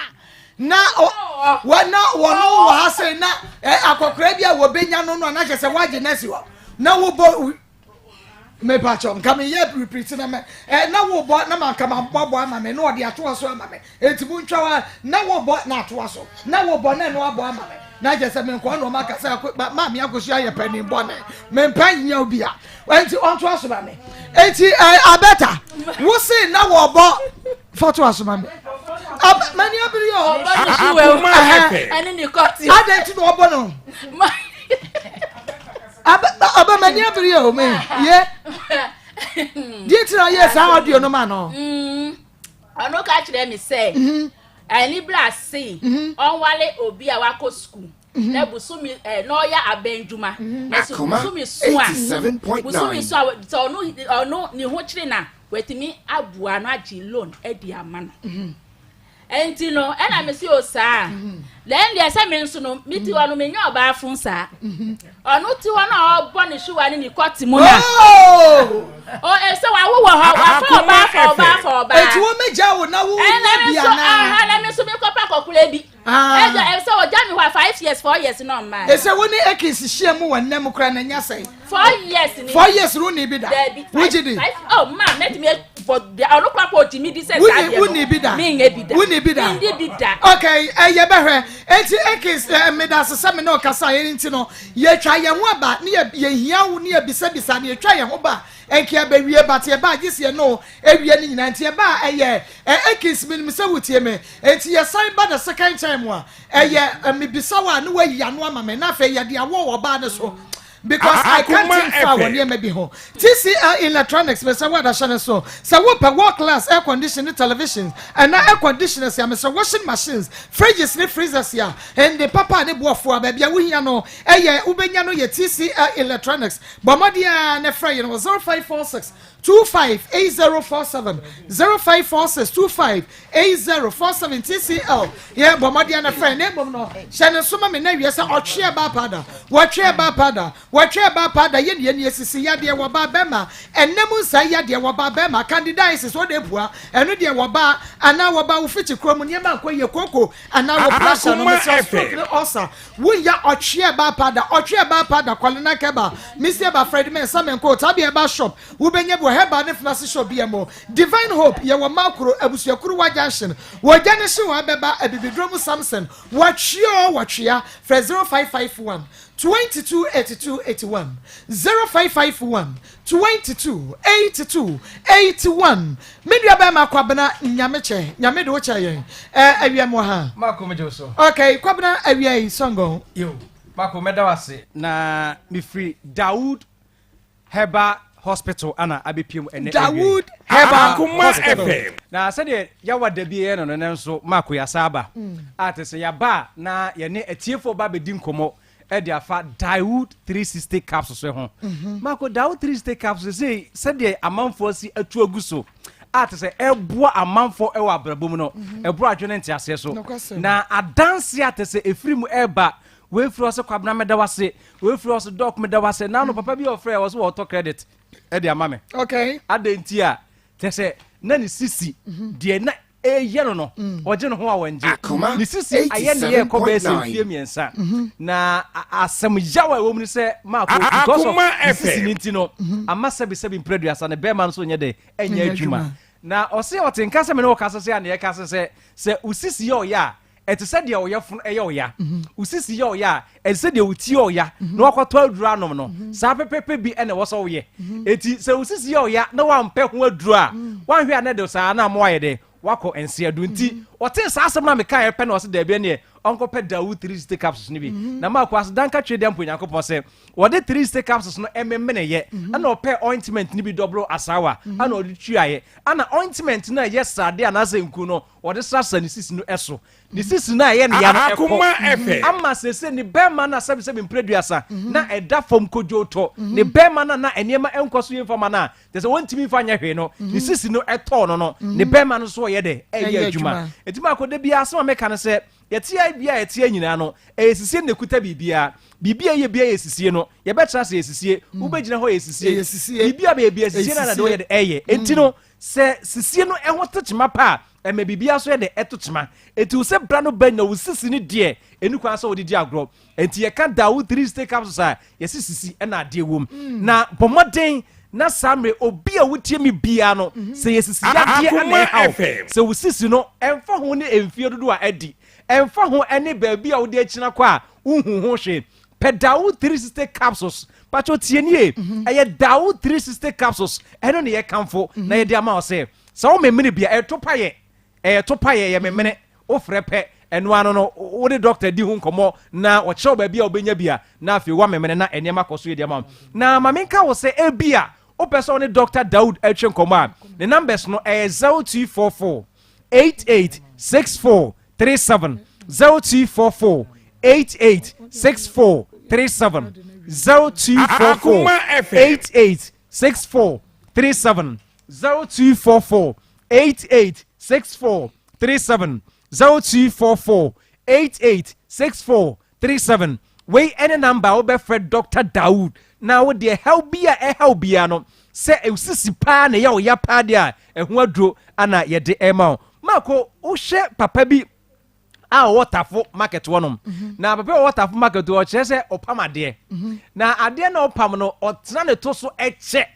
Now, what now? One was saying now, Akokrabia will be no one. I just a white Genesio. Now, boy, me patron coming here, repeating them. And now, what bought Nama come on, Bob, mamma, no, the Atuaso, mamma. It's Bunchawa, now what bought not Tuaso. Now what bonnet, no, mamma. Na just a man kwano maka say but mammy akosia ye penny bonnet men pan nya obia went on to us mammy enti abeta wo say na wo bo photo us mammy many obiri o and ni koti adenti no obo no aba many obiri o me ye dietra yes audio no man no ono ka kire me say ani bla say on wale obi a wako school na busumi no ya abenjuma na busumi soa 87.9 busumi soa so ono ni ho kire na wetimi abua no agi loan edi ama no enti no na me si o saa then there say me nso no miti wa no me nya oba afun saa ono ti wa na obo ni shuwa ni koti mu na oh say wa wo ho wa for oba enti wo meja wo na wo na bia na na me so me kopa kokule bi say o jami wa 5 years 4 years no man say woni ekisi hia mu wannam kra na nya say 4 years ni 4 years ru ni bi da wuji di oh man let me for the ono papa o mi di say wuni bi da mi nge bi da wuni bi da ndi bi da okay ye behwe enti ekis me da sesa me no kasa ye nti no ye twa ye ho aba ne ye hia wo ne ye bisa ne ye twa ye ho ba enki abawie ba te ba gise no ewie ni nyina nti ba eye ekis me se wutie me enti ye sai ba the second time wa eye me bisa wa ne wa yi anu ama me na fe ye de awo ba ne so because I can't think far when you may be home. TCL Electronics, Mr. Wada Shannon so. So, what world class air conditioning televisions and air conditioners, Mr. Washing machines, fridges, freezers, yeah, and the papa and the boy for baby. We know, Ubeniano, your TCL Electronics, Bomadia and Efrain was 0546 258047 0546 258047 TCL. Yeah, Bomadia and Efrain, no. Shannon Suma, me name, yes, or chair bapada, what chair bapada. Wache ba pada yen yesisi ya de woba bema enemu sa ya de woba bema candidates so de bua enu de woba ana woba wo fiti kromu ne ma koye koko ana wo pressure no me osa wo ya ochie ba pada kwalena keba Mr. Ba Fred men samen ko tabi eba shop wo benye bo heba ne finance shop bi emo Divine Hope ye wo makro abusuakuru wa junction wo jane shi wo beba abibidromu Samson wachia for 0551 228281 0551 228281 media ba ma kwabena nyameche nyame de wo chaye awiamo ha mako meje so okay kwabena awiai songo yo mako medawase na mi free Dawood Heba Hospital ana abepiem ene Dawood Heba Hospital na sede yawa da bi no nenso mako ya saba atese ya ba na ye ne atiefo ba bedi nkomo Ediafa Dawood 360 capsules ho. Mako Dawood 360 capsules say said the amanfo si atu aguso. Ate say eboa amanfo e wa brabom no. Eboa adwene ntiase so. Na adanse ate say efrimu eba we fro so kwabna medawase we fro so doc medawase na no papa bi ofre was we auto credit e dia mame. Okay. Adenti a te say na ni sisi de na yeno no oje no ho a wanje ni sisi ayene ye ko be se fie miensa na asem yawa wo mu se mako because of sisi ninti no amasa be se bi producer na be man so nye de enya adwuma na ose otenka se me no kasa se ana ye kasa se usisi yo ya ete se de oya fun eya oya usisi yo ya ete se de uti oya na wakoto aduru anom no sa pepepe bi ene wo so ye eti se usisi yo ya na wa mpe ho aduru a wan hwe ana de sa na mo aye de wako ense adunti wote sa asem na meka ye pe na ose da bia ne onko pe Dawood 360 capsules ni bi na Maa Akos danka twede ampo Nyankopon se wo de 360 capsules no ememene ye ana ope ointment ni bi double asawa ana odi tuaye ana ointment na ye sade ana se nku no wo de sasa ni sisi no eso ni sisi na ye ne ya Akoma FM ama se ni bema na sebe mpreduasa na eda fom kojoto ni bema na eniema enkoso yefama na te se wontimi fa nya hwe no ni sisi no eto no ni bema no so ye de eye adwuma etima akode bia asema meka no se yetia bia yetia nyina no esisie ne kuta bibia ye bia esisie no ye betra se esisie ubegyina ho esisie bibia bia esisie na de ye de eye enti no se sisie no eho techima pa eme bibia so ye de etochima eti wo se bra no ba na wo sisi ni de enu kwa so wo di agro enti ye ka Dawood 360 capsules a ye sisi na ade wom na pomoden na samre obi a wutie mi bia no se ye sisi ya de na hawo se wo sisi no emfa ho ne emfie dodo a adi emfa ho ene ba bia wo de akina kwa uhu ho hwe pe Dawood 360 capsules pacho tienie eye Dawood 360 capsules eno ne ye kamfo na ye de ama o se wo memene bia etopaye ye memene o frepe eno ano no wo de doctor di hu nkomo na wo chew ba bia obenya bia na afi wa memene na enema koso ye de ama na mamenka wo se ebia o person ne Dr. Dawood etwe nkomo a the numbers no 0244 886437 0244 886437 0244 886437 0244 886437 0244 886437 wey any number obe Fred Dr. Dawood na wo de help bia no se usisi pa na ya oya pa de a ehu aduro ana ye de ema mako wo hye papa bi a waterful market wonom na papa waterful market wo kire se opamade na ade na opam no otena ne to so eche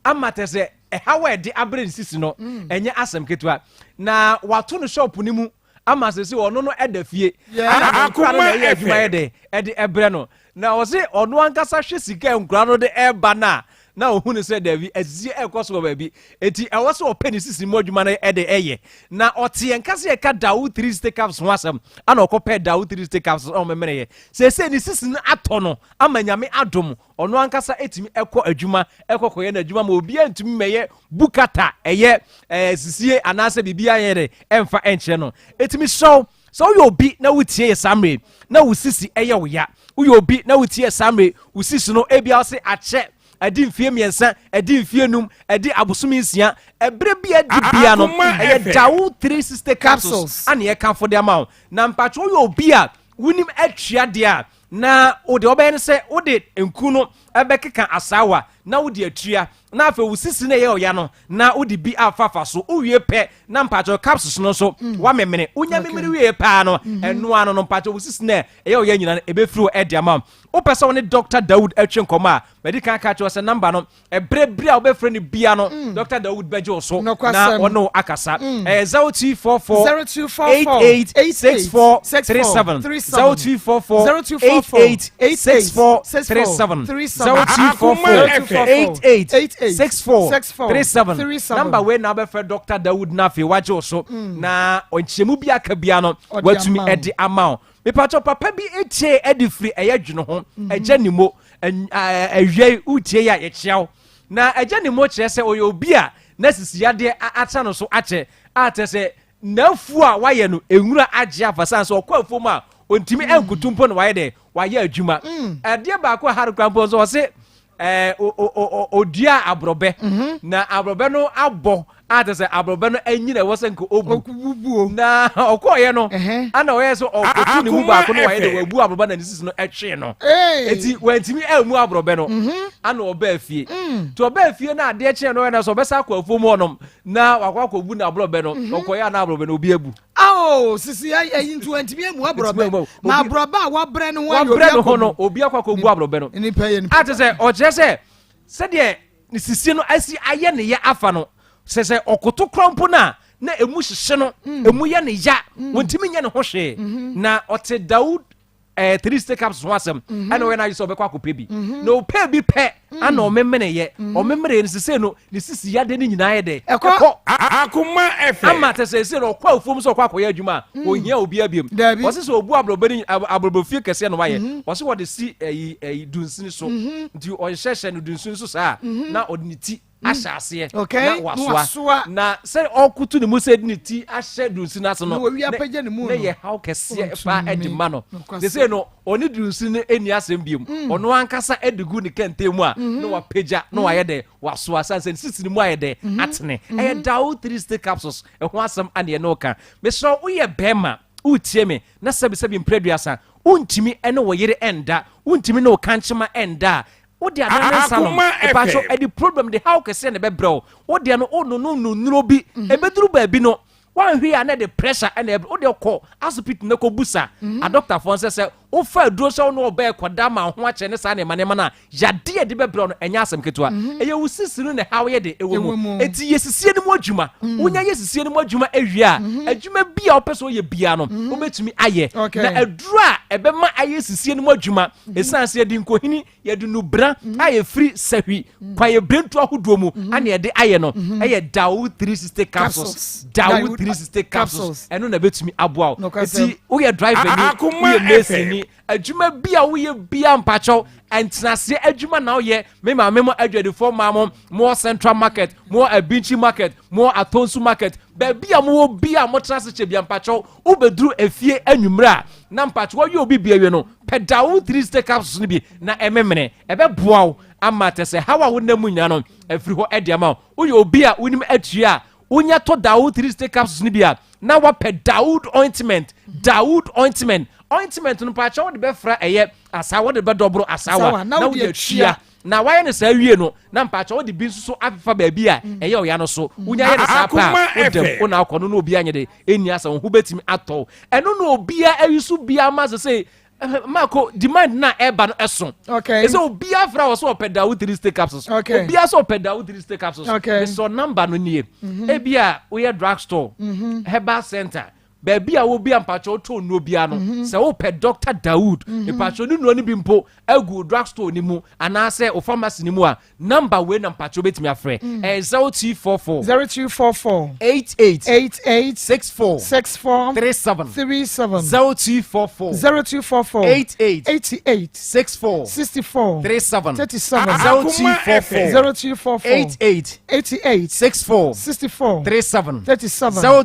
amate se ehawe de abre sisi no enye asem ketwa na wato no shop ni mu ama se ono no edafie akoma na ye adwuma ye de ebre no na wo se ono ankasa hwe sika nkura no de eba na ohunu se David ezie ekoso ba bi eti ewo se openi sisi modwuma na ede eye na ote enkase ye ka Dawood 360 capsules ho asem ana okope Dawood 360 capsules o memene ye se ni sisi na ato no amanyame adom ono ankasa etimi ekọ adwuma ekokoye na adwuma ma obi antumi meye bukata eye sisie anase bibia ye de emfa enche no etimi so yo obi na wutie ye samre na wusisi eye wo ya wo obi na wutie samre wusisi no ebia se ache adi mfie miensa adi mfie num adi abosumi nsia ebre bia di bia no eye Dawood 360 capsules ane ye kan for the amount na mpacho yo obi a wunim atwia de a na ode obaye ne se ode enku no ebekeka asawa na ode atwia na afa wusisi na ye oya no na ode bi afafa so uwie pe na mpacho capsules no so wa memene unya memene wie pa no eno ano no mpacho wusisi na ye oya nyina ebefiri o ede amount o pesa woni Dr. Dawood etwe nkoma medical catch was a number no ebrebria obefre ni bia no Dr. Dawood bejo so na ono akasa 0244 886437 0244 number we na obefre Dr. Dawood na fe wajo so na onchemu bia ka bia no watumi edi amount me pacho papa bi etie edifri eyadwuno ho ejanimo ehwe utie ya yechiaw na ejanimo kire se oyo obi a na sisi ade ata no so ache atese nafu a waye no enwura age afasa so okwafu mu a ontimi enkutumpo no waye de waye adwuma ade ba ko harukrampo so se odia abrobe na abrobe no abo atese abrobe no anyina wosenko obu na okoye no ana oye so okotu ni mu ba ko no waye de wabu abrobe na nisisi no etwe no eti wantimi emu abrobe no ana oba afie to oba afie na ade eche no na so obesa akwafu mu onom na wakwa obu na abrobe no okoye na abrobe no obi ebu sisi ayi ntu wantimi emu abrobe na abrobe a wabre no ho obi akwa obu abrobe no atese oche se de sisi no asi aye ne ya afa no se okoto krompo na emu hyehye no emu ye ne ya wontimi nye ne ho hwe na ote Dawood 3 stick capsules ho asem ana we na you so be kwa kope bi no pay bi pe ana o memene ye o memene ni se no ni sisi yade ni nyina ye de Akoma FM ama te se no kwa ofom so kwa koye adwuma o hia obi abiem wo se obu ablobani ablobofie kese no waye wo se wo de si dunsini so nti o hyehye no dunsini so saa na odiniti ashase na waswa na se okutu ni musa diniti ahye dunsini aso no na ye how kese fa edima no de se no oni dunsini eni asem biem ono ankasa edigu ni kentemu a no wa peja no wa ye de waswa sanse sisi ni mu aye de atene e dawo 3 stick capsules e ho asem ane no ka me so uye bema utie me na sebi mpreduasa untimi ene wo yere enda untimi no kanchema enda odi adane salon e pa so e di problem de how kese ne bebro odi ano no bi e beduru ba bi no wan hwe ana de pressure ene odi ko hospital ne ko busa a doctor fon se o fa duro so no oba e koda ma ho a che ne sa ne mane mana yade e de bebro no enya asem ketwa eye wusisiru ne how ye de ewo mu eti yesisie ne mo adwuma unya yesisie ne mo adwuma ewia adwuma bia opeso ye bia no obetumi aye na edura ebema aye sisie ne mo adwuma esanse di nkohini ye de no bra aye free sahwi kwa ye brentu ahodo mu ane ye de aye no eye dawo 360 capsules dawo 360 capsules eno na betumi aboa eti wo ye driver ni wo ye mesini adwuma bia wo ye bia mpacho entrase adwuma na wo ye me ma me mo adwade for ma mo central market mo abinchi market mo atonsu market ba bia mo bia mo trase che bia mpacho wo beduru efie anwumra na mpacho wo ye obi bia we no pedawo 3 stick capsules ni bi na ememene ebe boa wo ama te se hawa wo namu nya no afiri ho ede ama wo ye obi a wonim atua unya to Dawood 3 stick capsules ni bia na wa pe Dawood ointment no pa cha wo de be fra eye asa wo de be dobro asawa na wo de tua na wa ye ne sa wie no na pa cha wo de bi nso afa ba bia eye o ya no so unya ye ne sa pa o dem o na akono no obi anye de eni asa wo betimi ato eno no obi a ayisu bia ma se Marco demand na eba no eso so obi afra wo so Dawood 3 stick capsules obi aso Dawood 3 stick capsules so number no nie e bia we drugstore herbal center baby a wo bia mpacho to no bia no se wo Dr. Dawood e pacho ni no ni bimpo egu drugstore ni mu anase o pharmacy ni mu a number we na mpacho betimi afre 0244 88 64 37 0244 88 64 37 88 64 37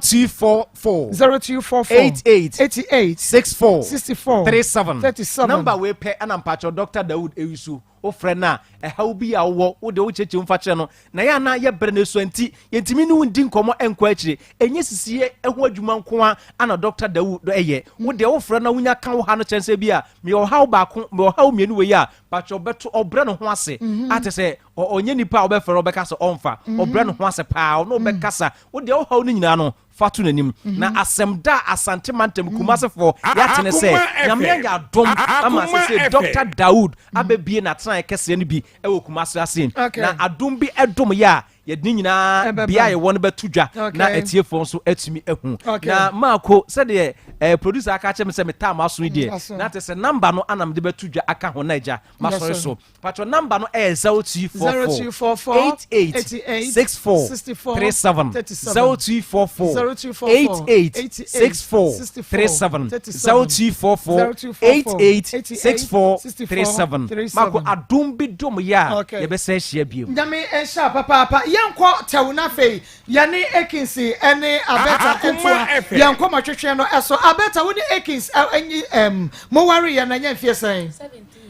88 64 37 number we pe anampacho Dr. Dawood ewisu o frena e ha obi awo wo de wo cheche mfa kire no na ya na ye bere ne so anti yentimi ni wundi nkomo enko akire enye sisie eho adwuma nko ana Dr. Dawood do eye wo de wo frena wunya kan wo ha no chense bi a me o ha ba ko me o ha mienu we ya pacho beto obre no ho ase atese onye nipa obefere obekasa onfa obre no ho ase pa no obekasa wo de wo ha no nyina no fatu nanim na asemda asante mantem kumasefo ya tene se nyame ya dom ama se Dr. Dawood abebie na tran kese ne bi ewo kumase ase na adom bi edom ya yedni nyina bia ye won betudwa na etiefo nso atumi ehu na Maako se de producer aka chem se metam aso die na te se number no anam de betudwa aka ho na eja maso so patro number no 0244 88 64 37 0244 88 64 37 0244 88 64 37 Maako adom bi dom ya ye be se hia biem ndame esha papa yanko tewuna fe yani Akins ene abeta entwa yanko matwetwe no eso abeta woni Akins mo worry ya na nyamfie sen 17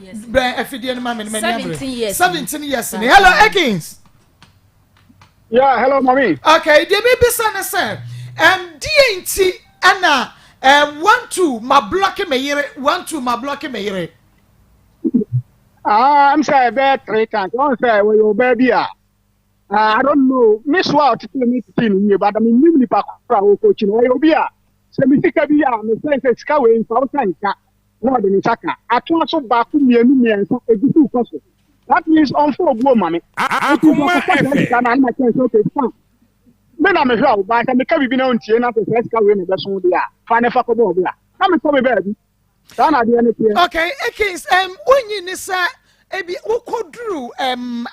years bra afidie no ma me 17 years hello Akins. Yeah, hello mommy. Okay, dey be sana say DNT ana 1-2 ma block me yere 1-2 ma block me yere I'm say be 3 times don't say we your baby I don't know. Miss Wow to me to but I mean, really, coaching or Obia. So, me think I be a sense scouting in South Africa, more than in Saka. I told so back to me and a good person. That means on 4 woman. Akoma FM. Then I'm a girl, but I can't be known to you not to say scouting in the best one. Find a fuck over there. I'm a baby. Okay, Ekins, when you say ebi ukodru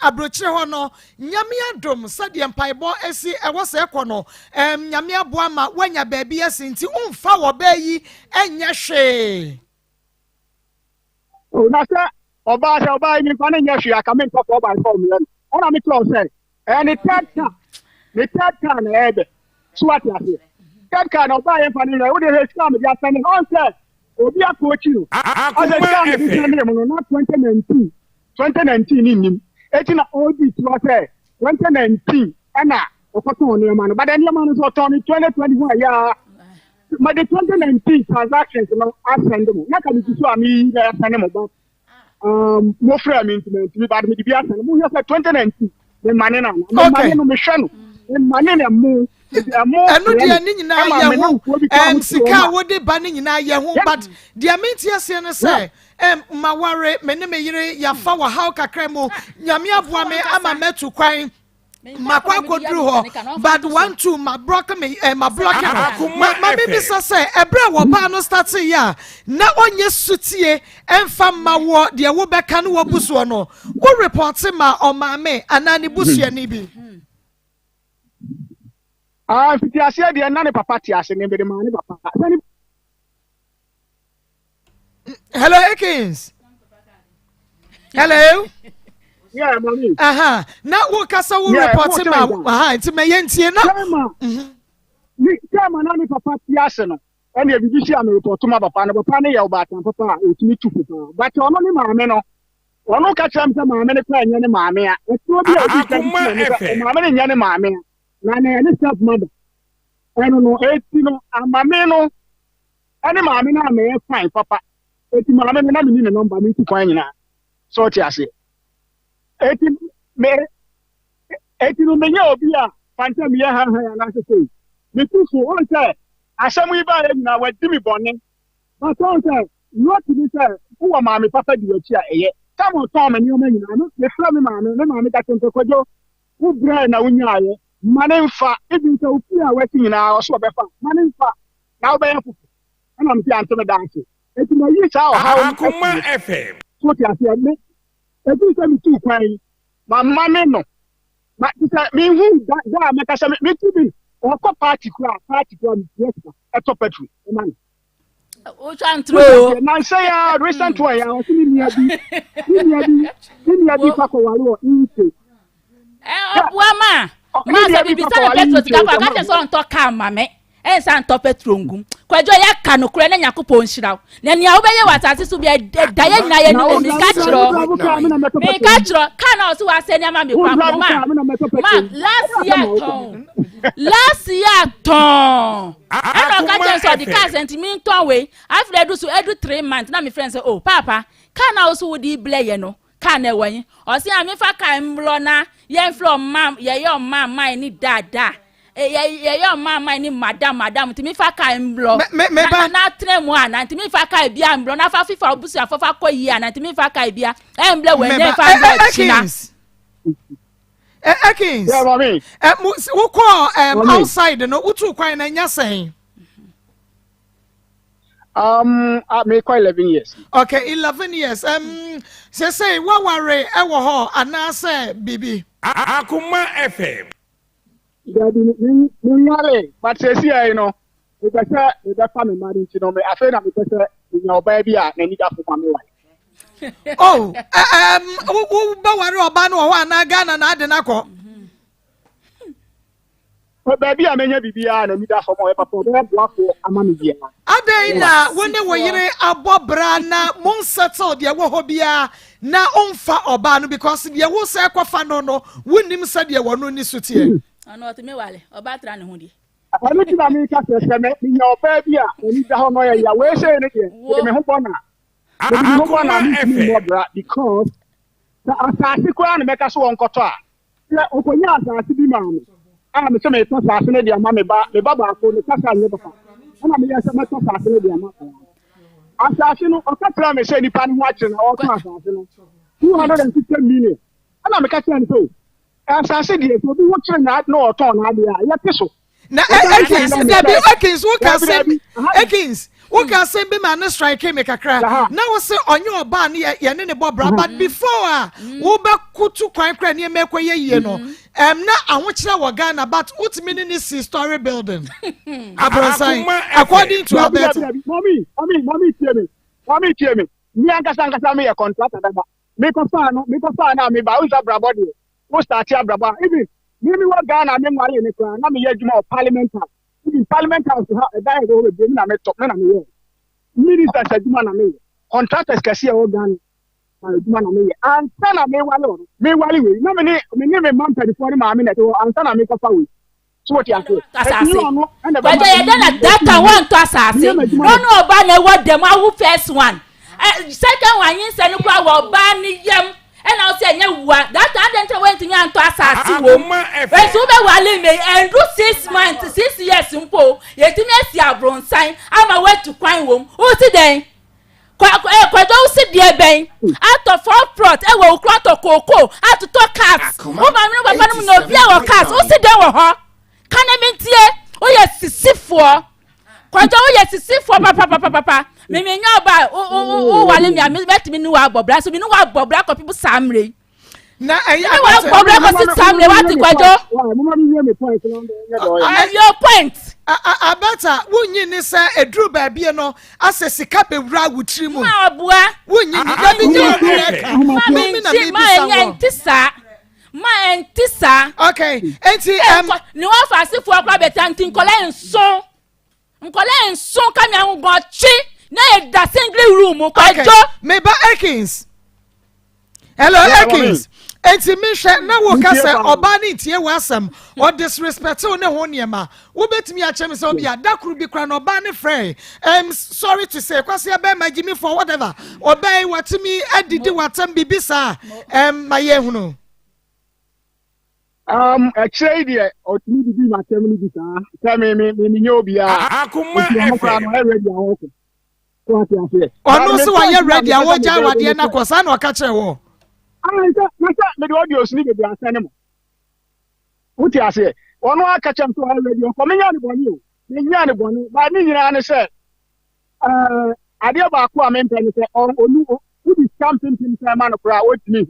abrochire ho no nyame adom sade empaibo esi ewo se ekono nyame aboa ma wanya baabi asinti umfa wo ba yi enya hwe o na se oba ni fa na nya hwe aka me nko ba nko me ona me tell say any third time na ebe swat ya se third time oba ye fa ni we dey scam dia send on say obi akochi no Akoma FM na 2019 nim eti na audit wa say 2019 ana okoto ne ma no but then ma no so turn 2021 ya ma the 2019 transactions no asend mo na ka mi so ami ya send mo ba mo frame intimate mi ba mi bi asend mo ya say 2019 the money na no money no me hwe no the money na mo enu dia ni nyina ye ho sika wode ba ni nyina ye ho but dia mentia se ne say maware mene me yire ya fa wa how kakra mo nyame aboa me ama metu kwan makwa kodru ho but 1-2 ma block me ma block ma bibi say ebre wo ba no start ya na onye sutie emfa ma wo de wo beka no wo buso no wo report ma o ma me anani buso ni bi fiti ase de na ne papa ti ase ne be ma ne papa hello Ekins hello yeah mommy na wo kasa wo report ma nti me yentie na ni kama na ne papa ti ase no ene bibi si am report ma papa ne ye obatan papa otimi tu papa but ono ni maame no ono ka tram se maame ne kwa nya ne maame a etu obi a maame ne nya ne maame na ne step mother eno no eti no amame no ene maame na me fine papa eti maame na me ni number me tu kwan nyina so ti ase eti no me nya obi a fanta me ya na se me tu so on say asem yi ba na wadi mi bone but on say not to be say who maame papa di wachi a eye come on tom me nyoma nyina no me fra me maame ka tento kojo wo bra na wonya aye manenfa even so fear working na so befa manenfa na obeya fufu ana mti antome dance eti na yi cha how Akoma FM so ti ase me eti se mi tu kwan ma me no ma ti me hu da me ka se me ti bi o ko party kura mi yes eto petru man o chan tro na say ya recent one ya o ti ni abi fa ko waro inte Obuama Masa bibi sa petro tika kwa ka so nto ka mame ensa nto petro ngum kwajo ya ka no kure na yakopon hiraw na nia obeye watase so bi da ya nyina ya ni mi ka chiro ka na so wa se nia ma mi kwa ma last year ton ana ka je so di ka sentiment ton we after do so edu 3 months na mi friend say oh papa ka na also wo di ble ye no ka na ewan o se ami fa ka mlo na ye from mam ye your mam ni dada ye your mam ni madam ti mi fa ka mlo na tremu ana ti mi fa ka bia mlo na fa fifa obusu afafa koyi ana ti mi fa ka bia emble we ne fa ba china Ekins yeah mommy wo call outside no utu kwan na nya sen me quite 11 years. Okay, 11 years. Say what worry ewo ho anase bibi. Akoma FM. Daddy, but say you know, we better family marriage, you know, me I feel na me better in your baby na need for family wife. Oh, wo ba worry oba no ho anaga na ade na ko. Baby amenya bibia na need for my papa, be boa for amami bia. Adai na wone wo yire abobra na mon settle de wo ho bia na onfa oba no because de wo se kwafa no wonim se de wo no ni sutie ano to me wale oba tra ne ho di ani ti na mi ka se me ni oba bia ni da ho no ya we se ne de me ho bona because the asasi kwa na meka so wonkoto a le okonya asasi bi ma no me se me to asasi ne de ama me ba ko ne kasa ne papa ana me yasa me to asasi ne de ama asasi no okatra me se ni pa ni ho akire na o to asasi no 250 million ana me ka se ni so asasi de so bi wo kire na no o to na de a ya peso na Ekins dabi Ekins wo ka say Ekins wo ka say be man strike me kakra na wo say onye oba na ye ne bobra but before wo be kutu kwan kra ne mekoye yie no na ahokire wo Ghana but utimi ni 6-story building abronsan according to Albert mommy tie me ni ankasa me ye contract dada me ko fa na me ba usa brabo de wo start ya brabo even me wo Ghana me nwale ni kwa na me ye adwuma of parliament even parliament house ha da e go be na me top na me ye ministers adwuma na me contractors kasi e wo Ghana adwuma na me ye ansa na me wale we na me ni me man pedifo ni ma me na to ansa na me ko fa we so what you are saying but they done that one to assassin no oba na what them awu first one second one yin se no kwa oba ni yam and I say that I went to yan to assassin wo when so be wale me and do 6 months 6 years mpo yetimi asia bronsan ama wait to kwan wo o ti den kwa do si de ben out of 4 plot e wo kra to koko out to cars o ma me no papa no na obi a wo cars o si den wo ho kana mentie o ye sisifo kwajo o ye sisifo papa me nya ba o wale mi metimi ni wa bobra so mi ni wa bobra ko people samre na ayi wa bobra ko si samre wa ti kwajo your point abata wunyi ni se edru ba bie no asesika bewura wutiri mu ma obua wunyi ni da bi je ma entisa okay enti ni wa fa sifo akwa betanti nkole nson ka mi ahun go chi na e da single room kwajo me ba Ekins hello Ekins enti mi hwe na wo ka se oba ni tie wasam o disrespect o ne ho niema wo betimi a chem se obi adakuru bi kra na oba ni frɛ sorry to say kwase aba magimi for whatever oba watimi adidi watam bibisa maye hunu actually the otimi bibi ma temini bi sa me nyobia Akoma FM ono so wa ye ready awoja wade na kosa na oka kire wo me the audios ni be asane mo uti ase ono aka chem so ready ko me nya ne boni ba ni nyina ne se ade ba ko amempe ni se onu udi camping team se ma no kra otimi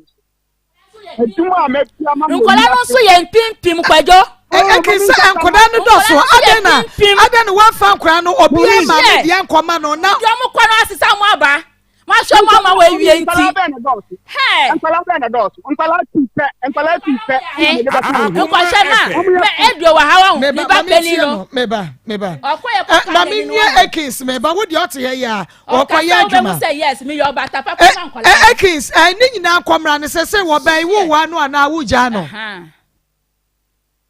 nkola no so ye pimpim kwajo Ekins ankoda no doso adena wa fa nkora no obi ma me dia nkoma no na yo mo kwa no asisa mo aba ma hwe mo ma wa wie nti he nkola tite nko hwe na me edo wa hawa me ba peni no me ba na me nwie Ekins me ba wo di ote ye ya okoye adwuma say yes me yo bata papa nkola Ekins ni nyina nkomra ne se wo ban wo wa no ana wo ja no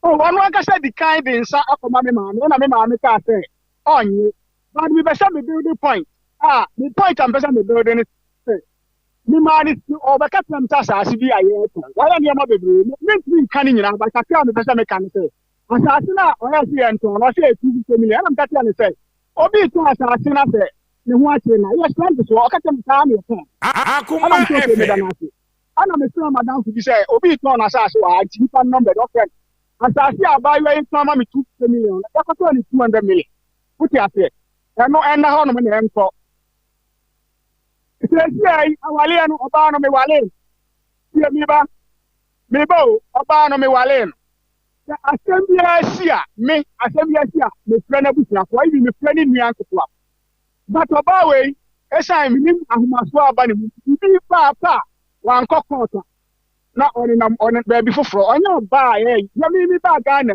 oh one aka say the kind in sa Akoma me ma na me ma me ka say onye but we be say me building point the point am person me building it me ma ni o be ka pam ta sa bi aye to wala ni ma bebre me kan nyina ba ka ka me person me kan say asasi na o ya si ento no say 2 million am ka tell me say obi to asasi na say ni ho ache na yes plan so o ka tem ta me to Akoma FM ana me say madam fu bi say obi to na asasi wa anti pa number do friend asasi abayo yi tama me 2 million ya ko to ni 200 million uti ase eno enna ho no me enko sisi ai awale anu oba no me wale ye mi ba oba no me wale no asembia sia me friend abusia ko ibi me friend ni ankoa but oba we esa mi nim ahumaso aba ni bi pa wan kokota na on baby foforo onya ba ye mi ba Ghana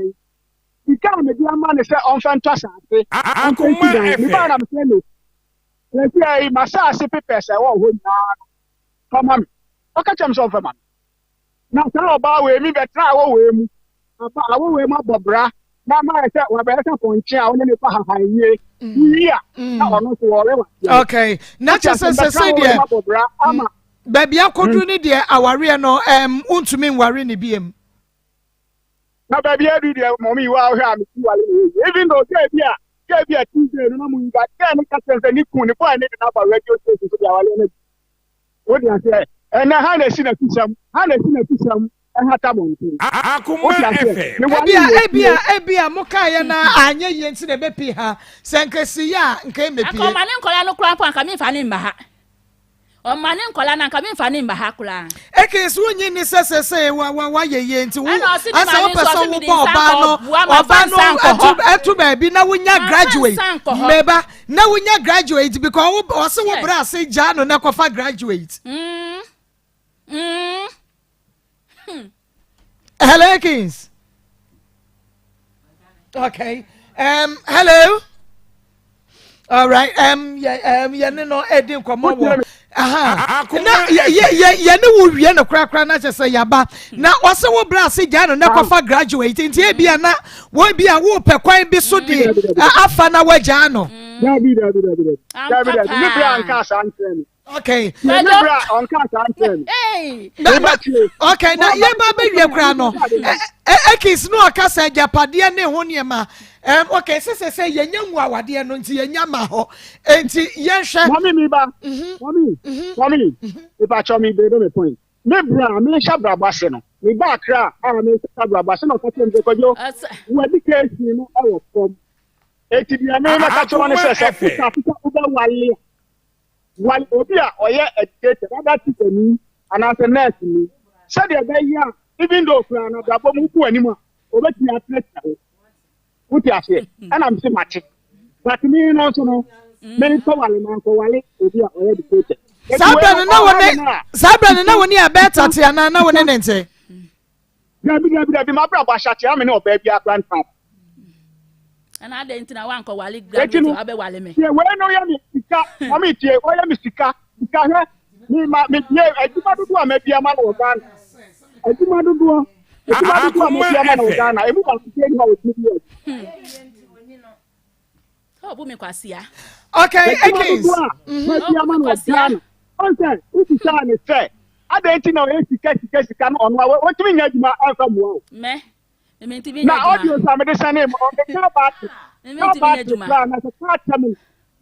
ika me dia ma ne se on fan twasa ate Akoma FM mi ba na me se no leti ai masa se pepe se wo ho na kama mi o ka chem so fa ma na sa ba we mi betra wo we mu aba awo we ma bobra na ma se wa be se ponchi a oni me pa ha ye ya na ono so wo wa okay na chese se dia bobra ama baby akodru ni de aware no untumi nware ni biem na baby adu de mommy wa hwe am ti wale even though ke bia Tuesday no mu nga ke ni ka sense ni kun ni boy ni na ba radio station so dia wale na o dia say na ha na si na tusam hata bonti Akoma FM ebia mokaya na anya yenti na bepi ha senkesi ya nke mepi Akoma ne nkola no kura pon ka me fa ne mba ha o ma ne nkola na ka me fa ne mba ha kura ekesi wonyi ni sesese wa ye nti wo asa wo person wo ba no etu ba bi na wonya graduate meba na wonya graduate because wo se wo bra se ja no na kofa graduate hello Kings. Okay. Hello. All right. Yeah, no, Eddie, come on. Na ye no wie no kra na che say yaba na wose wo bra se gya no na kofa graduate nti e bia na wo bia wo pe kwan bi so de afa na wagya no David me bra anka santen okay me bra anka santen okay na ye ba be wie kra no ekis no aka sa japade ne ho ne ma okay say ye nya nwu awade no nti ye nya ma ho nti ye hwe mami mi ba mami if I show me they do me point me bra me shabra base no me ba kra me shabra base no ko tem ko jo we di case no awo from eti dia me na ka cho ne se futa uba wale obi a oye educated that is me and as a nurse me said the guy here even though kra na bra mu ku ani mu obeti atlet uti ase and I'm say match but me no so no me to wale man ko wale obi a oye educated Sabra na woni abeta te ana na woni nente Dabi ma bra ba shati am ne oba bia grandpa ana de ntina wan ko wale graduate abe wale me ye we no ya mi sika mami tie o ya mi sika he mi ma me ye ejuma dudu am bia ma no gan ejuma dudu am bia ma no gan e mu ba tie ni ma o ti oh bu me kwasia okay again bia ma no gan onse uti sa ni se adenti na o sika no ono o timi nya adwuma afa mu me nti na audio sa me de sane mo o de ka ba na se ka tami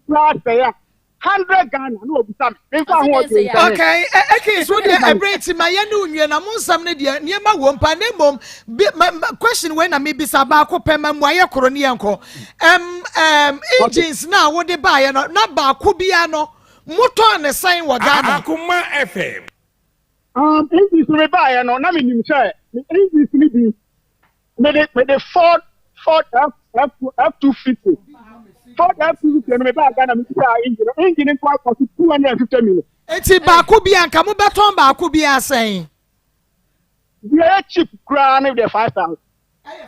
plus ya 100 Ghana no obisa me fa ho audio okay okay so the ebreti ma ye no nwie na monsam ne de niema wo mpa ne mom question when na me bisa ba ko pema mu aye koro ne yanko engines na wo de ba ye no na ba ko bia no motor ne sign wo Ghana Akoma FM engines me ba ye no na me nim say engines ni bi me the Ford F250 Ford F250 me ba Ghana me say engine kwa cost 250 million eti ba ko bia nka mo beton ba ko bia sign we cheap kra na the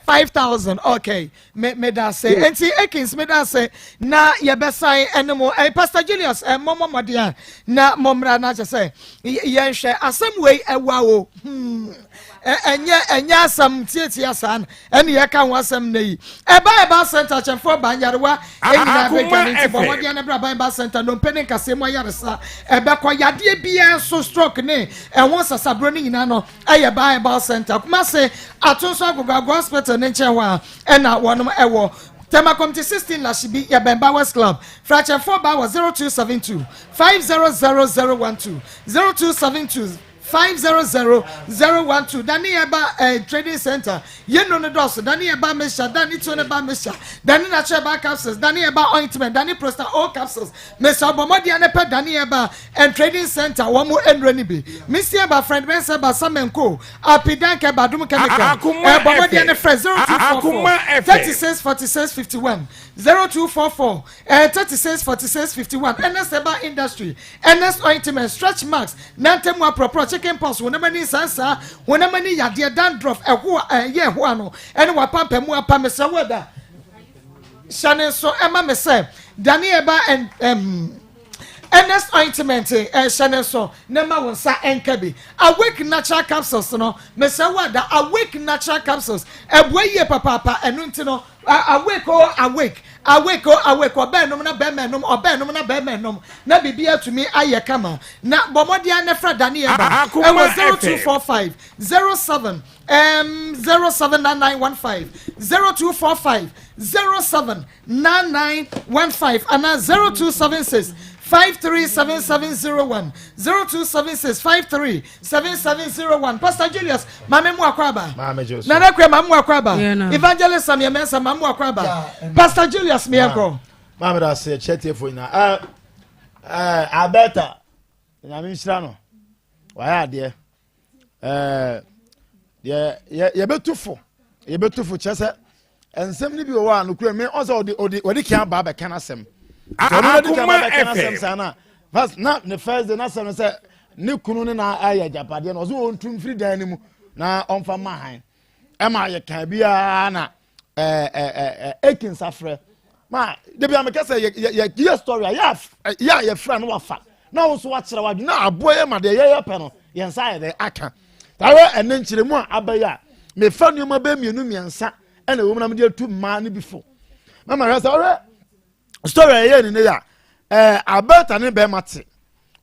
5,000 okay me da say enti ekins me da say na ye be sign enemo Pastor Julius momo modia na momra na che say ye hwe asem wei ewa o enya asam tietia san ene ye ka ho asam na yi eba center chefo banyarewa enyina be gani ti bo modia na bra ba center no pene kase mo yaresa ebe ko yade bia so stroke ne ehwo sasabro ni nyina no eye ba center kuma se atonso agogo hospital ne nchewa ena wonom ewo Tema Committee 16 Lashibi Yabemba West Club. Fracture 4 bar was 0272 500012 0272 500-012 Dani Eba Trading Center. Yeno no dos. Dani Eba Mesha. Dani Tone Eba Mesha. Dani Nacheba capsules. Dani Eba ointment. Dani Prosta all capsules. Mesha Bomodi Anepa Dani Eba and Trading Center. One more and Renibi. Missy Eba friend Ben Seba Samenko. Apidanke Badum Chemical. Bomodi Anefre 0244 36 46 51 0244 36 46 51 NS Eba Industry. NS ointment. Stretch marks. Nantemwa Proper chicken pox when many sansa when many yadia dandruff ye huano and wa pampa mu apa me se weda shane so ema me se Danieba and NS ointment shane so nema wonsa enkabi awake natural capsules no me se weda awake natural capsules eboye papa enu ntino awake obenum na bemenum obenum na bemenum na bibia tumi aye kama na bomodia ne fra Danieba e was 0245 07 079915 0245 079915 and 0276 537701 0276 537701. Pastor Julius, Mame Mwakwaba. Nana Kwe Mame Mwakwaba. Evangelist Samuel Mensa Mame Mwakwaba. Pastor Julius Miako. Mama da say chete for na. Abeta. Na mi nshira no. Wa ade. Ye betufo. Ye betufo chese. Ensem ni bi wo wa no kura me onso odi kan ba kan asem. Akoma FM sana. First na the first day na asem say ne kunu ne na aya japade na ozo ontum free dan ni mu na onfa mahan. E ma ye kan bia na ekin safre. Ma de bia me kase ye story ya friend no wafa. Na wo so wa kire wa na aboye ma de ye pe no ye nsa ye de aka. Tawe enen kire mu abaya me fa numa ba mienu miensa ena wo na me de tu ma ne before. Mama rasa ore story ye ni ya abeta ne be mate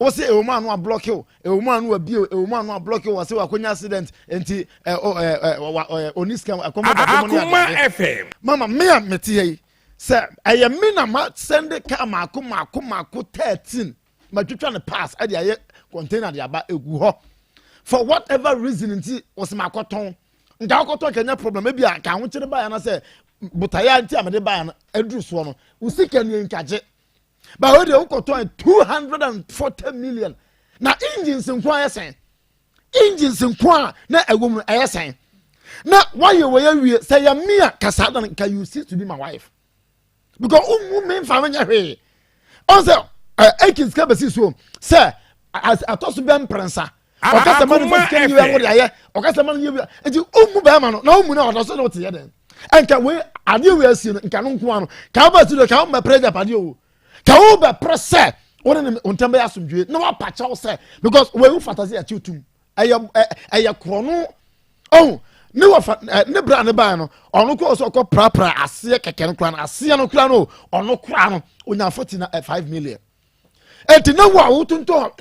wo se ewo ma no a block you ewo ma no a bio ewo ma no a block you wo se wakonya accident enti oniska Akoma FM mama me a mete yi se aye me na ma send ka ma akoma 13 ma twetwa ne pass ade aye container de aba egu ho for whatever reason enti wo se makoton nda akoton kenya problem e bia ka ho kire ba ya na se butaya nti amede ba na aduru so no usika ni nkaje ba ho de ukoton 240 million na engines nkwa yesen engines nkwa na egum ayesen na why you we say ya mia kasada can you see to be my wife because me famanya hwe on say ekins ka besi so say atoso be prensa okasa man for can you we aye okasa man you enti ba ma no na umu na odoso no te ye den enka we ade we asi no nka no nko ano ka ba si do ka ma pressure pade o ka wo be pressure wona ontambe asomdwe na wa pacha wo say because we wu fantasy at youtube aya krono oh ne wa ne bra ne ba no ono ko so ko pra ase keke no kra no ase no kra no ono kra no onya 5 million enti na wa wo tunto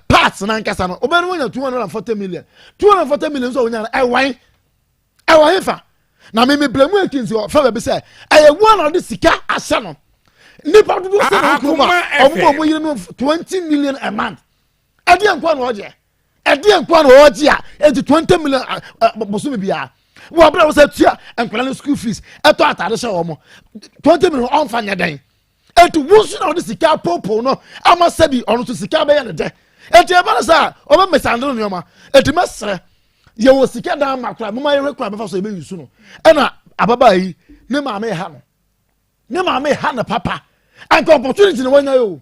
parts na nkasa no obenu onya 240 million so onya ewan fa na me blame ekins o fa be say one of the sika ase no nipa do say no kuma omo yire no 20 million a month ade nkwa no oje enti 20 million boso me bia wo bra wo say tua enkwala no school fees eto atade hye omo 20 million on fa nyadan enti wo so na the sika popo no ama sabi ono to sika be ye ne de enti e ba sa o be mesandro no ma enti mesre ye wo sika dan makra mama ye rekwa be fa so e be yusu no ena ababa yi ne ma me ha no papa anka opportunity ne wanya yo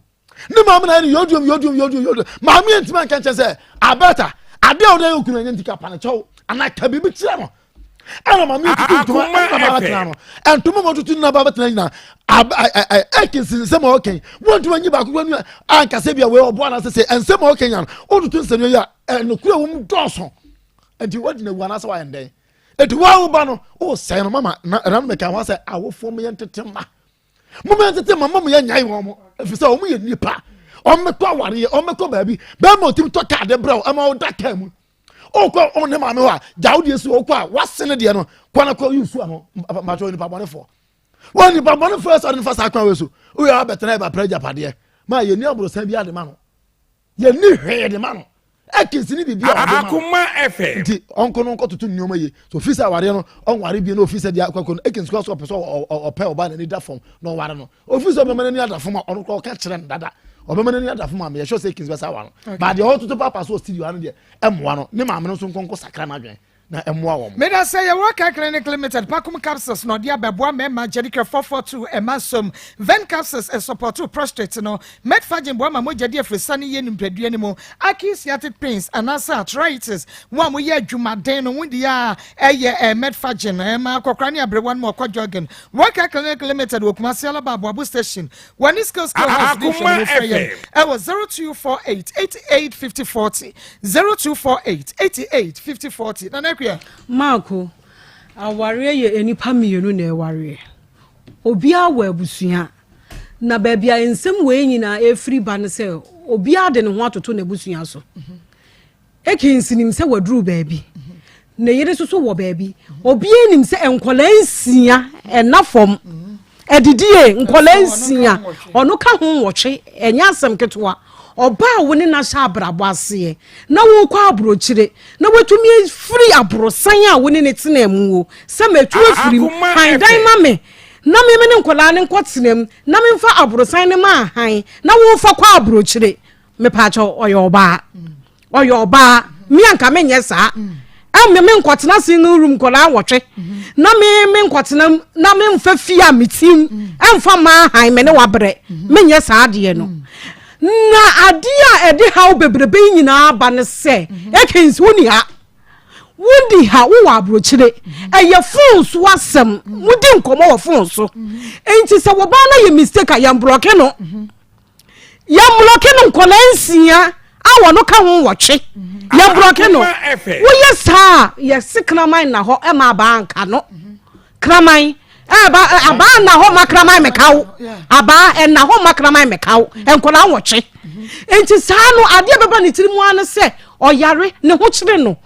ne ma me na ni yodum ma me entima kan che say abata ade o dey okunu nya ntika pa na chew anaka bibi kire no ana ma me tutu to ma ba no entuma mo tutu na ba betena nyina ekinsin se ma okay wontu anyi ba ko anu anka se bia we obo na se ense ma okay nya o tutu nsenu ya no kura wo mdoso enti wodi na wana sa wa nden enti wa ba no o se no mama na me kan wa se awofo me yentetema mo me yentetema mama ye nyai wo mo efisa o mo ye nipa o me to aware o me to baabi ba mo tim to ka de bra o ma o da ka mu o ko on ne ma me wa jaudi esu o ko a wasene de no kwana ko yusu ano ma to ni pa bone fo woni pa bone fo so ni fa sa kwan we so o ya betena ba praja pade ma ye ni obro san bi ade ma no ye ni hwe de ma no ekisi ni bibia Akoma FM nti onko no nko tutu nyoma ye so officer ware no on ware bi no officer dia kwakọ ekisi ko so person o pe oba na ni da form no ware no officer be man ni ada form on ko ka kire ndada oba man ni ada form ma ye sure say ekisi be sa ware ba de o tutu papa so studio anu de emwa no ne ma me no so nko sakra na dwen na emwa wo me da say your work clinic limited pakum capsules no dia beboa mema jedike 442 emasom ven capsules e support to prostate no medfagin boa ma mogede afrisane ye nimpedua ni mo acute pains anasa arthritis mo mo ye adwumaden no wudi ya eye medfagin ma kokra ne abrewan mo kwadjogen work clinic limited wokumase alaba abu station one skills hospital e was 0248 885040 0248 885040 na Marco, aware ye enipa mienu na eware. Obia wa abusua. Na baabia ensem we nyina efri ba ne se obia de ne ho atoto na abusua so. Ekinsinim se waduru baabi. Na yere soso wo baabi. Obia nim se enkola nsia enafom. edidie nkola nsia ono ka ho wotwe enya asem ketwa oba woni na sha abrabo ase na wo kwa abrochire na wetumi free abrosan a woni ne tenamu wo se metu afiri han dan mame na me ne nkola ne nkotenam na me mfa abrosan ne ma han na wo fa kwa abrochire me pa cho oyoba mi anka menye saa me nkotena sin no room kola wotwe na me nkotena na me mfa fia metim emfa ma han me ne wabre menye saa de no na adia ede ha obebrebe nyina aba ne se ekins woni ha wundi ha wo abrochire eye fonso wasem mudi nkomo wo fonso enti se wo ba na ye mistake a yam block no nkola nsia awo no ka ho wotwe ya block no wo yesa ye sikraman na ho e ma ba anka no kraman aba na ho makraman mekawo aba na ho makraman mekawo enkola wotwe enti saa no ade beba ne tirimu an se oyare ne ho kire no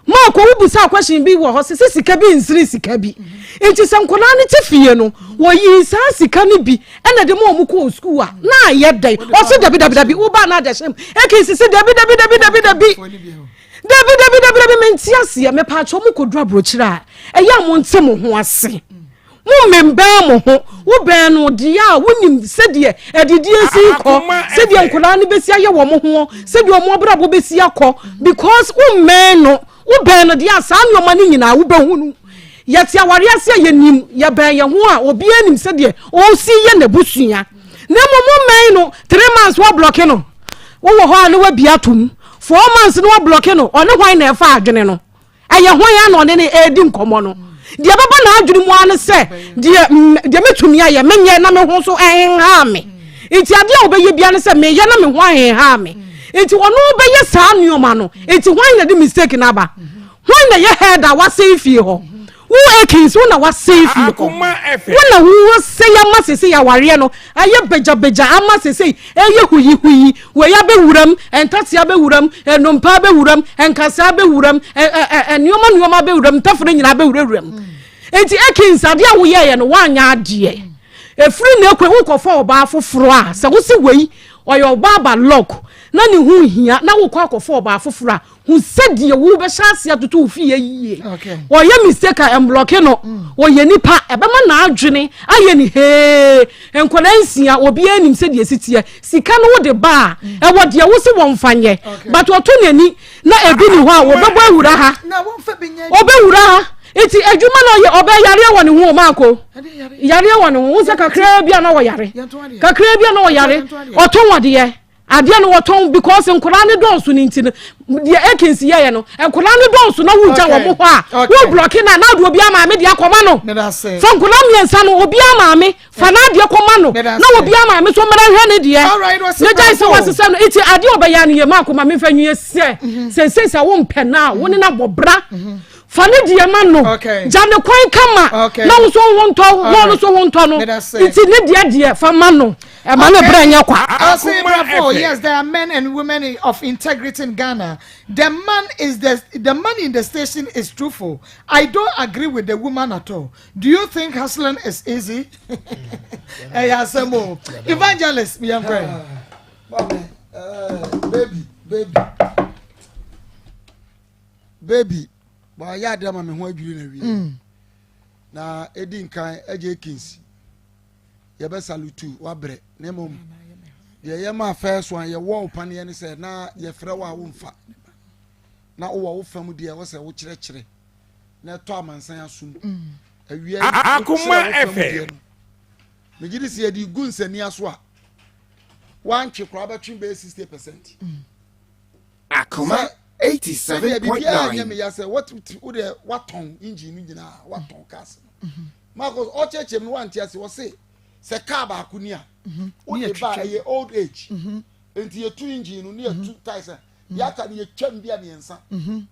ma ko wubusa question bi wo ho se sika bi nsiri sika bi enti se nkola ne tefie no wo yi saa sika ne bi ena de mo ko school a na ye dai o se dabi wo ba na de shem ekisi se dabi mentiasia me pa cho mo ko dra brochira eya mo ntem ho ase mo memba mo ho wo ben no dia wonim sedie edidie si ko sedie nkola ne besi aye wo mo ho sedie mo brabo besi akọ because wo men no wo ben no dia sa no mani nyina wo behunu yeti aware ase yenim ye ben ye ho a obi anim sedie o si ye na busua na mo men no 3 months wo block no wo ho a ne wa biatum 4 months no block no one hwan na efa adwene no eye hwan ya no ne edi nkomo no de baba na adwene mu an se de metumi aye menye na me ho so ha me enti ade a obeye bia ne se me ye na me hwan ha me enti wono obeye saa nuoma no enti hwan na de mistake na ba hwan na ye head a wase fie ho wo ekins wo na wase fie ho wo na wo se ya masese ya ware no aye beja amasese eye huyi we ya be wuram entase ya be wuram enompa be wuram enkasa be wuram nuoma be wuram tafre nyina be wuram enti ekins ade a wo ye no wanya ade efiri na ekwe wo kofo oba afoforo a se wo se wei oyo baba lock na ni hu hia na wo kwa akofo oba afoforo a hu sedie wo be hyase atoto ofie yiye oye mistake a block no oye nipa ebema na adwene aye ni he enkola nsia obi anim sedie sitie sika no wo de ba e wo de wo se wo mfanye but oto nani na ebi ni ho a wo bebo awura ha na wo mfa benya obe wura ha eti adwuma no ye obe yare wo ne ho maako yare wo ne ho se kakra bia na wo yare kakra bia na wo yare oton wade ye ade no woton because nkura ne donso ni nti de agency ye no nkura ne donso na wunja wo mo ho a wo block na do obi ama me de akoma no fa nkura miensa no obi ama me fa na de akoma no na obi ama me so mara hwe ne de ne dai se wasese no eti ade obeya ne ye makoma me fa nwie se wo mpɛ na wo ne na bobra fani die man no jane kwan kama na wo so wonto no iti ne die fa man no e ma ne branya kwa yes, there are men and women of integrity in Ghana. The man in the station is truthful. I don't agree with the woman at all. Do you think hustling is easy? Evangelist, me am praying. Baby. Ba ya de ma me ho adwiri na wi na edi nkan eje kinsi ye be salutu wa bre na mom ye ma first one ye wo pane ne se na ye frɛ wa wo mfa na wo fam de wo se wo kyerɛkyerɛ na to amansan asum awia Akoma FM me gidi se ye di gunsani aso a wan twe kra ba twen be 60%. Akoma 87.9. What tongue engine what tongue cast. Marcos Ochechem one tias was say car bakunia. Only by your old age. Into your 2 engine near 2 Tyson. Yaka near Chambianiansa. Into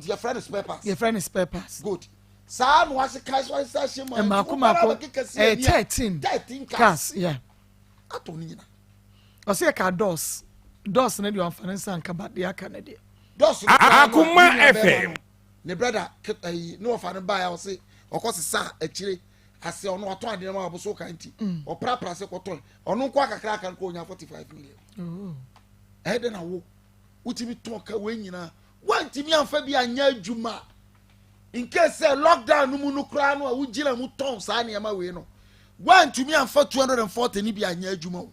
your friend is peppers. Your friend is peppers. Good. Sam was a cash one station and Makuma 13 cars. Yeah. Atonina. I say a car doors. Doors need your finance and kabat the Canada. Akoma FM. Ne brother no fan buy I say of course sa actually ase ono ato ade ma aboso kanti opra se koton ono nko akakra kan ko nya 45 million ede na wo utimi ton ka we nyina wantimi anfa bi anya adwuma in case lockdown no mu no kra no a wugina mu ton sa ne ma we no wantimi anfa 240 ni bi anya adwuma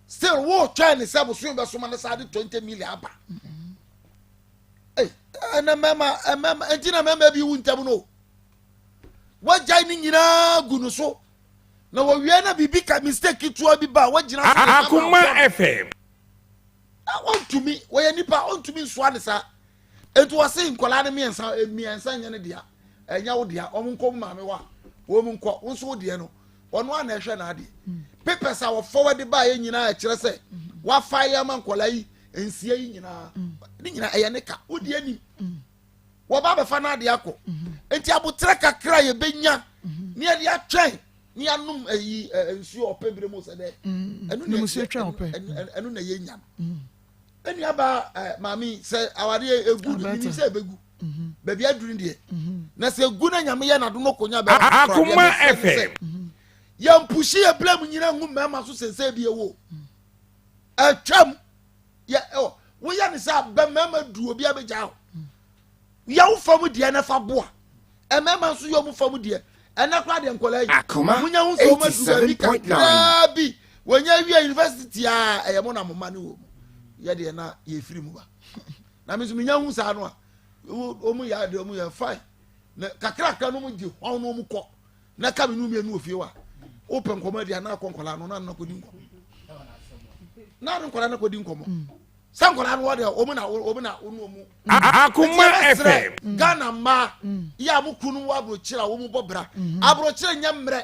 still wo try ne sabo so be so ma na sa de 20 million aba ana mama entina mama bi wuntam no wajai ni nyina gu no so na wo wie na bibi ka mistake tuo bi ba wajina so Akoma FM want to me we nipa want to me so ane sa etu wase nkola ne miensa nya ne dia enya wo dia omunko maame wa wo munko wo so dia no ono ana ehwe na ade papers a wo forward ba ye nyina a kire se wa fire man nkola yi ensie yi nyina ni nyina eye ne ka wo dia ni wo ba be fa na ade akọ enti abotre kakra ye benya ni ade atwen ni anum ayi ensuo opebre mo se de enu ne musu atwen ope enu na ye nya enu aba mami se aware egu ni se begu baby aduru ndie na se egu na nyame ye na do no konya ba Akoma FM yam pushi e blame nyina ngu mama so sense bi ewo atwam ya wo ya ni sa ba mama du obi abeja ho ya wo famu de na fa boa e mama so yo mu famu de ena kwa de nkola yi munya hu so ma du ba bi wonya wi university a e mo na mo mane wo ya de na ye firi mu ba na me so munya hu sa no a o mu ya de o mu ya fine na kakra no mu di ho no mu ko na ka me nu me nu ofie wa open comedy na konkola no na kodi nko na nkola na kodi nko mo sankola no wode o mu na onu mu Akoma FM Ghana ma ya mu kunu wa abrochira wo mu bobra abrochira nya mre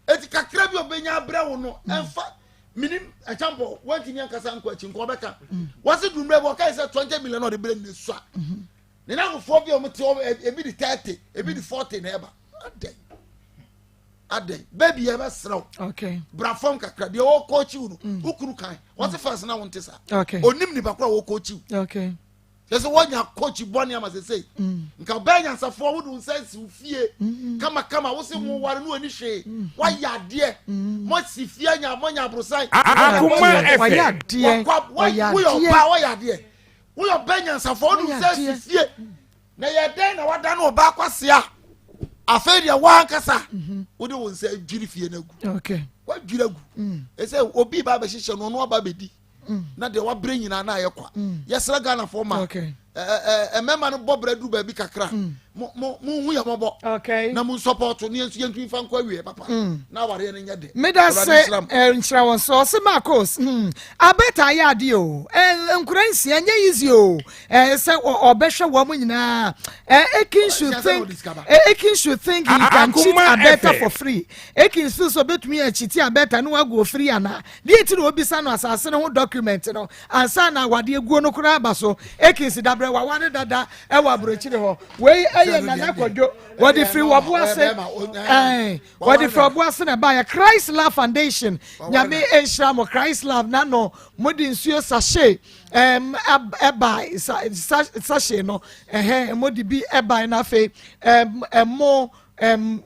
eti kakra bi obenya abra wo no emfa minim example wanti nya kasa nko achi nko beka wase dumre bo kai se 20 million no de bre ne so ne na go bi o mu te ebi di 30 ebi di 40 na eba ade baby eba sraw okay bra form kakra de o coach unu ukuru kan wase first na wonte sa okay onim ni bakra wo coach okay yeso wonya coach boni ama sesei nka banya nsafo wo dun sense ufie kama wo se mo ware no ani hwe wa yade mo si fie nya mo nya brosan Akoma FM wa yade wa yade wo yo banya nsafo wo dun sense fie na yade na wada no ba kwase a afadia wa nkasa wo de won se adwiri fie na gu okay wa dwira gu ese obi ba be hihye no no ba bedi na de wa bre nyina na ayekwa yesra Ghana for ma okay mema no bobra du ba bi kakra mo hu ya mobo okay na mo support ni ensu yentu fa nkwa wie papa na ware ne nya de meda se nchira won so se Maa Akos abeta ya de o enkuransi anya easy o se obehwe wo mo nyina Ekin should think he can cheat abeta for free Ekin so betumi a cheat abeta no wago free ana de ti no obisa no asase no document no ansa na wade eguo no kura aba so Ekin si dabre wa wane dada e wa brochire ho we eye na nakojo wadi free wabuase wadi free wabuase na ba ya Christ Love Foundation nyame enhira mo Christ Love na no modi nsuo sachet eba sachet no modi bi eba na fe mo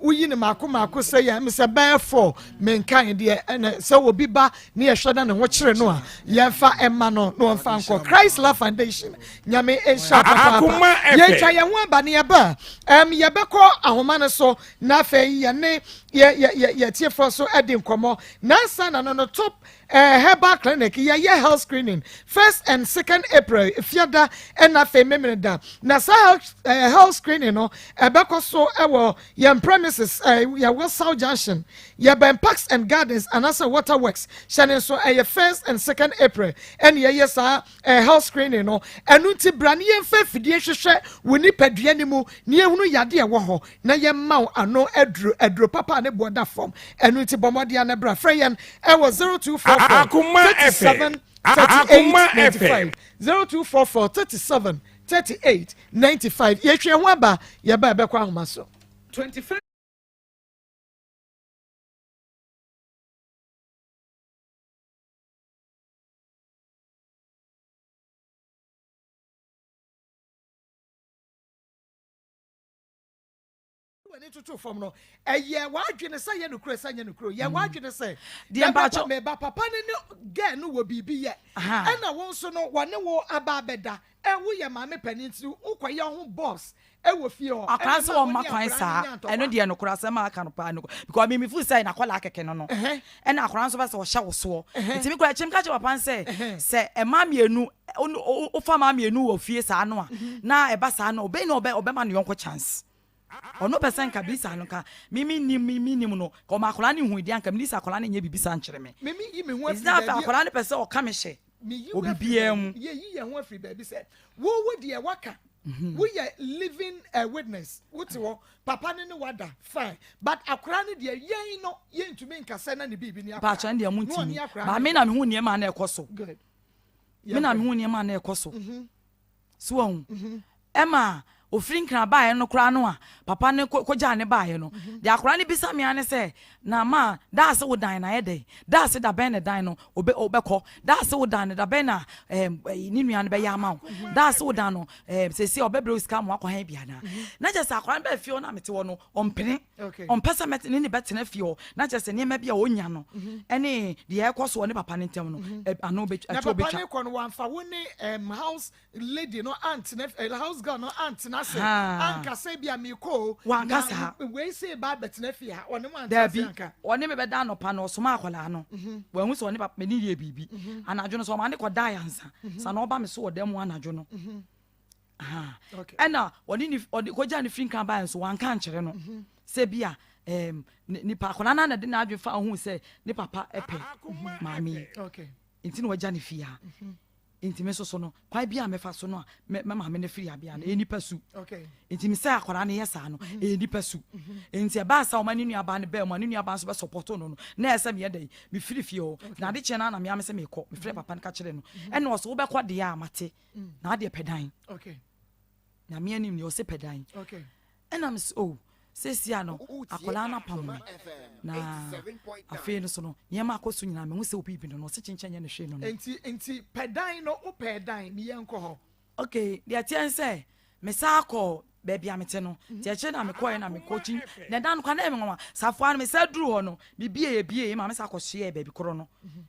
uyi ne mako say ya me say bear for menkan de say obi ba ne yehweda ne ho kire no a yemfa emma no mfa nko Christ Love Foundation nyame ensha papa ye twa ye ho aba ne ye ba ye beko ahoma ne so na fe ye ne ye tie for so edi nkomo na sa na no top herbal clinic ye health screening 1st and 2nd April fiada na fe memeda na sa health screening no ebeko so ewo your premises your West South Junction your Ben Parks and Gardens and also Waterworks shining so your 1st and 2nd April and your health screening no enuti brani yemfa fidie hwehwe woni padua ni mu ne ehunu yade ewo ho na yemma ano adro papa ne boda form enuti bomode na bra freyen ewo 0244 Akoma FM 0244 37 38 95 yehwe ho aba ye ba ebekwa ahoma so 25 when it to from no a year what you say you crazy say you crow yeah what you say dear me papa no get no will be yet and I won't so no one no about beda and we are mammy penny to ukwa young boss e wo fie o akranse wo makwan saa eno de no kurase ma aka no pa no because me fu say na kwala keke no no e na akranse ba se wo hye wo so ntimi kura chim ka che papa se e ma mienu o fa ma mienu wo fie saa no a na e ba saa no obe no obe ma no yonko chance ono person ka bisa no ka mimi nim no ko ma akola ne hu di anka mi sa akola ne nya bibisa nkyere me mimi yi me hu afri akola ne person o ka me hye obi bia mu ye hu afri baby said wo de waka we are living a witness what papa ne wada fine but akola ne de yen no yen tumi nkasa na ne bibi ni ba chan de amunti ba me na me hu ne ma na ekoso good me na me hu ne ma na ekoso so Emma ofiri nkran baaye no kra no a papa ne koja ne baaye no de akora ne bisa me ane se na ma da se wo dan na yede da se da ben ne dan no obekọ da se wo dan ne da ben na ni nua ne be ya ma da se wo dan no sesi obebre oska mo akọ han bia na je se akora be fio na mete wo no ompene ompesa met ne betena fio na je se ne ma bia onya no ene de ekoso ne papa ne ntem no ano be atwo be papa ne ko no wanfa wo ne house lady no aunt ne house girl no aunt anka say bia me ko wankasa we say ba betena fia one man anka one me be da no pa no so ma akola no wan hu so ne papa me ni bibi anadwo no so ma ne ko da yansa sa na oba me so odam anadwo no ena one ni ko ja ne fin kan ba so wanka nkyere no se bia ni pa akola na de na adwe fa hu se ni papa epe mami okay inti no waja ne fia intime so no kwa bia me fa so no ma me ne firi abia na enipa su okay intime say akwara ne yesa no enipa su enti ba sa o ma ne nua ba ne ba ma ne nua ba so be support no na ese me yedai me firi fie o na de che na me am se me kọ me firi papa ne ka kire no ene o so wo be kọ de ya mate na de pedan okay na me anim ne o se pedan okay ena me oh sesia no akola na pam na afi no so no ye ma akoso nyina me hu se obi bi no se chinchenye ne hwe no enti pedan no o pedan me yenko ho okay dia tien se me sa akọ baby amete no ti eche na me koye na me coaching na dan kwa na me ngwa safo na me sa duru ho no bibie ma me sa akọ hye baby koro no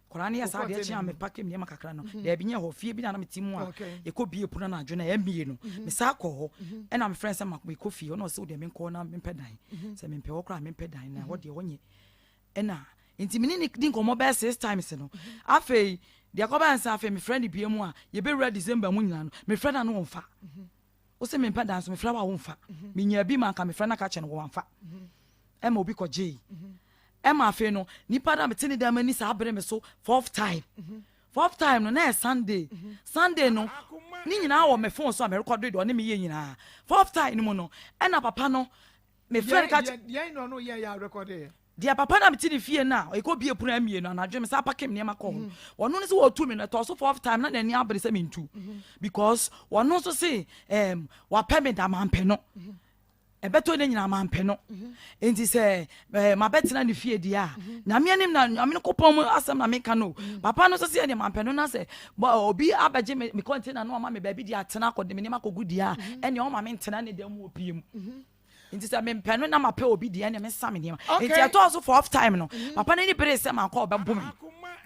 kora na ya sa de eche na me pack me makakra no da bi nye ho fie bi na me timu a ye ko bie puna na adwo na ya mie no me sa akọ ho e na me friend se makọ ko fie no se o de me ko na me pedan se me pe wo kra me pedan na wo de wonye e na enti me ni din ko mo be 6 times no afei de akoba nsa afei me friend bie mu a ye be ready December mu nyina no me friend na no mfa o se me pedan so me friend wa wo mfa me nya bi man ka me friend na ka che no wo mfa e ma obi ko je e ma afei no nipa da me tini da mani sa abre me so fourth time no na Sunday no ni nyina wo me phone so a me record do ne me ye nyina fourth time no no e na papa no me friend ka ye no ye ya record e dia papa na meti ne fie na e ko bie puna amie no anadwe me sa pakem ne makọ wono ne se wo tu me na to so fourth time na ni abere se me ntu because wono so se wa peme da mampe no e beto ne nyina mampe no enti se ma betina ne fie dia na me anim na me ko pom asem na me ka no papa no so se ne mampe no na se obi abaje me container no ma me ba bi dia tena akọ de me ne makọ dia ene o ma me tena ne dem opiem inti sa me penu na ma pe obi de na me sa me dem inti ato so fourth time no papa na ni bere se ma ko be bom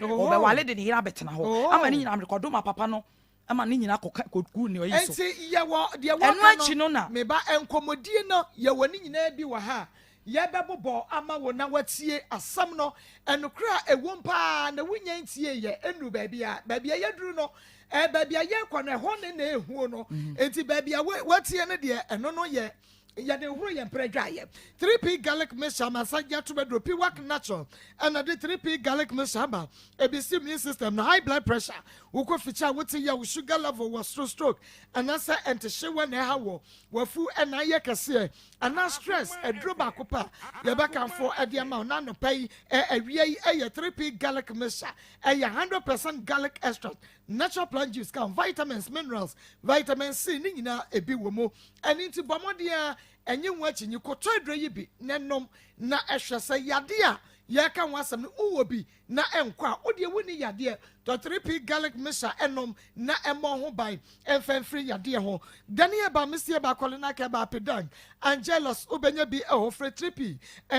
o be wale de ni hira betena ho ama ni nyina me record ma papa no ama ni nyina ko ku ne oyi so inti ye wo de wo enu achi no na me ba enkomodie no ye wo ni nyina bi wa ha ye be bobo ama wo na watie asam no enukra ewom pa na wunya ntie ye enu ba bia ye duru no ba bia ye kwa na ho ne na ehu no inti ba bia watie ne de eno no ye ya de huru ye mpredwa ye 3p garlic mixture massage to be dropi work natural and the 3p garlic mixture ba ebisi immune system na high blood pressure uko ficha wuti ya sugar level was stroke and answer ente shewa na ha wo fu na ye kase and stress e dro ba kopa ye ba kan for e de ma na no pay awie ye 3p garlic mixture e 100% garlic extract natural plant juice can vitamins minerals vitamin C ni nyina ebi wo mo ani nti bomodia enye nwachi ni ko todro yi bi nenom na ehwese yade a ye ka wasam no uwo bi na enkwa odie woni yade 3p garlic mixture enom na emo ho ban emfa free yade ho daniel ba mesie ba kolena ke ba pedang angelos obenya bi free 3p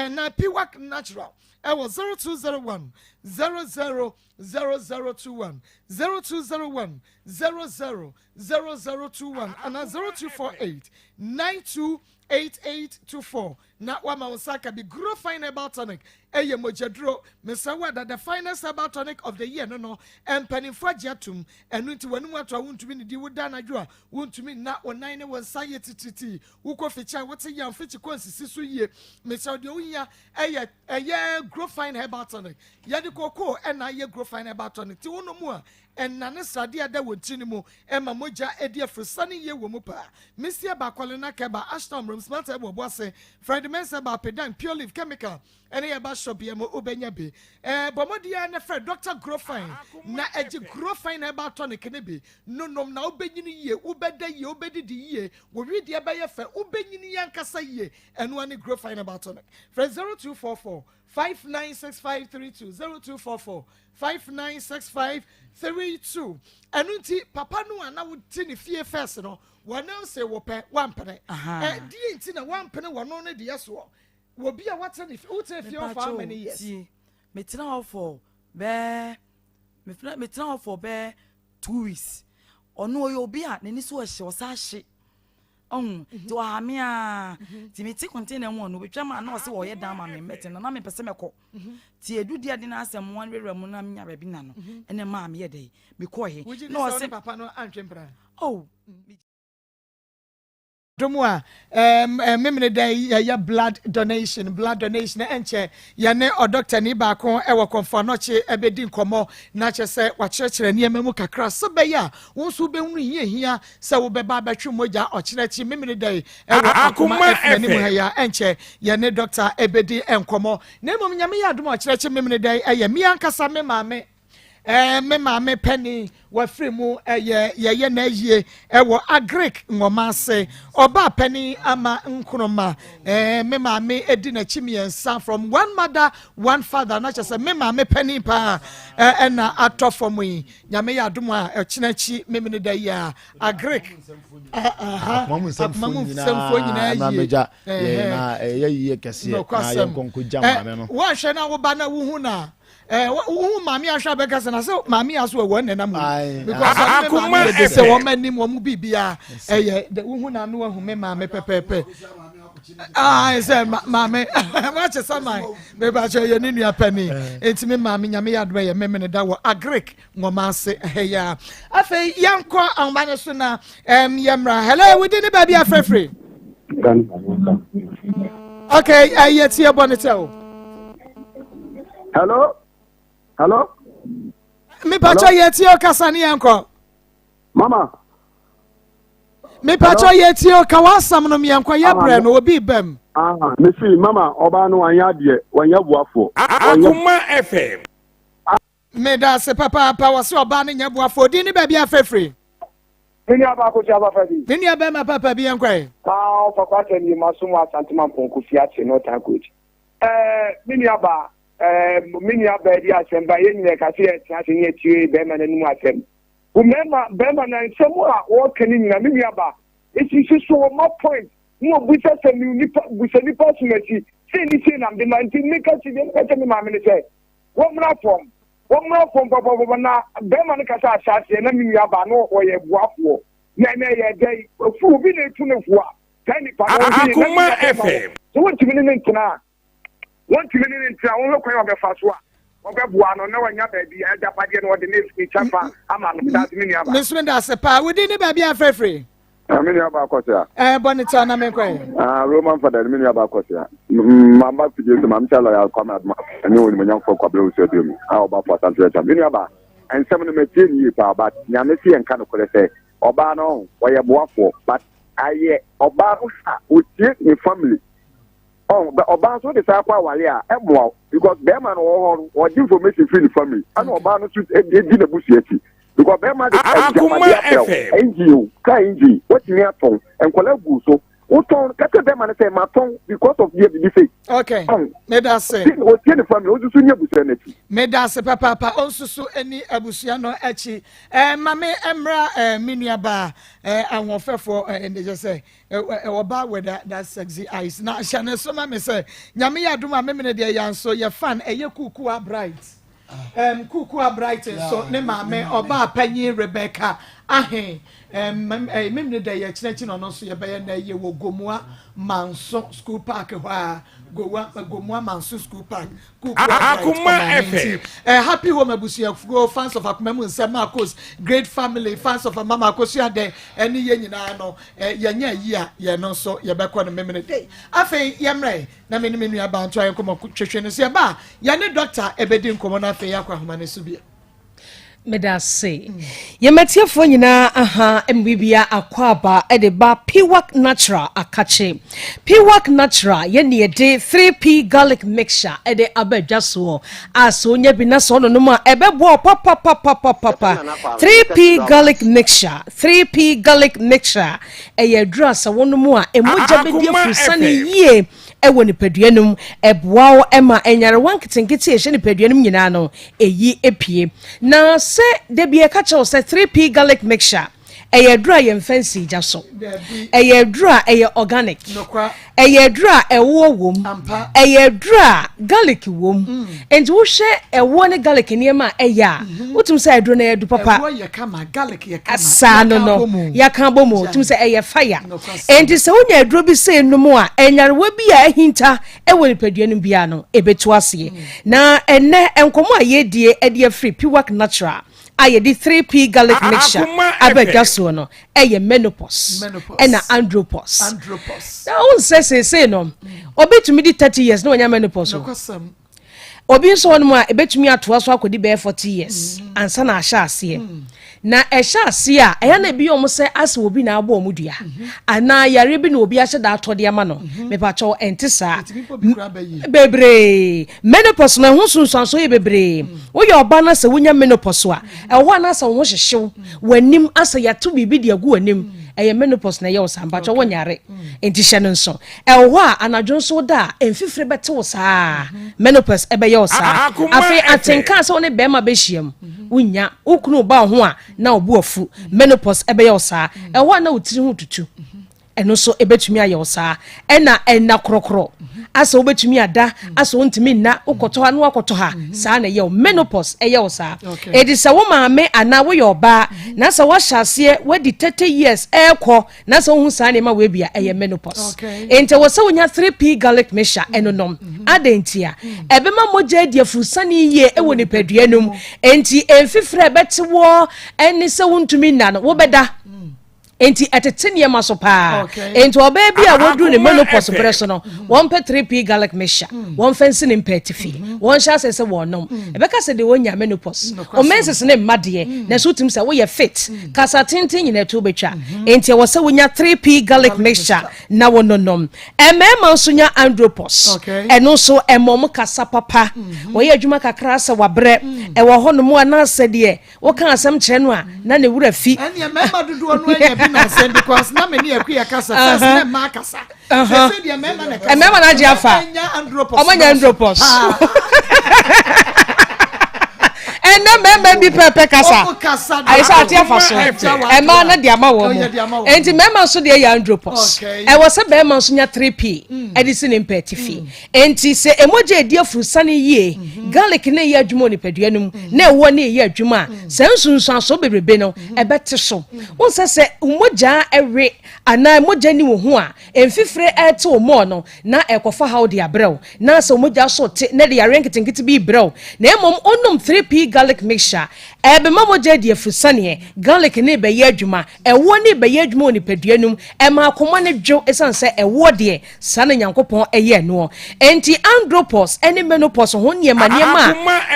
na piwak natural 0201 000021 0201 000021 and 0248 928824 na wama osaka bi grow fine herbal tonic eye mojadro mesawa that the finest herbal tonic of the year no empanifo agiatum enu nti wanu atwa wuntumi ni di wuda na dwo wuntumi na onan ne wonsaye tititi wuko ficha wote yam fichi konsisi so yie mesawa de unya eye grow fine herbal tonic yade koko ena ye grow fine herbal tonic ti wono mu a enane sade ada wontini mu ema moja edi afrusane ye wo mu pa mesia ba kwalena keba ashton room smart ebo boase friday mensa ba pedan pure leaf chemical ene ye ba shop ye mo obenya be bomodia na fred dr grofine na eji grofine eba tonic ne be nonom na obenyini ye ubeda ye obedidi ye wo wi de ba ye fa obenyini yankasa ye eno ani grofine eba tonic fred 0244 596532 0244 596532 Anunti papa no ana wuti ne fie first no wona se wo pe wampene di enti na wampene wono ne de yeso wo bia wate ne wuti fie for how many years metina ho for be 2 weeks ono yo bia ne ni so hye osa hye to hamia ti meti container mu no betwa ma na o se wo ye dan ma me meti na me pese meko ti edu dia de na asem wan wewra mu na nya ba bi na no ene ma me ye dai me ko he na o se papa no antwempra Domwa memene day ya blood donation enche ya ne o doctor ni ba kon e wo konfo no che ebedi nkomo na che se wa cherechere ne emamu kakra so be ya wo so be hunu hie hia se wo be ba batwe moja o cherechi memene day e wo Akoma FM ni mu ya enche ya ne doctor ebedi enkomo na emom nyame ya dom o cherechi memene day ya mi ankasa me maame me maame penny wa fremu ye na yie wo agric ngomase oba penny ama nkroma me maame edi na chimiensa from one mother one father na chese me maame penny pa na atofom yi nyame ya dom a echinachi memene da ya agric mamu semfo nyina na meja na ye kese na ye konkoja maame no wa hwe na wo ba na wo hu na mami asha beka sana so mami aso we won na mu because Akoma se wo manim wo mu bibia de hu na no hu me mami pepepe say mami watch samai me ba che ye ni nua pani enti me mami nyame ya do ye memene da wo agric ngoma se ya afi yanko anbane so na yemra hello we didn't baby afrefre okay ayeti e bonete Hello? Me pacho yeti o kasani yanko. Mama. Me pacho yeti o kawasam no miyanko yebre no obi bem. Me see mama oba no anya de wanya buafo. Akoma FM. Me da se papa wase oba no nya buafo di ni ba bia fefre. Ni aba ko cha ba fadi. Ni aba ma papa bi yanko e. Papa ke ni masumu asantuma ponku fiache no tan coach. Ni aba mini abedi asemba yenye kasi ati nye tiwe bema na numu asem umema bema na nsemu a wokani na mini aba isi so mo point mo busa se ni busa ni personality say ni say na de 19 make us dey make me ma me say wo mra form papa na bema na kasa asase na mini aba no oye buafo na ye dey fu bi na tu ne fu a kan ni pa Akoma FM so what you mean na one minute in town, look at the first one. Obebuano, no one yabe, the Japadian or the name Chapa, Aman, that mini. Miss Winda Sepa, we didn't baby a free. Mini Abacosia. Bonitana Mekwe. Roman for the mini Abacosia. Mamma to use the Mamshala, I'll come at a new young folk of Blue Stadium. How about for Santa Miniaba? And some of the material, but Yamisi and Kanoko say, Obano, why a boafo, but I Obano would take your family. But Obama the Sakwa Walia, because Beman or information free family. And Obama should did a bush because Beman NGO, KNG, what you have and collect Buso, Oton, kata them and say maton because of the say. Okay. Meda say. O tie ne family, o susu nye busia na ti. Meda say papa on susu eni abusia no echi. Mame emra miniaba anwofefo and they just say oba with that sexy eyes. Na shane so ma me say nyame ya duma me me de yan so ye fan eye kuku bright. Kuku bright so ne mame oba panyin Rebecca ahe memne de ye chinechi no so ye be na ye wo Gomua Manso School Park wa Gomua Manso School Park Akoma FM happy home abusia go fans of Akoma mu nsem Maa Akos great family fans of Mama Akos ya de eni ye nyina no ye nya yi a ye no so ye be ko no memne de afi ye mre na me ni nua ba nto ayen komo twetwe no se ba ye ne doctor ebedi nkomo na afi yakwa homa ne so bia Meda say yematiafo nyina aha mbibia akwaba e de ba Piwak natural akache Piwak natural ye ne de 3p garlic mixture e de abadwaso aso nya bi na so no ma e be bo papa 3p garlic mixture e ye dra sa wono mu a emoja be di afusane yie ewo ni paduanum eboa ema enyare wanketenkete ehye ni paduanum nyina no eyi epie na se de bie ka che se 3p garlic mixture eyedura ye fancy jaso eyedura eye organic eyedura ewo wom eyedura garlic wom enti wo hwe ewo ne garlic niema eya wotum se eduro na edu papa ewo ye kama garlic ye kama sa no ya kan bomo tum se eye fire enti se wonya eduro bi se enum a enyarewa bi a ehinta ewo ne paduanum bia no ebetu ase na enne enkomo a ye die e free Piwak natural aye di 3p garlic mixture abedwaso no eye menopause na andropause na on say no obetumi di 30 years no onya menopause obi so no a ebetumi atoa so akodi be 40 years ansa na ahya ase na ehya ase a eya na bi omo se ase obi na abo omudua ana yare bi na obi ahye da atode ama no me pa cho entisa bebre menopause na ho sunsun so ye bebre wo ye oba na se wonya menopause a eho na se wo hyehyew wanim ase yato bibi de agu wanim eye menopause na ye osamba cho wonyare entihye no nso eho a anadwo nso da emfifire bete wo saa menopause ebe ye osa afi atenka se woni be ma be hyiam wonya ukunu ba ho a na obu afu menopause ebe ye osa eho na otiri ho tutu eno so ebetumi aye osa ena krokro asa obetumi ada asa ontimi na ukoto ha no akoto ha saa na ye menopause eye osa edisa wo maame ana wo ye oba na sa wo hyase wadi 30 years ekọ na sa hu saa na ma we bia eye menopause ente wo sa wonya 3p garlic mixture enonom adentia ebema moja di afusani ye ewo ne paduanum enti emfifre betewo eni sa wontumi na no wo beda enti etetenia masopa enti obaby a wodru ne menopause breso no won pe 3p garlic mixture won fancy ne impetifi won sha se wonom ebeka se de wonya menopause o menses ne mmade na so tim se wo ye fit kasa tintin nyina to betwa enti wo se wonya 3p garlic mixture na wononom emema so nya andropause eno so emom kasa papa wo ye adwuma kakra se wabre e wo honom ana se de wo kan asem kire no a na ne wura fi eni emema dodo no anya na send because na me ne akuya kasa first na ma kasa se de mema na kasa mema na jiafa omanya andropause ena mema bi pepe kasa aisa atia faso ema na dia ma wo enti mema so de ya andropause e wo se be ma so nya 3p edison impetifi enti se emoje edi afurusane yie garlic na ye adwuma ni paduanum na ewo na ye adwuma se nsunsun so bebrebe no ebete so won se umoja ewe ana emoja ni wo ho a emfifre ete wo mo no na ekofa how de abrew na se umoja so te na de yare nketenkete bi brew na emom onom 3p garlic mixture ebe mamoja di afusane garlic ne be ye adwuma ewo ne be ye adwuma ni paduanum e ma akoma ne dwo esanse ewo de sana nyankopon eye no enti andropause ene menopause ho niema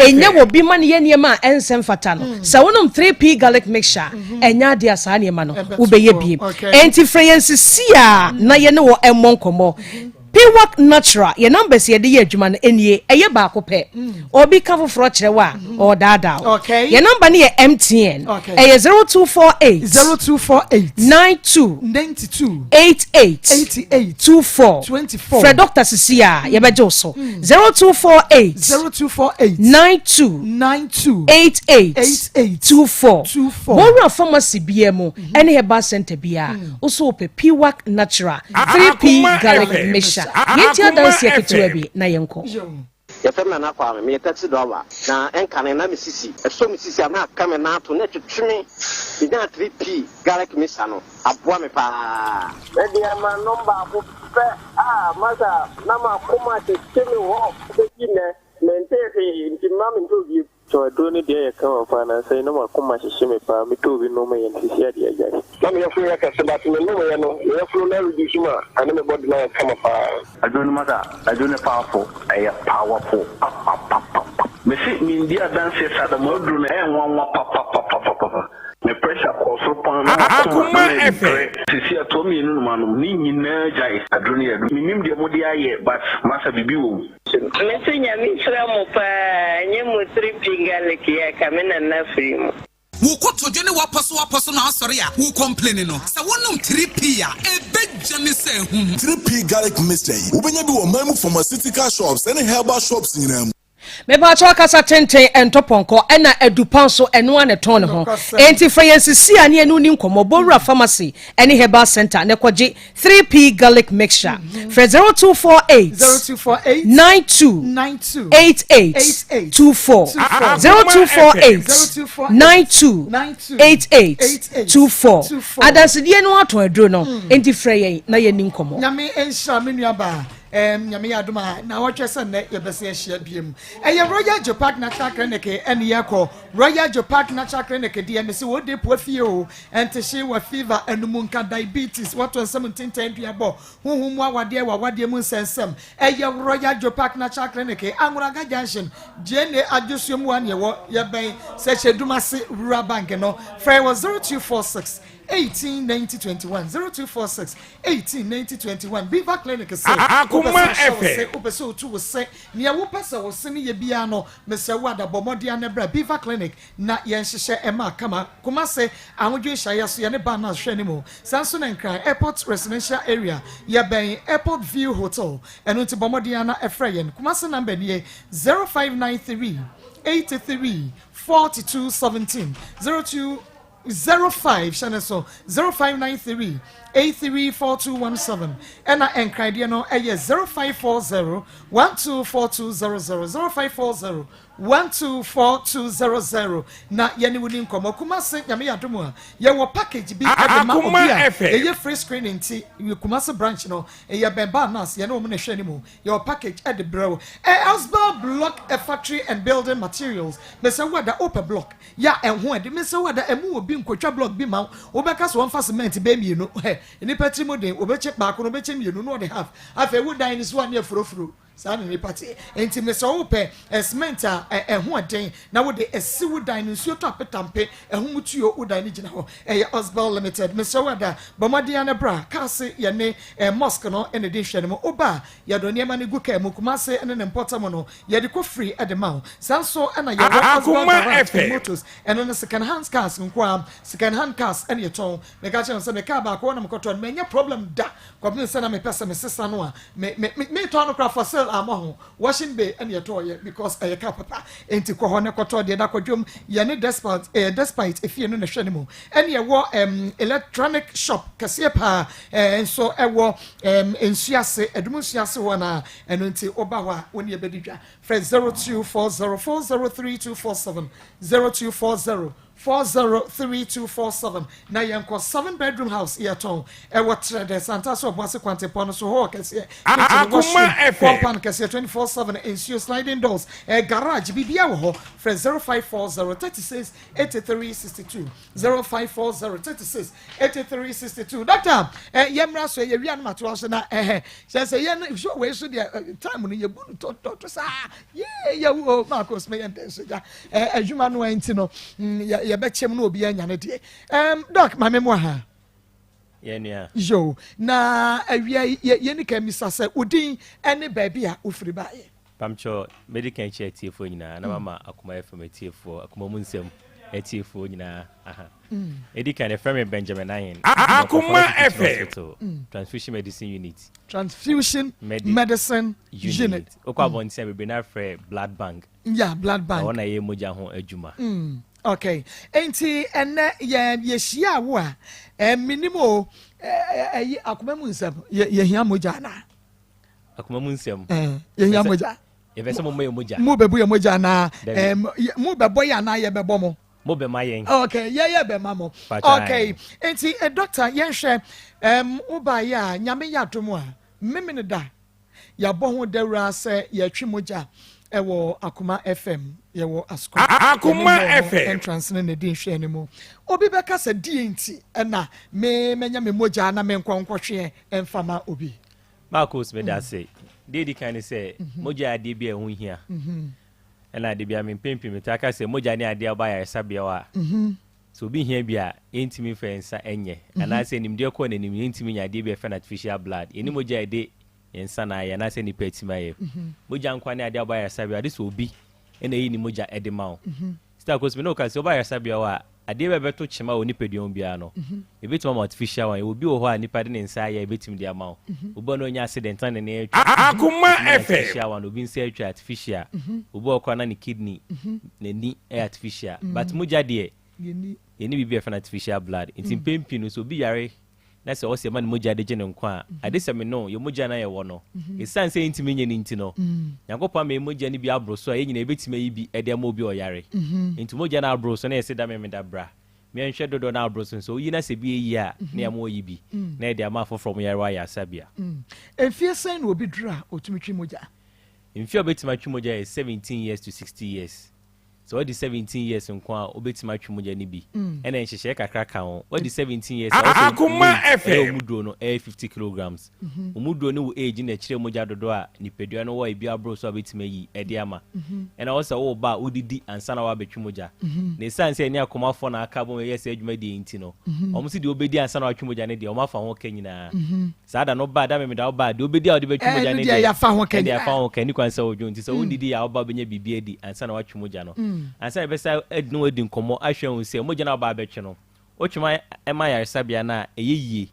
enya wo bi ma ne niema ensem fata no sa wonom 3p garlic mixture enya de asa niema no wo be ye bi enti freyensi sia na ye ne wo emmon komo Piwak natural your numbers ye de adwuma no enie eye ba ko pe obi ka foforo kyerewa or dada okay your number ne MTN eye 0248 92 88 24 Fred Dr. Cecilia ye beje so 0248 92 88 24 Bora pharmacy biemo any herbal center bia also pe Piwak natural 3P garlic mixture yeti dance yeketu bi na yenko ya fema na kwa me taxi driver na enkane na misisi eso misisi na kame na to na twetweme binya 3P garlic mixture no aboa me pa e dia ma number abu pe masa na ma kuma te teme ho be ne mente nti ma me to bi so do ni dia ka fa na sai na ma kuma shi me pa me to bi no me yenti sia dia ja na me yafu ya ka se ba me no me no yafu na reduce ma ana me body na kama pa adoni masa adoni powerful ay powerful me see me dia dance sa da mo do na e nwa papa me pressure ko so pan na Akoma FM sisi atomi enu no manom ni nyina jai adoni edu minim de mo dia ye but masa bibi wo me se nya mi sra mo pa nye mo 3P garlic ya kamena na free mo Wukoto jene wapaso na asori ya wu complain no sa wonum 3P ya ebeja ne se hu 3P garlic mixture ubenya bi wo mamu pharmaceutical shops and herbal shops nyinam me ba cho kasa tenten entoponko ena edupan so eno ane ton ho enti frayensisi ane enu ni nkomo Bora pharmacy ene herbal center ne kwaje 3P garlic mixture for 0248 92 88 24 0248 92 88 24 adansidie enu aton adro no enti frayen na ye ni nkomo nyame ensha menuaba nyame aduma na watchese na yebese ahia biem Royal Jopak Natural Clinic and yako Royal Jopak Natural Clinic DMC wo de po fie o ente wa fever enumunka diabetes what on 1710 duabo huhum wade mu sensem Royal Jopak Natural Clinic Anguraga Junction jene adusum wan ye wo ye ben se chedumase rural bank no free was 0246 189021 0246 189021 Beaver Clinic say Akoma FM opeso tu say nia wo pesa wo sene ye bia no mese wada bomodia na bra Beaver Clinic na yen hyehyɛ ema kama kuma se ahodwe hyaye so ye ne ba na hwɛ ne mu sanso na nkran airport residential area ye ben airport view hotel eno ti bomodia na efra yen kuma se number nie 0593 83 4217 05 Shaneso 0593 834217 ena enkradie no eye 0540 124200 0540 124200 na yeni wuni nkomo kuma se nyame yadomu a ye wo package bi adema obi a ye free screening ti Kumasi branch no ye bemba nas ye no mo ne hwe ni mu your package at the bro Elsbel block a factory and building materials me se wada open block ya enho ade me se wada emu obi nkotwa block bi ma obeka so won cement be mienu ni patri modern obeche baako no beche mienu no de half afa wo dan ni so ane afurofuro sa ni party enti me so open cement ehun den na wo de esiwu dan ni nsuo to apetampe ehun mutuo udan ni gina ho Osbel limited me so wada bomadian na bra kase ye ne mosque no ene de hwe ne mo oba ya do niema ne guka mu Kumasi ene ne importa mo no ye de ko free e de ma sanso ena ye Osbel motors ene ne second hand cars nkwa second hand cars ene ye ton me ka chen se me ka ba ko na me koto me nya problem da ko me se na me pesa me sesa no a me to no craft for sale amaho washing bay ene ye to ye because ye ka papa enti ko ho ne koto de da kodwom ye ne despite efie no ne hwe ne mu ene ye wo electronic shop kase pa so ewo ensuase edumu suase ho na eno enti oba ho a woni ye bedidwa friend 0240403247 0240 403247 na yanko 7 bedroom house yeton what the Santa so boase kwante pono so ho kase Akoma FM pan kase 24/7 ensure sliding doors garage bibia wo ho for 0540368362 0540368362 doctor yemra so ye wian mato so na say ye so we so the time no ye bunu to sa ye wo Maa Akos me yen so ja adwuma no anti no ye bechem no obi anya ne de doc ma memo ha Yeah. Yo, na ye ni kemisa se udin any baby a ufiri bae. Pamcho medical chair TF nyina na mama Akoma FM TF Akoma munsem TF nyina aha. Edi kan e frame Benjamin Ayen. Akoma FM Transfusion Medicine Unit. Transfusion Medicine Unit. Okwa bonse be na frame blood bank. Yeah, blood bank. Ona ye moja ho adwuma. Okay. Enti ene ye hia wo a minimo Akoma munsem ye hia moja na. Akoma munsem. Ye hia moja. Ye vese mo moja. Mo bebu ye moja na mo bebo ya na ye bebo mo. Mo be mayen. Okay, yeah be mamo. Okay. Enti doctor yen hwe uba ya nyame ya tomu a memene da ya bo ho dawura se ye twi moja ewo Akoma FM yewo asko Akoma FM entrance ne din hwe ne mu obi beka se dienti na me menya me moja na me nkwonkwohwe emfama obi Maa Akos me da say dey kind say moja ade bia ho hia na ade bia me pempi me taka say moja ne ade aba ya sabia wa so bi hia bia intimi fensa enye ana say nimde ko na nimde intimi nya ade bia fe artificial blood eni moja ade ensa na ya na say ni petima ye moja nkwa ne ade aba ya sabia ade so obi ena yi ni moja ede ma o Sister Akos me no ka say oba ya sabia wa ade be beto chema oni pedion bia no ebetima artificial one obi wo ho a nipa de ne nsa ya ebetim de ama o obo no nya accident na ne atwa Akoma FM artificial one obi nsa atwa artificial obo okwa na ne kidney na ni artificial but muja de ye ni bibia fa artificial blood intim pempi no so obi yare na se o se man muja de gene nkwa ade se me no ye muja na ye wo no esan se intimi nye ni ntino yakopa me muja ni bi abro so a ye nyina ebetima yi bi ede ma obi o yare intim muja na abro so na ye se da me da bra me nhwe dodo na abro so yi na se bi yi a na ye mo yi bi na ye de ama fo from yare wa ya sabia efie sen no obi dura otumi twi moja enfie obetima twi moja is 17 years to 60 years so what the 17 years nkwa obetima twi moja ni bi ena nhyehyɛ kakra ka ho what the 17 years Akoma FM omudo no 50 kilograms omudo no age na kyerɛ moja dodo a nipadua no wa ebi abro so obetima yi ede ama ena wo sɛ wo ba udidi ansa na wa betwi moja na sanse eni akoma fo na aka bo yes adwuma di enti no omo si de obedi ansa na wa twi moja ne de omo afa ho ka nyina sada no ba da me da wo ba de obedi a wo de betwi moja ne de ya fa ho ka de ya fa ho ka ni kwan sɛ wo dwonti sɛ wo didi ya wo ba benya bibia di ansa na wa twi moja no ansa e be say edno edi nkomo ahwe hu se moja na ba betwe no otwuma ema ya sabia na eyeye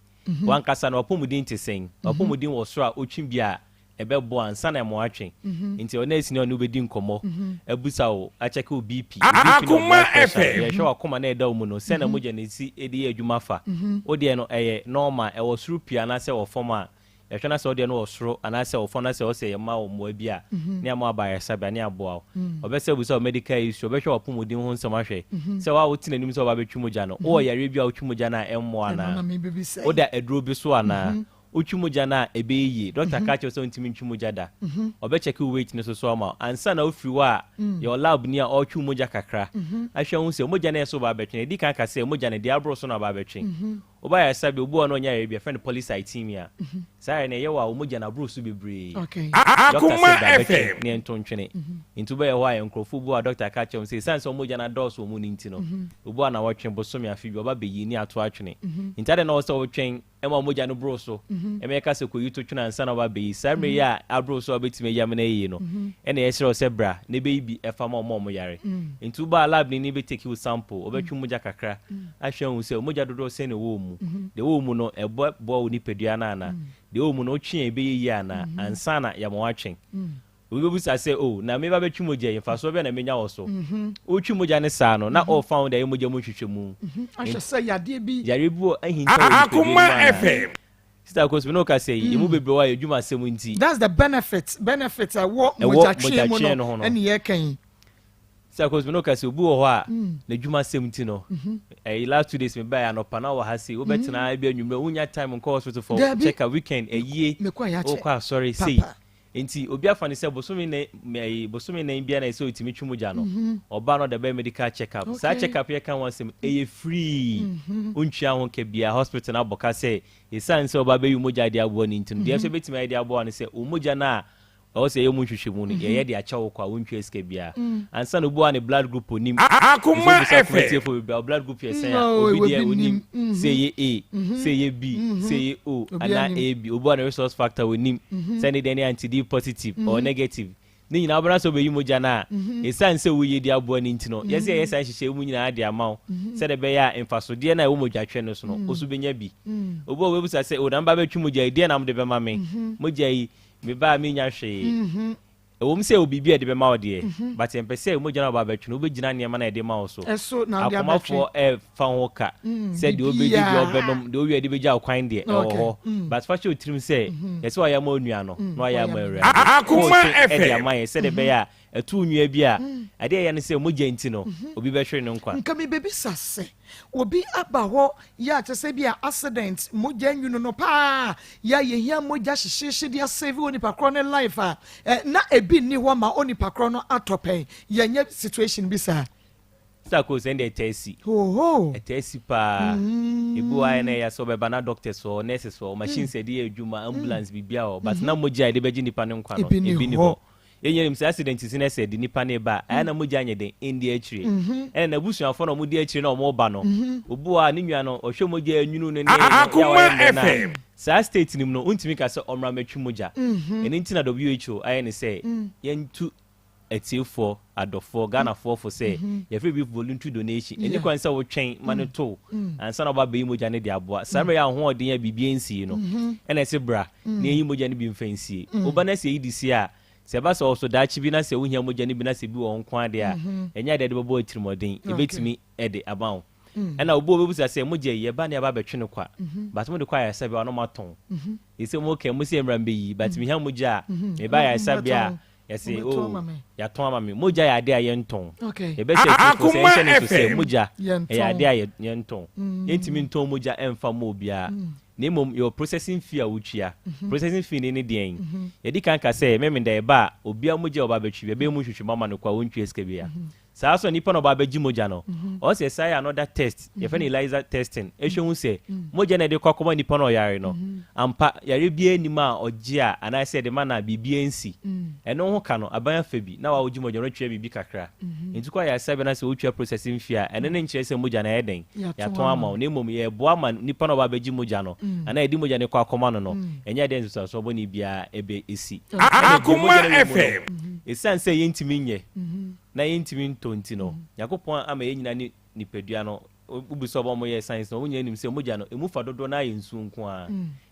wankasa na opomudin tesen opomudin wo so a otwim bia ebebo ansa na mo atwen nti ona esi na onu bedi nkomo abusa wo acheke BP Akoma FM ye hwe akoma na eda mu no se na moja na si edi adwuma fa odi no eye normal e wo suru pia na se wo forma ehwe na se odi no wo suru ana se wo fo na se wo se ye ma wo mo bia ne ama aba ya sabia ne aboa obese busa medical issue obehwe opomudin ho nsema hwe se wa wo tinanim se wa betwu moja no wo yare bia wo twu moja na emmo ana oda eduro bi so ana uchu moja na ebeyi doctor catch us on timi nchu moja da obe check weight ne so ama ansa na ofiri wa your lab ni a ochu moja kakra ahwe hu se moja na so ba betwe edi kan ka se moja na dia bro so na ba betwe oba ya sabi obu no nya ya bia friend polycythemia sai na ye wa moja na bro so bebre Akoma FM ne ntontwene into be wa enkrofo bu a doctor catch us say sense moja na dose wo mu ni ntino obu na watwe bosomi afi oba beyi ni ato atwene intade na wo so wotwen ema moja no bro so emeka se ko yuto twena ansa na ba beyi samre ya abro so obetime yam na yi no ena ye sire se bra ne be bi efa ma mo yare into ba lab ni be take you sample obetwu moja kakra ahwe hu se moja dodo se ne wo mu de wo mu no ebo bo ni pedua na ana de wo mu no twen be yi ana ansa na ya mo atwen we say say oh na me ba betwu moja yin fa so be na menya wo so o twu moja ne sa no na all found e moja mo hwehwe mu ahwe say yade bi yare bi ahinta Akoma FM Sister Akos, we no ka say you bebre wa adwuma asem nti. That's the benefit what moja twe no ene ye kan. Sister Akos, we no ka say obu wo ho a na adwuma asem nti no. Last 2 days me buy an opa na wo ha say wo betena bi anwumre unya time nko hospital for check a weekend ye. O kwa sorry say. Enti obi afa ne say bosomi na bia na say otimi twumuja no. Oba no the medical check up. Sa check up ye kan wan say e free. Untwa ho ke bia hospital na boka say esan say oba be yu moja dia abo ni ntinu dia so betimi dia abo ni say o moja na o say emu hwehwemu no ye de acha wo kwa wontwe SK bia ansa no bo ne blood group onim Akoma FM for blood group ye say obi de onim say ye A say ye B say ye O ana AB obo na resource factor onim say ne de anti-D positive or negative ni nyina obra so be yimoja na esan se wo ye di abo ani ntino yes yes san hihye mu nyina ade amaw se de be ya emfaso de na wo moja twe no so no osu benya bi obo we busa se o na mba betwu moja de na mo de be ma me moja yi me ba me nya hwe wo mse obi bi de be ma ode but empese moja na ba betwu no obegina ne ma na de ma wo so Akoma for fa ho ka se de obedi bi obenom de owie de beja kwan de ho but fa che otrim se yes wa ya ma onua no no ya ma ewra Akoma FM ya ma se de be ya etu onua bi a ade ya ne se moja nti no obi be hwe no nkwa nka me bebi sase obi aba ho ya tese bi a accident moja nwunu no pa ya yehia moja hyehyehye dia save oni pakro ne life a na ebi ni ho ma oni pakro no atopen ya nya situation bi sa Sako send a tesi a tesi pa ibu wa na ya so be bana doctors or nurses or machines said e adwuma ambulance bibia o but na moja de beji nipa ne nkwa no ebi ni ho yenyem se accident is na said nipa ne ba na moja anye den indi achire na busuafo no mo di achire na o mo ba no obu a ne nwa no o hwe moja anwunu ne Akoma FM sa state nim no untimi ka se omra matwu moja eni ntina WHO aye ne se yentu for adofo Ghana for say you free be voluntary donation any kwan say wo twen mane to ansa na ba be moja ne de aboa sare ya ho odin ya bibie nsi no ena se bra na eyi moja ne bi mfansie oba na se yidisi a se ba so so da chi bi na se wo hia moja ne bi na se bi wo nko ade a enya de bebo atirimodin ebetimi ede abawo ena obo obebu say moja ye ba na ba betwe ne kwa but mo de kwa ya se be ono maton ise mo ke mo se mrambe yi but mi hia moja e ba ya se be a yes ya ton ama me moja ya de ayenton e be say moja ya de ayenton yentimi nton moja emfa mo bia na mom your processing fee a wutua processing fee ne den ye di kan ka say me da e ba obia moja oba betwi be mu hwehwe mama no kwa wontwe SK bia saa so nipa no ba beji moja no o say say another test ye fe ELISA testing e hwe say moja na de kwakoma nipa no yare no ampa yare bia ni ma oje a ana say de mana bibia nsi eno ho ka no aban fa bi na wa oji moja no twa bibi kakra nti kwa ya sabe na say otwa processing fee a ene ne nkyere say moja na eden ya ton ama na mom ye bo ama nipa no ba beji moja no ana edi moja ne kwakoma no enya de nso so bo ni bia ebe esi Akoma FM esan say yentimi nye na yentimi ntonti no yakopon ama yenyina ni nipadua no ubuso bo mo ye science no wonya nim se moja no emu fa dodo na yensu nko a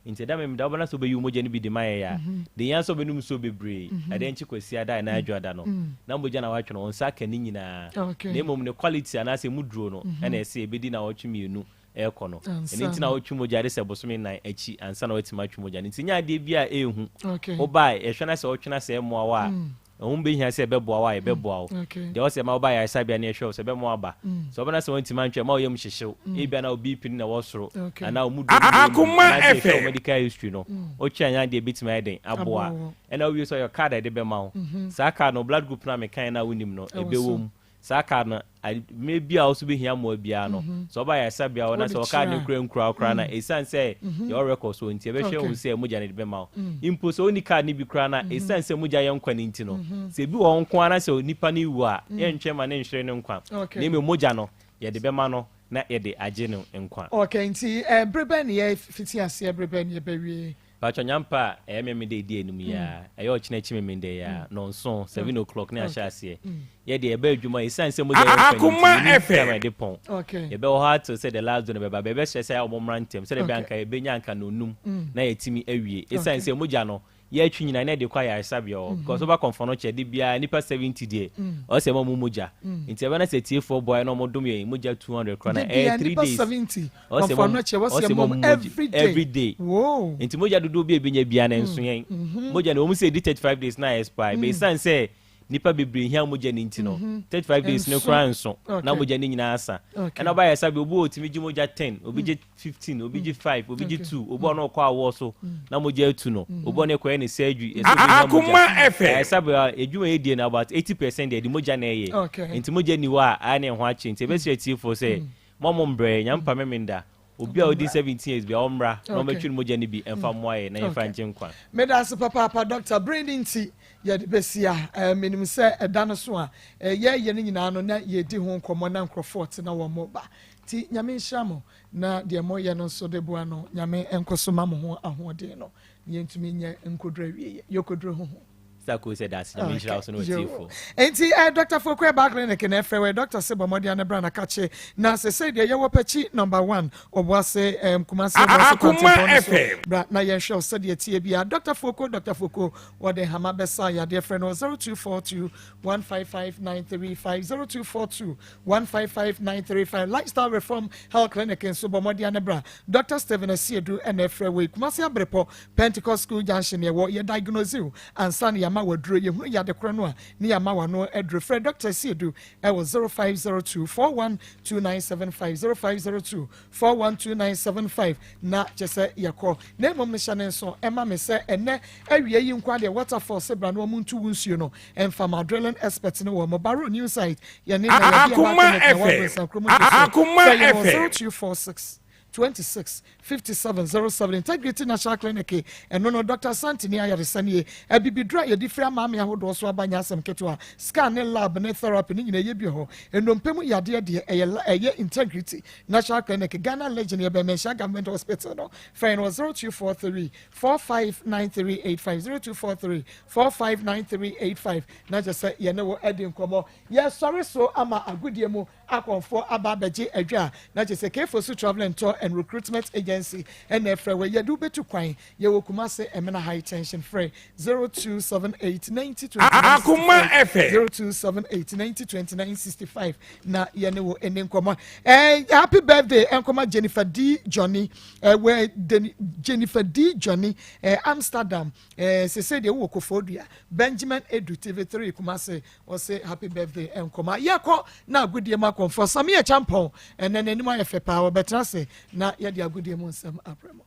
nti da me da obana so be yu moja ni bi de maye ya de yan so be num so bebre ade nchi kwasi ada na adwada no na moja na watwe no onsa ka ni nyina na emom ne quality ana se muduro no na ese ebedi na watwe mienu eko no eni nti na watwe moja de se bosome nan achi ansa na watima watwe moja nti nya de bia ehu obai ehwe na se watwe na se moa wa be hia se beboa wa beboa de o se ma oba ya sabia na ehwe se be mo aba so obana se wonti mantwe ma oyem hyehyew e bia na obi pin na wosoro ana omudu Akoma FM medical history no o twa nya de bitima eden aboa ena we so your card de be ma wo sa card no blood group na me kan na wonim no ebe wom sa card na maybe also be hia mo bia no so oba ya sabia wona so card ne kura na esan say your record so nti ebe hwe wo say moja ne be ma wo impo so oni card ne bi kura na esan say moja ye nkwa ne nti no se bi wo nkwa na se nipa ne wu a ye ntwe ma ne nhwere ne nkwa ne me moja no ye de be ma no na ye de age ne nkwa okay nti breben ye fiti ase breben ye bewie Pacho nyampa me de di enum ya ayo chine me de ya nonson 7 o'clock na asha ase ye de ebe adwuma isanse mo de Akoma FM de pon okay ye be ho hard to say the last one be be stress ya omomrantem say de be anka ebe nya anka no num na yetimi awie isanse moja no ye atwi nyina na de kwa ya sabio because over confono che de bia nipa 70 de o se mo moja nti ebe na se tie for boy no modum ye moja 200 krona 3 days 70 confono che was mo every day wow nti moja do bi ebenya bia na nso yen moja no mu say 35 days na expire be san say nipa bebre hia moja ni nti no 35 days ne kra nso na moja ni nyina asa na ba ya sabi obu otimi gi moja 10 obi gi 15 obi gi 5 obi gi 2 obo no kwa awo so na moja 2 no obo ne kwa ni surgery eso bi na Akoma FM sabi edwuma e die na about 80% de moja na ye nti moja ni wa a ne ho achi nti be sure ti for say momo mbre nyampa memenda obi a odi 17 years bi omra no metwe no moja ni bi emfa moaye na emfa nje nkwa medas papa Dr. Brandon T ye de besia menim se eda no so a ye ne nyina no na ye di ho nkomo na nkrofort na wo mo ba ti nyame nhyamo na de mo ye no so de boa no nyame enkoso ma mo ho ahode no ye ntumi nye nkodra wie yokodra ho Sako said that's the major house no tifo. Enti Dr. Fokwe Backline ke na frewe Dr. Sebomodi Anebra na kache na se say de yewo pechi number 1 obwase Kumasi Akoma FM bra na ye show said ye tie bia Dr. Foko what the hama besa ya dear friend 0242 155935 0242 155935 Lifestyle Reform Health Clinic in Sobomodi Anebra Dr. Stephen Asiedu and frewe Kumasi Abrepo Pentecost School Junction ye wo ye diagnose you and son ma wadro ye hu ya de kro no a ni ya ma wa no edro frɛ Dr. Siedu e wo 0502 412975 0502 412975 na chese yakɔ na mom ne hyane so e ma me sɛ ene awie yi nkwa de waterfall se bra no muntu wunsuo no emfa madrelen expert no wo mo baro new site ye ne na ya dia wa Akoma FM 0246 26 57 07 Integrity National Clinic and no Dr. Santini Ayarisani a bibidra ye different mammy ahodo so abanya some ketua scan lab ne therapy ni ye bi ho enum pemu yade de eye Integrity National Clinic Ghana Legend ye be mention government hospital no phone was 0243 459385 0243 459385 na just say ye ne wo edin komo ye sorry so ama agudie mu akonfo ababeje adwa na just say kefo so travel and tour and recruitment agency and efre we yedu betu kwan ye wokuma se emena high tension free 0278 90 Akoma FM 0278 90 2965 na ye ne wo eni nkoma happy birthday nkoma Jennifer D Johnny where Jennifer D Johnny Amsterdam se say de wo kofodua Benjamin Edu TV3 kuma se o say happy birthday nkoma yakọ na agudie makon for some champon and then anima efe power better say na ya di agudie mu nsam apremo